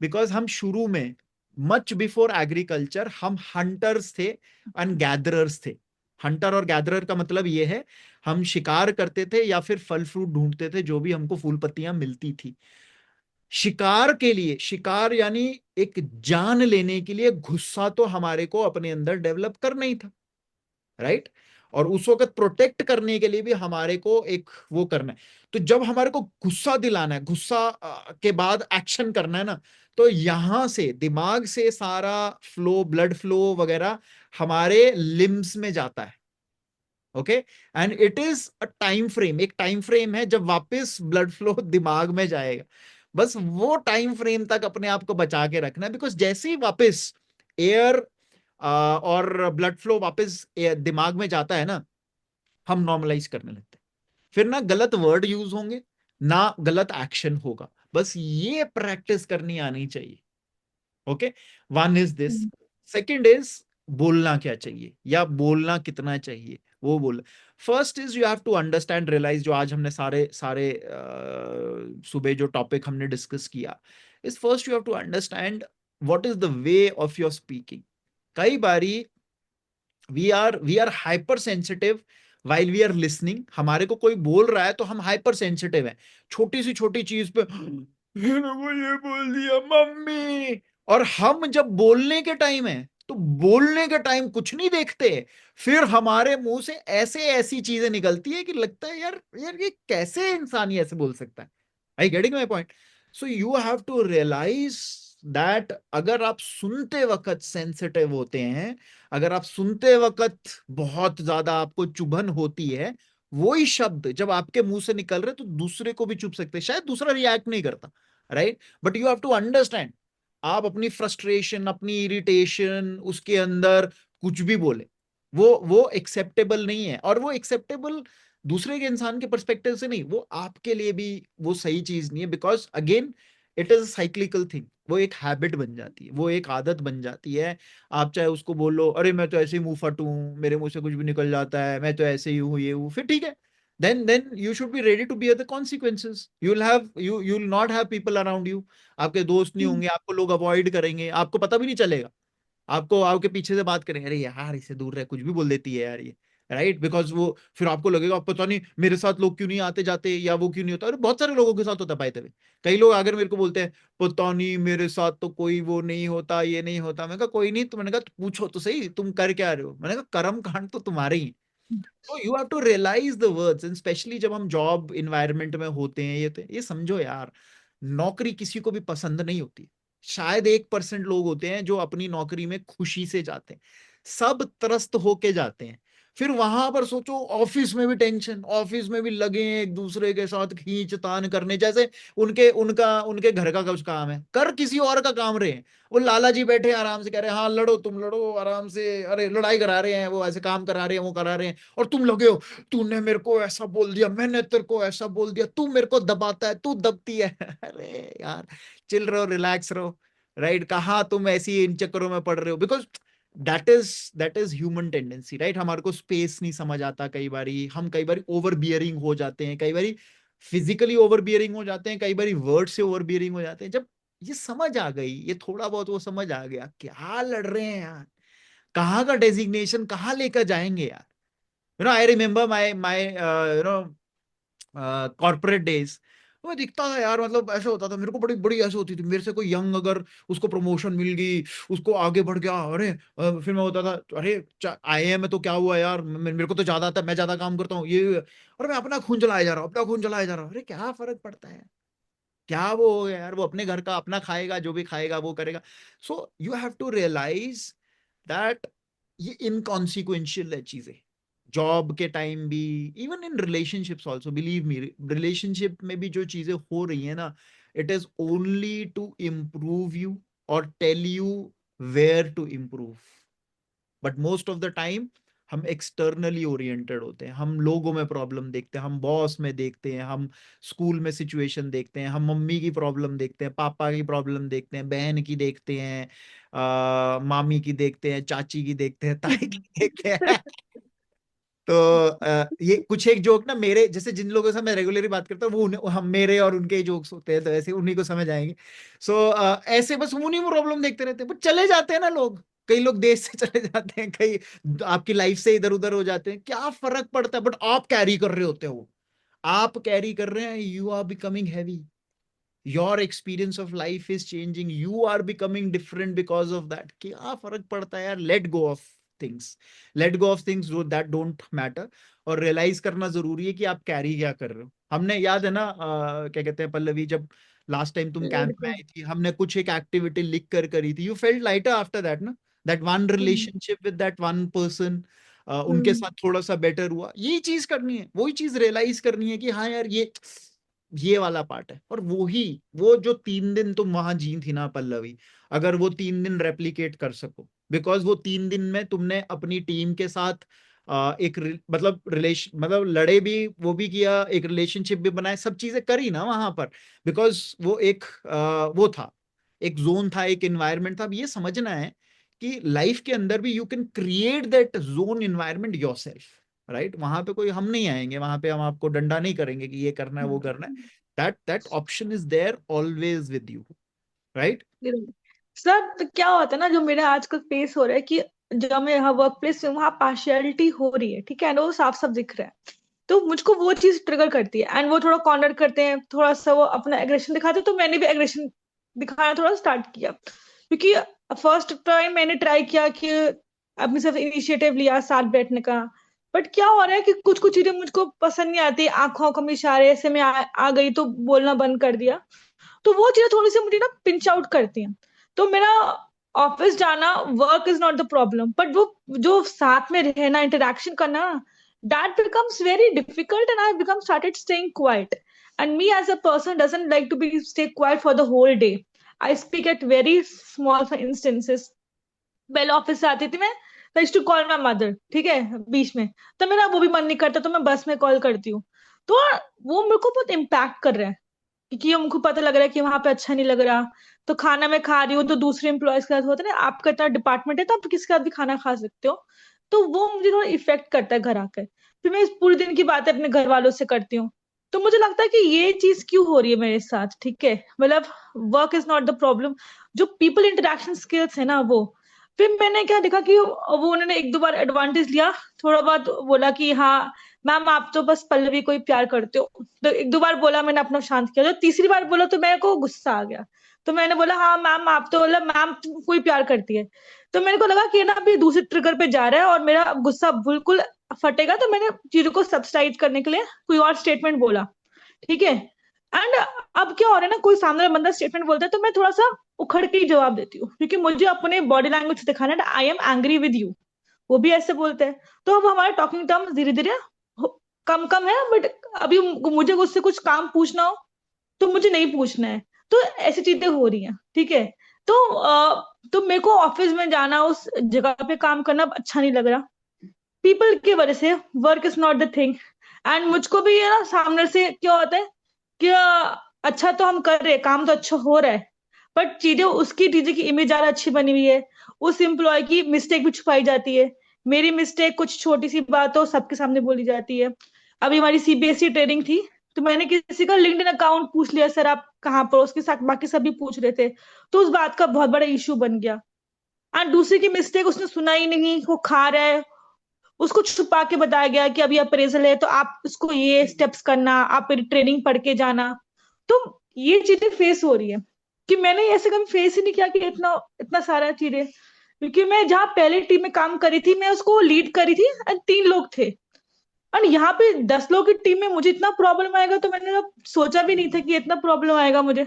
Speaker 3: बिकॉज हम शुरू में, मच बिफोर एग्रीकल्चर, हम हंटर्स थे एंड गैदरर्स थे। हंटर और गैदरर का मतलब ये है, हम शिकार करते थे या फिर फल फ्रूट ढूंढते थे, जो भी हमको फूल पत्तियां मिलती थी। शिकार के लिए, शिकार यानी एक जान लेने के लिए गुस्सा तो हमारे को अपने अंदर डेवलप करना ही था, राइट। और उस वक्त प्रोटेक्ट करने के लिए भी हमारे को एक वो करना है। तो जब हमारे को गुस्सा दिलाना है, गुस्सा के बाद एक्शन करना है ना, तो यहां से दिमाग से सारा फ्लो, ब्लड फ्लो वगैरह हमारे लिम्स में जाता है। Okay, and it is a time frame, एक टाइम फ्रेम है जब वापस ब्लड फ्लो दिमाग में जाएगा। बस वो टाइम फ्रेम तक अपने आप को बचा के रखना है, बिकॉज जैसे ही वापस एयर और ब्लड फ्लो वापस दिमाग में जाता है ना, हम नॉर्मलाइज करने लगते हैं, फिर ना गलत वर्ड यूज होंगे, ना गलत एक्शन होगा, बस ये प्रैक्टिस करनी आनी चाहिए। Okay, one is this. Second is बोलना क्या चाहिए या बोलना कितना चाहिए, वो बोल। First is you have to understand, realise, जो आज हमने सारे सारे सुबह जो टॉपिक हमने डिस्कस किया, is first you have to understand what is the way of your speaking. कई बारी we are hyper sensitive while we are listening, हमारे को कोई बोल रहा है तो हम हाइपर सेंसिटिव हैं, छोटी सी छोटी चीज पे मैंने वो ये बोल दिया मम्मी, और हम जब बोलने के टाइम है तो बोलने के टाइम कुछ नहीं देखते, फिर हमारे मुंह से ऐसे ऐसी चीजें निकलती है कि लगता है यार यार ये कैसे इंसान ये ऐसे बोल सकता है। I getting my point. So you have to realise that अगर आप सुनते वक्त सेंसिटिव होते हैं, अगर आप सुनते वक्त बहुत ज्यादा आपको चुभन होती है, वही शब्द जब आपके मुंह से निकल रहे तो दूसरे को भी चुभ सकते, शायद दूसरा रिएक्ट नहीं करता, right, but you have to understand, आप अपनी फ्रस्ट्रेशन, अपनी इरिटेशन उसके अंदर कुछ भी बोले, वो एक्सेप्टेबल नहीं है, और वो एक्सेप्टेबल दूसरे के इंसान के परस्पेक्टिव से नहीं, वो आपके लिए भी वो सही चीज नहीं है, because again it is a cyclical thing, वो एक हैबिट बन जाती है, वो एक आदत बन जाती है। आप चाहे उसको बोलो अरे मैं तो ऐसे ही मुंह फट हूं, मेरे मुंह से कुछ भी निकल जाता है, मैं तो ऐसे ही हूं, ये हूं, फिर ठीक है, then you should be ready to bear the consequences. You'll not have people around you, आपके दोस्त नहीं होंगे, आपको लोग अवॉइड करेंगे, आपको पता भी नहीं चलेगा, आपको आपके पीछे से बात करें, अरे यार इससे दूर रहे, कुछ भी बोल देती है यार ये, राइट? बिकॉज वो फिर आपको लगेगा पता नहीं मेरे साथ लोग क्यों नहीं आते जाते, या वो क्यों नहीं होता। अरे बहुत सारे लोगों के साथ होता है, पाए कई लोग अगर मेरे को बोलते हैं पता नहीं मेरे साथ तो कोई वो नहीं होता, ये नहीं होता। मैंने कहा कोई नहीं, तो मैंने कहा पूछो तो सही तुम कर क्या रहे हो। मैंने कहा कर्म कांड तो तुम्हारे ही। तो you have to realise the words, and specially जब हम जॉब इन्वायरमेंट में होते हैं, ये समझो यार, नौकरी किसी को भी पसंद नहीं होती। शायद 1% लोग होते हैं जो अपनी नौकरी में खुशी से जाते हैं, सब त्रस्त होके जाते हैं। फिर वहां पर सोचो ऑफिस में भी टेंशन, ऑफिस में भी लगे हैं एक दूसरे के साथ खींचतान करने, जैसे उनके घर का कुछ काम है, कर किसी और का काम रहे हैं। वो लाला जी बैठे आराम से कह रहे हैं हाँ लड़ो तुम लड़ो आराम से, अरे लड़ाई करा रहे हैं, वो ऐसे काम करा रहे हैं, वो करा रहे हैं, और तुम लगे हो तूने मेरे को ऐसा बोल दिया, मैंने तेरे को ऐसा बोल दिया, तू मेरे को दबाता है, तू दबती है। अरे यार चिल रहो, रिलैक्स रहो, राइट? कहाँ तुम ऐसी इन चक्करों में पड़ रहे हो? Because that is human tendency, right? हमारे को स्पेस नहीं समझ आता, कई बारी हम कई बारी ओवर बियरिंग हो जाते हैं, कई बारी फिजिकली ओवर बियरिंग हो जाते हैं, कई बारी वर्ड से ओवर बियरिंग हो जाते हैं। जब ये समझ आ गई, ये थोड़ा बहुत वो समझ आ गया, क्या लड़ रहे हैं यार, कहाँ का डेजिग्नेशन कहाँ लेकर जाएंगे यार। I remember my corporate days. वो दिखता था यार, मतलब ऐसे होता था, मेरे को बड़ी बड़ी ऐसे होती थी, मेरे से कोई यंग अगर उसको प्रमोशन मिल गई, उसको आगे बढ़ गया, अरे फिर मैं होता था अरे आईएएम में तो क्या हुआ यार, मेरे को तो ज्यादा आता है, मैं ज्यादा काम करता हूँ ये, और मैं अपना खून जलाया जा रहा हूँ, अपना खून जलाया जा रहा हूँ। अरे क्या फर्क पड़ता है, क्या वो हो गया यार, वो अपने घर का अपना खाएगा, जो भी खाएगा वो करेगा। So you have to realise that ये इनकॉन्सिक्वेंशियल है चीजें, जॉब के टाइम भी, even in relationships also. Believe me, relationship में भी जो चीजें हो रही है ना, it is only to improve you और tell you where to improve. But most of the time हम एक्सटर्नली ओरिएंटेड होते हैं, हम लोगों में प्रॉब्लम देखते हैं, हम बॉस में देखते हैं, हम स्कूल में सिचुएशन देखते हैं, हम मम्मी की प्रॉब्लम देखते हैं, पापा की प्रॉब्लम देखते हैं, बहन की देखते हैं, मामी की देखते हैं, चाची की देखते हैं, ताई की देखते हैं। तो ये कुछ एक जोक ना मेरे जैसे, जिन लोगों से मैं रेगुलरली बात करता हूँ वो हम मेरे और उनके जोक्स होते हैं, तो ऐसे उन्हीं को समझ आएंगे। सो ऐसे बस उन्हीं में प्रॉब्लम देखते रहते हैं, बट चले जाते हैं ना लोग, कई लोग देश से चले जाते हैं, कई आपकी लाइफ से इधर उधर हो जाते हैं, क्या फर्क पड़ता है? बट आप कैरी कर रहे होते हो, आप कैरी कर रहे हैं, you are becoming heavy, your experience of life is changing, you are becoming different because of that. क्या फर्क पड़ता है यार, let go of things, let go of things that don't matter, और रियलाइज करना जरूरी है कि आप कैरी क्या कर रहे हो। हमने याद है ना क्या कहते हैं पल्लवी, जब लास्ट टाइम तुम कैंप में आई थी, हमने कुछ एक एक्टिविटी लिख कर करी थी, you felt lighter after that ना, that one relationship with that one person, उनके साथ थोड़ा सा बेटर हुआ। यही चीज करनी है, वही चीज रियलाइज करनी है कि हाँ यार ये वाला पार्ट है। और वो जो 3 दिन तुम वहां जी थी ना पल्लवी, अगर वो 3 दिन रेप्लिकेट कर सको, बिकॉज वो 3 दिन में तुमने अपनी टीम के साथ मतलब मतलब लड़े भी, वो भी किया, एक रिलेशनशिप भी बनाए, सब चीजें करी ना वहां पर, बिकॉज वो एक वो था, एक जोन था, एक एनवायरनमेंट था। अब ये समझना है कि लाइफ के अंदर भी you can create that zone environment yourself, right? वहां पे कोई हम नहीं आएंगे, वहां पे हम आपको डंडा नहीं करेंगे कि ये करना है वो करना है, that option is there always with you, right?
Speaker 8: Sir तो क्या होता है ना, जो मेरा आजकल फेस हो रहा है कि जब मैं यहाँ वर्क प्लेस में वहाँ पार्शियलिटी हो रही है, ठीक है, and वो साफ साफ दिख रहा है, तो मुझको वो चीज ट्रिगर करती है, एंड वो थोड़ा कॉर्नर करते हैं, थोड़ा सा वो अपना एग्रेशन दिखाते हैं, तो मैंने भी एग्रेशन दिखाना थोड़ा स्टार्ट किया, क्योंकि फर्स्ट टाइम मैंने ट्राई किया कि अपने साथ इनिशिएटिव लिया साथ बैठने का, बट क्या हो रहा है कि कुछ कुछ चीजें मुझको पसंद नहीं आती, आंखों का इशारे ऐसे में आ गई तो बोलना बंद कर दिया, तो वो चीजें थोड़ी सी मुझे ना पिंच आउट करती हैं। तो मेरा ऑफिस जाना, work is not the problem, but वो जो साथ में रहना, इंटरेक्शन करना, that becomes very difficult, and I become started staying quiet, and me as a person doesn't like to be stay quiet for the whole day. I speak at very small instances. पहले office से आती थी मैं, I used to call my mother, ठीक है, बीच में, तो मेरा वो भी मन नहीं करता, तो मैं बस में कॉल करती हूँ। तो वो मेरे को बहुत इम्पैक्ट कर रहा है, क्योंकि उनको पता लग रहा है कि वहां पे अच्छा नहीं लग रहा, तो खाना मैं खा रही हूँ तो दूसरे एम्प्लॉयज के साथ होता है ना, आपका इतना डिपार्टमेंट है तो आप किसके साथ भी खाना खा सकते हो, तो वो मुझे थोड़ा इफेक्ट करता है घर आकर। फिर मैं इस पूरे दिन की बातें अपने घर वालों से करती हूँ, तो मुझे लगता है कि ये चीज क्यों हो रही है मेरे साथ, ठीक है, मतलब work is not the problem, जो पीपल इंटरेक्शन स्किल्स है ना वो, फिर मैंने क्या देखा कि वो उन्होंने एक दो बार एडवांटेज लिया, थोड़ा बहुत बोला कि हाँ मैम आप तो बस पल्लवी को ही प्यार करते हो, तो एक दो बार बोला, मैंने अपना शांत किया। जो तीसरी बार बोला तो मेरे को गुस्सा आ गया, तो मैंने बोला हाँ मैम आप तो, बोला मैम कोई प्यार करती है। तो मेरे को लगा कि ना अभी दूसरे ट्रिगर पे जा रहा है और मेरा गुस्सा बिल्कुल फटेगा, तो मैंने चीजों को सब्साइड करने के लिए कोई और स्टेटमेंट बोला, ठीक है। एंड अब क्या हो रहा है ना, कोई सामने वाला बंदा स्टेटमेंट बोलता है तो मैं थोड़ा सा उखड़ के ही जवाब देती हूँ, क्योंकि मुझे अपने बॉडी लैंग्वेज से दिखाना है I am angry with you. वो भी ऐसे बोलते हैं, तो अब हमारे टॉकिंग टर्म्स धीरे धीरे कम कम है, बट अभी मुझे उससे कुछ काम पूछना हो तो मुझे नहीं पूछना है। तो ऐसी चीजें हो रही हैं, ठीक है। तो तो मेरे को ऑफिस में जाना, उस जगह पे काम करना अच्छा नहीं लग रहा, पीपल की वजह से। Work is not the thing. And मुझको भी ये ना सामने से क्या होता है कि अच्छा तो हम कर रहे हैं, काम तो अच्छा हो रहा है, बट चीजें की इमेज ज्यादा अच्छी बनी हुई है, उस एम्प्लॉय की मिस्टेक भी छुपाई जाती है। मेरी मिस्टेक कुछ छोटी सी बात हो सबके सामने बोली जाती है। अभी हमारी सीबीएसई ट्रेनिंग थी, तो मैंने किसी का लिंक्डइन अकाउंट पूछ लिया, सर आप कहाँ पर हो, उसके साथ बाकी सभी पूछ रहे थे, तो उस बात का बहुत बड़ा इशू बन गया। एंड दूसरे की मिस्टेक उसने सुना ही नहीं, वो खा रहा है, उसको छुपा के बताया गया कि अभी अप्रेजल है तो आप इसको ये स्टेप्स करना, आप ट्रेनिंग पढ़ के जाना। तो ये चीजें फेस हो रही है कि मैंने ऐसे कभी फेस ही नहीं किया कि इतना इतना सारा चीजें। क्योंकि मैं जहाँ पहले टीम में काम करी थी, मैं उसको लीड करी थी एंड 3 लोग थे, और यहाँ पे 10 लोग की टीम में मुझे इतना प्रॉब्लम आएगा तो मैंने तो सोचा भी नहीं था कि इतना प्रॉब्लम आएगा मुझे।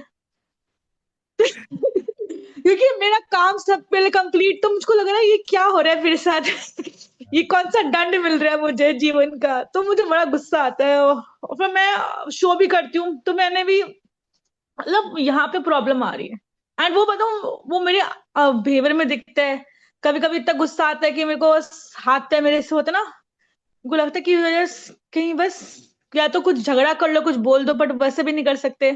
Speaker 8: क्योंकि मेरा काम सब पहले कंप्लीट, तो मुझको लग रहा है ये क्या हो रहा है मेरे साथ। ये कौन सा दंड मिल रहा है मुझे जीवन का, तो मुझे बड़ा गुस्सा आता है। और फिर मैं शो भी करती हूँ, तो मैंने भी मतलब यहाँ पे प्रॉब्लम आ रही है। एंड वो बताऊँ, वो मेरे बिहेवियर में दिखता है। कभी कभी इतना गुस्सा आता है कि मेरे को हाथ पे मेरे से होता ना, मुझको लगता है कि कहीं बस या तो कुछ झगड़ा कर लो, कुछ बोल दो, बट वैसे भी नहीं कर सकते।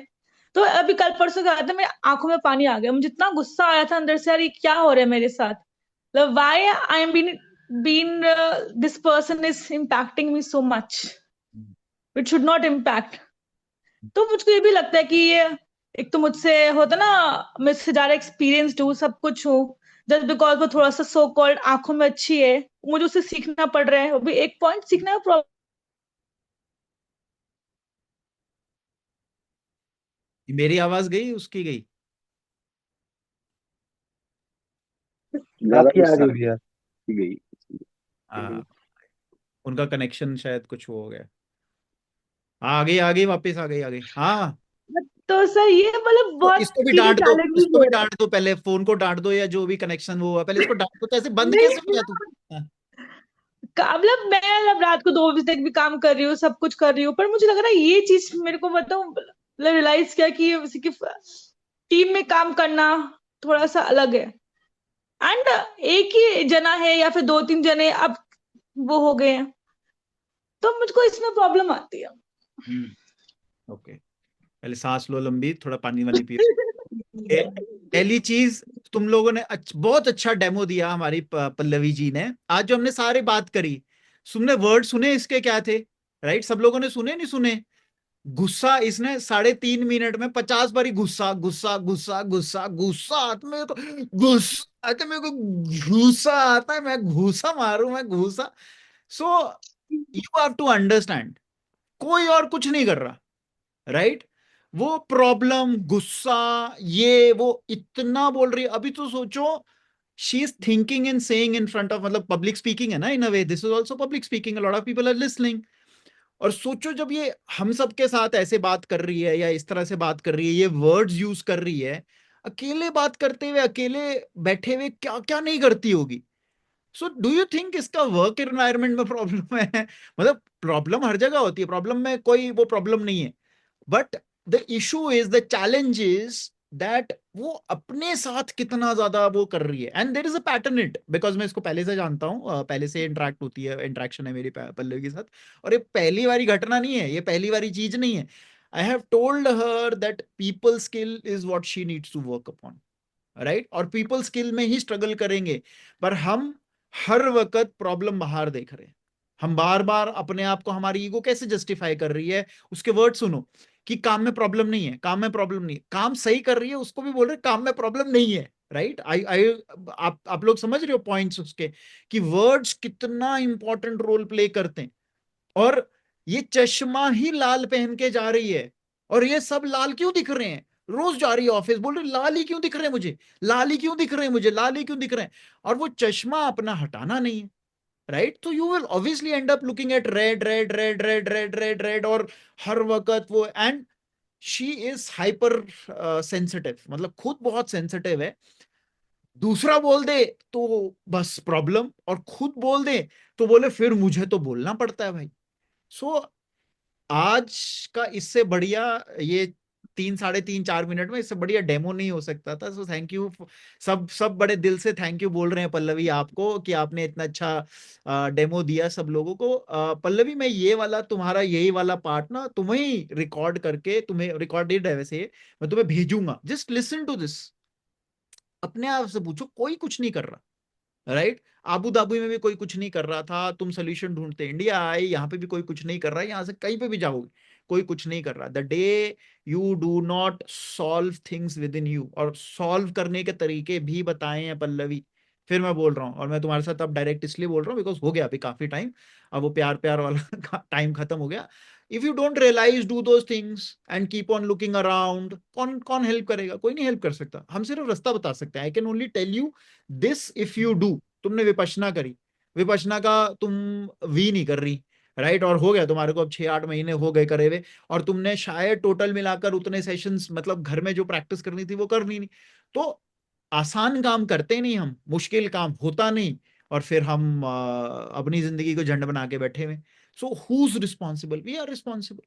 Speaker 8: तो अभी कल परसों क्या था, मेरे आंखों में पानी आ गया, मुझे इतना गुस्सा आया था अंदर से, यार ये क्या हो रहा है मेरे साथ, मतलब why I am been this person is impacting me so much, it should not impact. तो मुझको ये भी लगता है कि ये एक तो मुझसे होता ना, मुझसे ज्यादा एक्सपीरियंस्ड हूँ, सब कुछ हूँ, जस्ट बिकॉज वो थोड़ा सा सो कॉल्ड आंखों में अच्छी है, मुझे उससे सीखना पड़ रहा है। वो भी एक पॉइंट सीखना है।
Speaker 3: मेरी आवाज गई, उसकी गई?
Speaker 2: ज्यादा
Speaker 1: आपकी आ
Speaker 2: गुस्सा
Speaker 1: रही
Speaker 2: आ
Speaker 1: भैया।
Speaker 2: गई।
Speaker 3: हाँ, उनका कनेक्शन शायद कुछ हो गया। हाँ, आ गई वापस, आ गई हाँ।
Speaker 8: तो सर ये मतलब
Speaker 3: तो
Speaker 8: बहुत
Speaker 3: इसको भी
Speaker 8: चीजें
Speaker 3: डांट दो,
Speaker 8: चैलेंजिंग हो रहा
Speaker 3: पहले फोन को डांट दो, या जो भी कनेक्शन वो हुआ, पहले इसको डांट दो, तो ऐसे
Speaker 8: है।
Speaker 3: बंद
Speaker 8: नहीं
Speaker 3: कैसे हो गया तू? हाँ।
Speaker 8: मतलब मैं मतलब रात को 2 बजे तक भी काम कर रही हूँ, सब कुछ कर रही हूँ, पर मुझे लग रहा है ये चीज मेरे को बताऊँ, मतलब रियलाइज किया कि उसी की टीम में काम करना थोड़ा सा अलग है। एंड एक ही जना है या फिर 2-3 जने अब वो हो गए हैं, तो मुझको इसमें प्रॉब्लम आती है।
Speaker 3: ओके, पहले सांस लो लंबी, थोड़ा पानी वानी पियो। पहली चीज, तुम लोगों ने बहुत अच्छा डेमो दिया, हमारी पल्लवी जी ने। आज जो हमने सारे बात करी, तुमने वर्ड सुने इसके क्या थे? राइट, सब लोगों ने सुने नहीं सुने? गुस्सा, इसने 3.5 मिनट में 50 बारी गुस्सा गुस्सा गुस्सा गुस्सा गुस्सा आता, मेरे को गुस्सा आता, मेरे को गुस्सा आता है, मैं घूसा मारू, मैं घूसा। So you have to understand, कोई और कुछ नहीं कर रहा, राइट? वो प्रॉब्लम, गुस्सा, ये वो इतना बोल रही है। अभी तो सोचो, she is thinking and saying in front of, मतलब पब्लिक स्पीकिंग है ना, in a way this is also public speaking, a lot of people are listening. और सोचो जब ये हम सब के साथ ऐसे बात कर रही है, या इस तरह से बात कर रही है, ये वर्ड्स यूज कर रही है, अकेले बात करते हुए, अकेले बैठे हुए, क्या क्या नहीं करती होगी। सो डू यू थिंक इसका वर्क एनवायरनमेंट में प्रॉब्लम है? मतलब प्रॉब्लम हर जगह होती है, प्रॉब्लम में कोई वो प्रॉब्लम नहीं है, but the issue is, the challenge is that वो अपने साथ कितना ज्यादा वो कर रही है। And there is a pattern it, because मैं इसको पहले से जानता हूँ, पहले से इंटरेक्ट होती है, इंटरेक्शन है मेरी पल्लवी के साथ। और ये पहली वाली घटना नहीं है, ये पहली वाली चीज नहीं है। I have told her that people skill is what she needs to work upon, right? और पीपल स्किल में ही स्ट्रगल करेंगे, पर हम हर वक्त प्रॉब्लम बाहर देख रहे हैं। हम बार बार अपने आप को, हमारी ईगो कैसे जस्टिफाई कर रही है, उसके वर्ड सुनो कि काम में प्रॉब्लम नहीं है, काम में प्रॉब्लम नहीं है, काम सही कर रही है, उसको भी बोल रहे काम में प्रॉब्लम नहीं है, राइट। आई आप लोग समझ रहे हो पॉइंट्स उसके, कि वर्ड्स कितना इंपॉर्टेंट रोल प्ले करते हैं। और ये चश्मा ही लाल पहन के जा रही है, और ये सब लाल क्यों दिख रहे हैं, रोज जा रही है ऑफिस, बोल रही लाल ही क्यों दिख रहे हैं मुझे, लाल ही क्यों दिख रहे हैं मुझे, लाल ही क्यों दिख रहे हैं, और वो चश्मा अपना हटाना नहीं है, राइट। तो you will obviously and up looking at red red red red red red red, और हर वक्त वो, and she is hyper sensitive, मतलब खुद बहुत सेंसिटिव है, दूसरा बोल दे तो बस प्रॉब्लम, और खुद बोल दे तो बोले फिर मुझे तो बोलना पड़ता है भाई। सो आज का इससे बढ़िया, ये 3 साढ़े 3 4 मिनट में इससे बढ़िया डेमो नहीं हो सकता था। सो थैंक यू, सब बड़े दिल से थैंक यू बोल रहे हैं पल्लवी आपको, कि आपने इतना अच्छा डेमो दिया सब लोगों को। पल्लवी, मैं ये वाला तुम्हारा यही वाला पार्ट ना तुम्हें रिकॉर्ड करके, तुम्हें रिकॉर्डेड है वैसे, मैं तुम्हें भेजूंगा, जस्ट लिसन टू दिस। अपने आप से पूछो, कोई कुछ नहीं कर रहा, राइट। आबू धाबी में भी कोई कुछ नहीं कर रहा था, तुम सोल्यूशन ढूंढते इंडिया आए, यहाँ पे भी कोई कुछ नहीं कर रहा है, यहाँ से कहीं पे भी जाओगे कोई कुछ नहीं कर रहा। The day you do not solve things with in you, और सॉल्व करने के तरीके भी बताए हैं पल्लवी, फिर मैं बोल रहा हूँ, और मैं तुम्हारे साथ अब डायरेक्ट इसलिए बोल रहा हूँ बिकॉज हो गया अभी काफी टाइम, अब वो प्यार प्यार वाला टाइम खत्म हो गया। If you don't realise do those things and keep on looking around, कौन कौन हेल्प करेगा, कोई नहीं हेल्प कर सकता, हम सिर्फ रास्ता बता सकते हैं। I can only tell you this, if you do. तुमने विपश्यना करी, विपश्यना का तुम वी नहीं कर रही, राइट, और हो गया तुम्हारे को अब 6 8 महीने हो गए करे हुए, और तुमने शायद टोटल मिलाकर उतने सेशंस, मतलब घर में जो प्रैक्टिस करनी थी वो करनी नहीं। तो आसान काम करते नहीं हम, मुश्किल काम होता नहीं, और फिर हम अपनी जिंदगी को झंड बना के बैठे हुए। So who's responsible, we are responsible.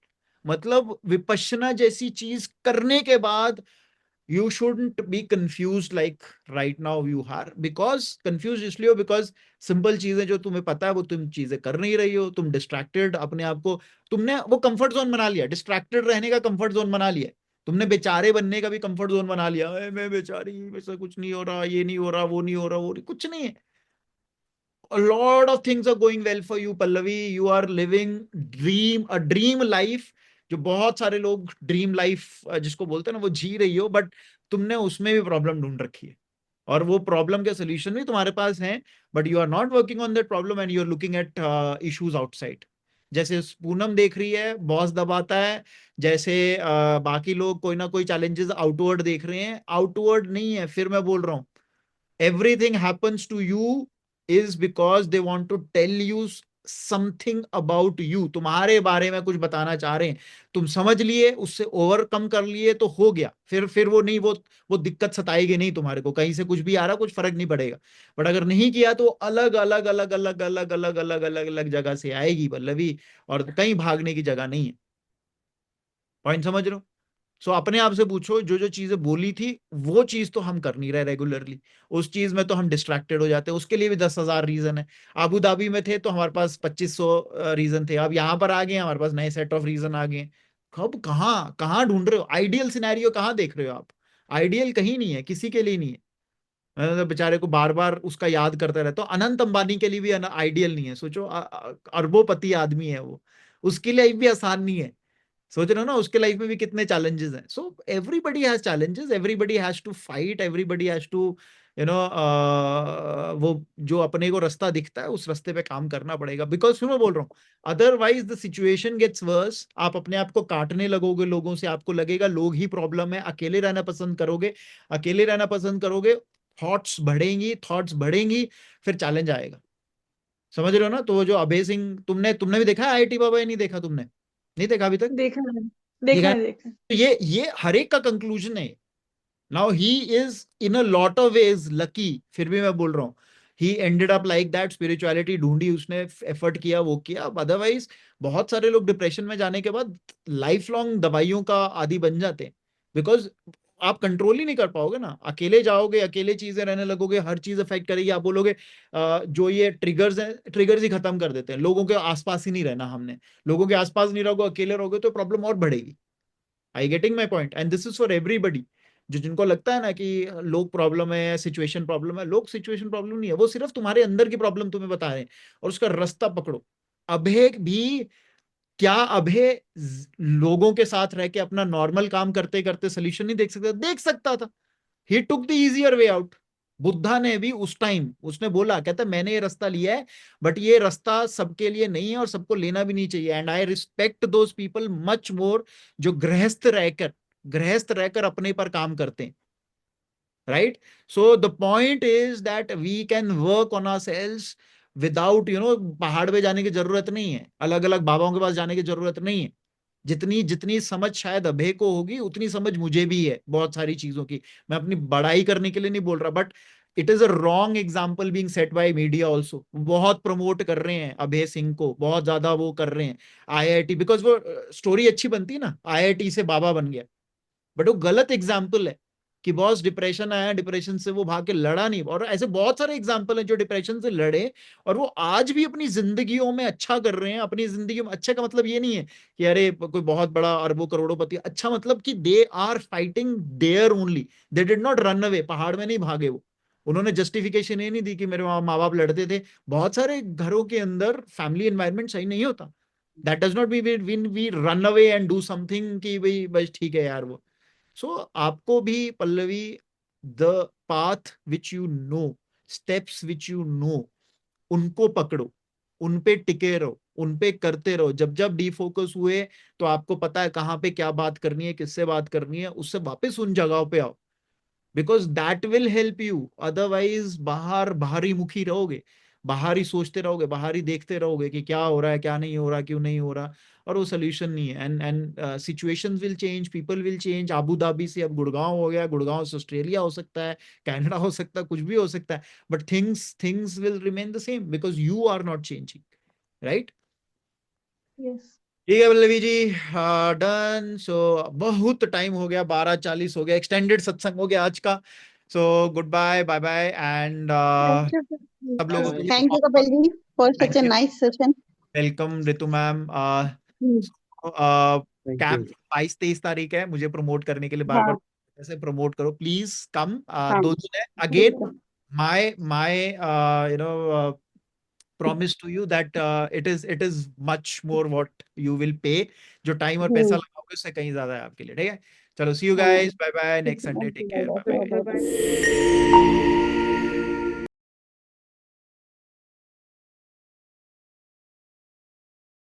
Speaker 3: मतलब विपश्यना जैसी चीज करने के बाद you shouldn't be confused like right now you are, because confused इसलिए हो because सिंपल चीजें जो तुम्हें पता है वो तुम चीजें कर नहीं रही हो, तुम डिस्ट्रैक्टेड अपने आप को, तुमने वो कंफर्ट जोन बना लिया, डिस्ट्रैक्टेड रहने का कंफर्ट जोन बना लिया, तुमने बेचारे बनने का भी कंफर्ट जोन बना लिया, मैं बेचारी, वैसा कुछ नहीं हो रहा, ये नहीं हो रहा, वो नहीं हो रहा, वो नहीं, कुछ नहीं है। A lot of things are going well for you, Pallavi. You are living a dream life, जो बहुत सारे लोग ड्रीम लाइफ जिसको बोलते हैं ना वो जी रही हो, बट तुमने उसमें भी प्रॉब्लम ढूंढ रखी है, और वो प्रॉब्लम के सोल्यूशन भी तुम्हारे पास हैं, but you are not working on that problem and you are looking at issues outside. जैसे पूनम देख रही है बॉस दबाता है, जैसे बाकी लोग कोई ना कोई चैलेंजेस आउटवर्ड देख रहे हैं, आउटवर्ड नहीं है, फिर मैं बोल रहा हूँ everything happens to you is because they want to tell you something about you, तुम्हारे बारे में कुछ बताना चाह रहे हैं, तुम समझ लिए, उससे ओवरकम कर लिए तो हो गया, फिर वो नहीं, वो दिक्कत सताएगी नहीं तुम्हारे को, कहीं से कुछ भी आ रहा कुछ फर्क नहीं पड़ेगा। बट अगर नहीं किया तो अलग अलग अलग अलग अलग अलग अलग अलग अलग जगह से आएगी पल्लवी, और कहीं भागने की जगह नहीं है। पॉइंट समझ रहे हो? सो अपने आप से पूछो, जो जो चीजें बोली थी वो चीज तो हम कर नहीं रहे रेगुलरली, उस चीज में तो हम डिस्ट्रैक्टेड हो जाते हैं, उसके लिए भी 10,000 रीजन है। आबू धाबी में थे तो हमारे पास 2500 रीजन थे, अब यहाँ पर आ गए हमारे पास नए सेट ऑफ रीजन आ गए। कब कहाँ कहाँ ढूंढ रहे हो आइडियल सिनेरियो, कहाँ देख रहे हो आप? आइडियल कहीं नहीं है, किसी के लिए नहीं है। मैं तो बेचारे को बार बार उसका याद करते रहता हूँ, अनंत अंबानी के लिए भी आइडियल नहीं है, सोचो अरबोपति आदमी है वो, उसके लिए भी आसान नहीं है। सोच रहे हो ना, उसके लाइफ में भी कितने चैलेंजेस हैं। So everybody has challenges, everybody has to fight, everybody has to you know वो जो अपने को रास्ता दिखता है उस रास्ते पे काम करना पड़ेगा, बिकॉज फिर मैं बोल रहा हूँ otherwise the situation gets worse, आप अपने आप को काटने लगोगे लोगों से, आपको लगेगा लोग ही प्रॉब्लम है, अकेले रहना पसंद करोगे, अकेले रहना पसंद करोगे, थॉट्स बढ़ेंगी, फिर चैलेंज आएगा। समझ रहे हो ना? तो वो जो अभय सिंह, तुमने भी देखा है आईआईटी बाबा, या नहीं देखा तुमने? नहीं देखा अभी तक?
Speaker 8: देखा है,
Speaker 3: देखा
Speaker 8: देखा
Speaker 3: है?
Speaker 8: है, देखा है।
Speaker 3: तो ये हर एक का कंक्लूजन है। Now he is in a lot of ways lucky, फिर भी मैं बोल रहा हूँ he ended up like that, spirituality ढूंढी उसने, एफर्ट किया, वो किया। अदरवाइज बहुत सारे लोग डिप्रेशन में जाने के बाद लाइफ लॉन्ग दवाइयों का आदी बन जाते हैं, बिकॉज आप कंट्रोल ही नहीं कर पाओगे ना, अकेले जाओगे, अकेले चीजें रहने लगोगे, हर चीज अफेक्ट करेगी, आप बोलोगे जो ये ट्रिगर्स हैं, ट्रिगर्स ही खत्म कर देते हैं, लोगों के आसपास ही नहीं रहना हमने, लोगों के आसपास नहीं रहोगे, अकेले रहोगे तो प्रॉब्लम और बढ़ेगी। आई getting my point? And this is for everybody. जो जिनको लगता है ना कि लोग प्रॉब्लम है, सिचुएशन प्रॉब्लम है, लोग सिचुएशन प्रॉब्लम नहीं है, वो सिर्फ तुम्हारे अंदर की प्रॉब्लम तुम्हें बता रहे हैं, और उसका रास्ता पकड़ो। अभय भी, क्या अभय लोगों के साथ रह के अपना नॉर्मल काम करते करते सोल्यूशन नहीं देख सकता? देख सकता था, he took the easier way out. Buddha ने भी उस टाइम उसने बोला, कहता मैंने ये रास्ता लिया है, बट ये रास्ता सबके लिए नहीं है और सबको लेना भी नहीं चाहिए। And I respect those people much more जो गृहस्थ रहकर अपने पर काम करते हैं, right. So the point is that we can work on our selves without पहाड़ पे जाने की जरूरत नहीं है, अलग अलग बाबाओं के पास जाने की जरूरत नहीं है। जितनी जितनी समझ शायद अभय को होगी उतनी समझ मुझे भी है बहुत सारी चीजों की। मैं अपनी बड़ाई करने के लिए नहीं बोल रहा, but it is a wrong example being set by media also. बहुत प्रमोट कर रहे हैं अभय सिंह को, बहुत ज्यादा वो कर रहे हैं आईआईटी, बिकॉज वो स्टोरी अच्छी बनती है ना, आईआईटी से बाबा बन गया। बट वो गलत एग्जाम्पल है कि बॉस डिप्रेशन आया, डिप्रेशन से वो भाग के लड़ा नहीं। और ऐसे बहुत सारे एग्जाम्पल हैं जो डिप्रेशन से लड़े और वो आज भी अपनी जिंदगियों में अच्छा कर रहे हैं। अपनी जिंदगी में अच्छा का मतलब ये नहीं है कि अरे कोई बहुत बड़ा अरबों करोड़ों, अच्छा मतलब कि they are fighting there only, they did not run away, पहाड़ में नहीं भागे वो। उन्होंने जस्टिफिकेशन ये नहीं दी कि मेरे माँ बाप लड़ते थे। बहुत सारे घरों के अंदर फैमिली एनवायरनमेंट सही नहीं होता। That does not mean we run away and do something कि भाई बस ठीक है यार वो। सो आपको भी Pallavi, the path which you know, steps which you know, उनको पकड़ो, उन पे टिके रहो, उन पे करते रहो। जब जब डिफोकस हुए तो आपको पता है कहाँ पे क्या बात करनी है, किससे बात करनी है, उससे वापस उन जगहों पे आओ, because that will help you. Otherwise बाहरी मुखी रहोगे, बाहर ही सोचते रहोगे, बाहर ही देखते रहोगे कि क्या हो रहा है, क्या नहीं हो रहा, क्यों नहीं हो रहा, और वो सोल्यूशन नहीं है। And situations will change, people will change. Abu Dhabi से अब गुड़गांव हो गया, गुड़गांव से ऑस्ट्रेलिया हो सकता है, कनाडा हो सकता है, कुछ भी हो सकता है, but things will remain the same because you are not changing, right.
Speaker 8: Yes.
Speaker 3: ठीक है पल्लवी जी, डन। सो बहुत टाइम हो गया, 12:40 हो गया, एक्सटेंडेड सत्संग हो गया आज का। So goodbye, bye bye, and
Speaker 9: Thank you.
Speaker 3: सब लोगों के लिए
Speaker 9: Thank you, Kapilji, for such
Speaker 3: thank
Speaker 9: a
Speaker 3: you,
Speaker 9: nice session.
Speaker 3: Welcome Ritu ma'am.
Speaker 1: Thank
Speaker 3: camp
Speaker 1: you.
Speaker 3: 22-23 तारीख है, मुझे प्रमोट करने के लिए बार
Speaker 9: हाँ
Speaker 3: बार ऐसे प्रमोट करो प्लीज, कम।
Speaker 9: हाँ
Speaker 3: 2 दिन है अगेन।
Speaker 9: बिल्कुल।
Speaker 3: my promise to you that it is much more what you will pay। जो टाइम और पैसा
Speaker 9: हम्म
Speaker 3: लगाओगे उससे कहीं ज्यादा है आपके लिए, ठीक है। चलो सी यू
Speaker 9: हाँ
Speaker 3: गाइस, बाय बाय,
Speaker 9: ठीक
Speaker 3: नेक्स्ट
Speaker 9: है।
Speaker 3: Sunday, take care, bye
Speaker 9: bye
Speaker 3: bye.
Speaker 9: Bye.